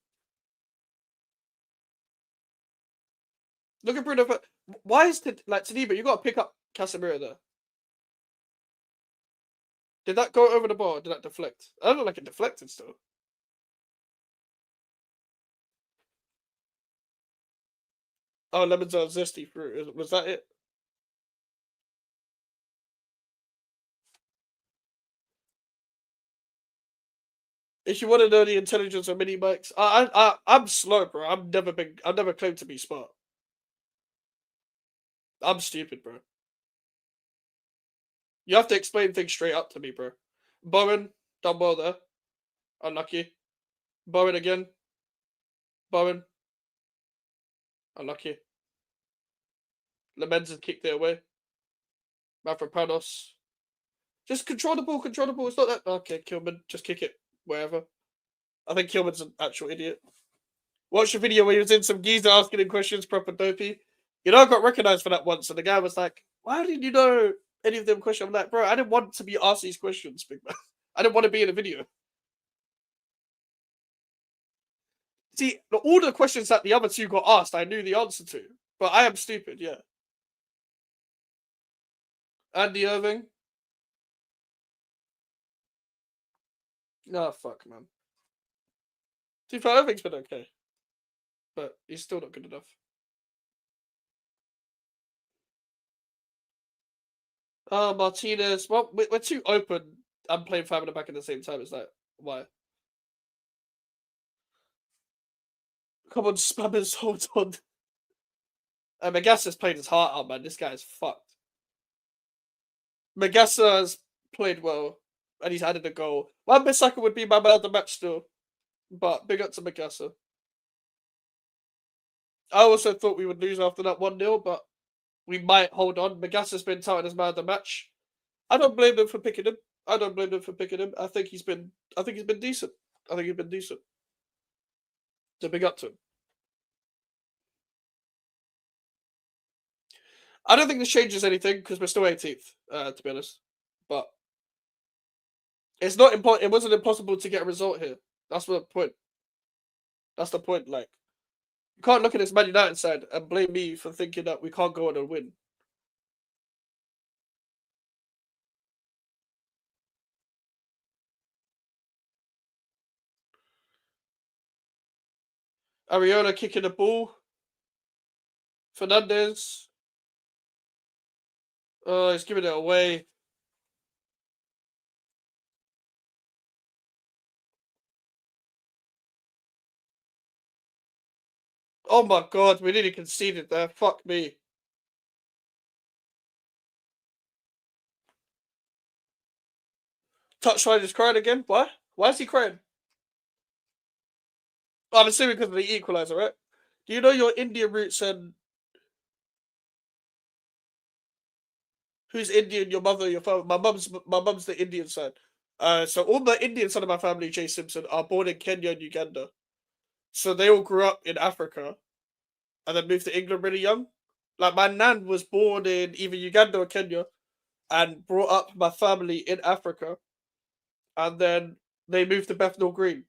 Look at Bruno. Why is Taniba? You got to pick up Casemiro there. Did that go over the bar or did that deflect? I don't know, like it deflected still. Oh, lemons are zesty fruit. Was that it? If you want to know the intelligence of mini bikes, I'm slow, bro. I've never claimed to be smart. I'm stupid, bro. You have to explain things straight up to me, bro. Bowen, done well there. Unlucky. Bowen again. Bowen. Unlucky. Lemens has kicked it away. Mavropanos. Just control the ball, control the ball. It's not that. Okay, Kilman, just kick it wherever. I think Kilman's an actual idiot. Watch the video where he was in some geezer asking him questions, proper dopey. You know, I got recognized for that once, and the guy was like, "Why did you know any of them questions?" I'm like, "Bro, I didn't want to be asked these questions, big man. I didn't want to be in a video." See, all the questions that the other two got asked, I knew the answer to, but I am stupid, yeah. Andy Irving. No, fuck, man. To be fair, Irving's been okay, but he's still not good enough. Martinez. Well, we're too open. I'm playing five in the back at the same time. Is that why? Come on, spammers, hold on. Magassa's played his heart out, man. This guy is fucked. Magassa has played well, and he's added a goal. Wan-Bissaka would be my man of the match still, but big up to Magassa. I also thought we would lose after that 1-0, but we might hold on. Magassa's been touted as man of the match. I don't blame them for picking him. I think he's been decent. So big up to him. I don't think this changes anything because we're still 18th, to be honest. But it's not important. It wasn't impossible to get a result here. That's the point. Like, you can't look at this Man United side and blame me for thinking that we can't go on and win. Ariola kicking the ball. Fernandez. Oh, he's giving it away. Oh my god, we nearly conceded there. Fuck me. Touchline is crying again. Why? Why is he crying? Oh, I'm assuming because of the equalizer, right? Do you know your Indian roots and who's Indian? Your mother, your father. My mum's the Indian side. So all the Indian side of my family, Jay Simpson, are born in Kenya and Uganda. So they all grew up in Africa, and then moved to England really young. Like my nan was born in either Uganda or Kenya, and brought up my family in Africa, and then they moved to Bethnal Green,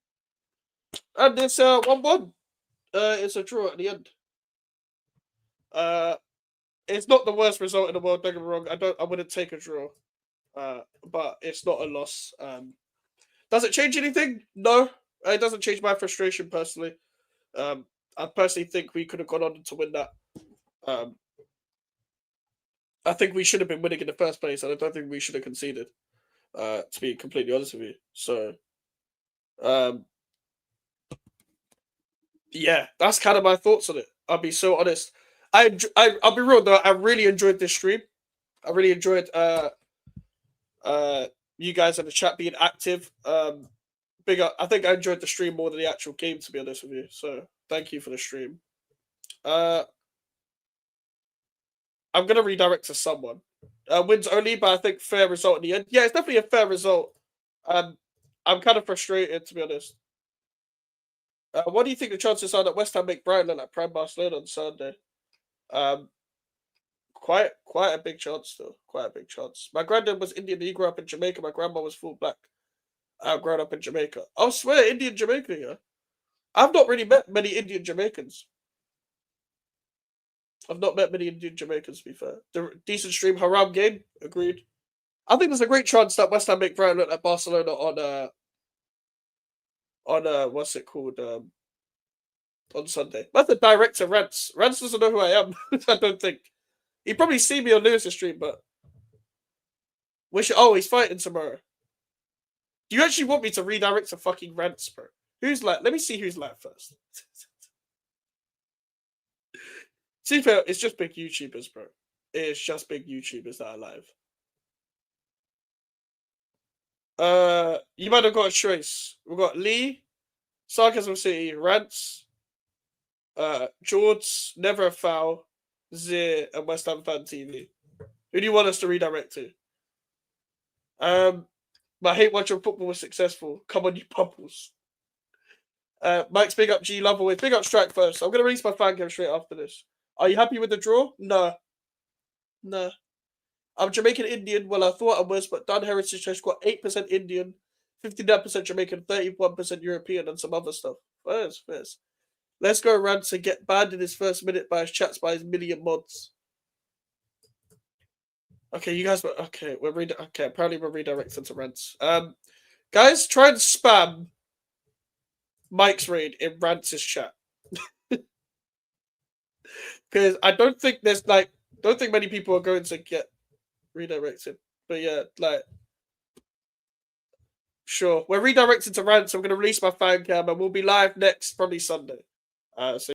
and it's 1-1. It's a draw at the end. It's not the worst result in the world. Don't get me wrong. I wouldn't take a draw. But it's not a loss. Does it change anything? No, it doesn't change my frustration personally. I personally think we could have gone on to win that. I think we should have been winning in the first place, and I don't think we should have conceded. To be completely honest with you, so yeah, that's kind of my thoughts on it. I'll be so honest. I'll be real though. I really enjoyed this stream. I really enjoyed you guys in the chat being active. Big up. I think I enjoyed the stream more than the actual game, to be honest with you. So thank you for the stream. I'm gonna redirect to someone. Wins only, but I think fair result in the end. Yeah, it's definitely a fair result. I'm kind of frustrated, to be honest. What do you think the chances are that West Ham make Brighton look like prime Barcelona on Sunday? Quite a big chance, though. Quite a big chance. My granddad was Indian. He grew up in Jamaica. My grandma was full black. I've grown up in Jamaica. I swear, Indian Jamaican. Yeah, I've not really met many Indian Jamaicans. I've not met many Indian Jamaicans, to be fair. The decent stream, haram game. Agreed. I think there's a great chance that West Ham make Brighton look like Barcelona on what's it called on Sunday. But the director Rance doesn't know who I am. I don't think he probably see me on Lewis's stream, but he's fighting tomorrow. Do you actually want me to redirect to fucking Rance, bro? Who's like? Let me see who's live first. To be fair, it's just big YouTubers, bro. It's just big YouTubers that are live. You might have got a choice. We've got Lee, Sarcasm City, Rants, George, Never a Foul, Zir, and West Ham Fan TV. Who do you want us to redirect to? I hate watching football was successful. Come on, you bubbles. Mike's big up G Love always. Big up Strike first. I'm gonna release my fan game straight after this. Are you happy with the draw? No. No. I'm Jamaican Indian. Well, I thought I was, but Dun Heritage has got 8% Indian, 59% Jamaican, 31% European, and some other stuff. First. Let's go around to get banned in his first minute by his chats by his million mods. Okay, you guys were okay. Okay. Apparently, we're redirecting to rants. Guys, try and spam Mike's raid in Rants' chat because I don't think don't think many people are going to get redirected. But yeah, like, sure, we're redirected to Rants. I'm going to release my fan cam and we'll be live next, probably Sunday. So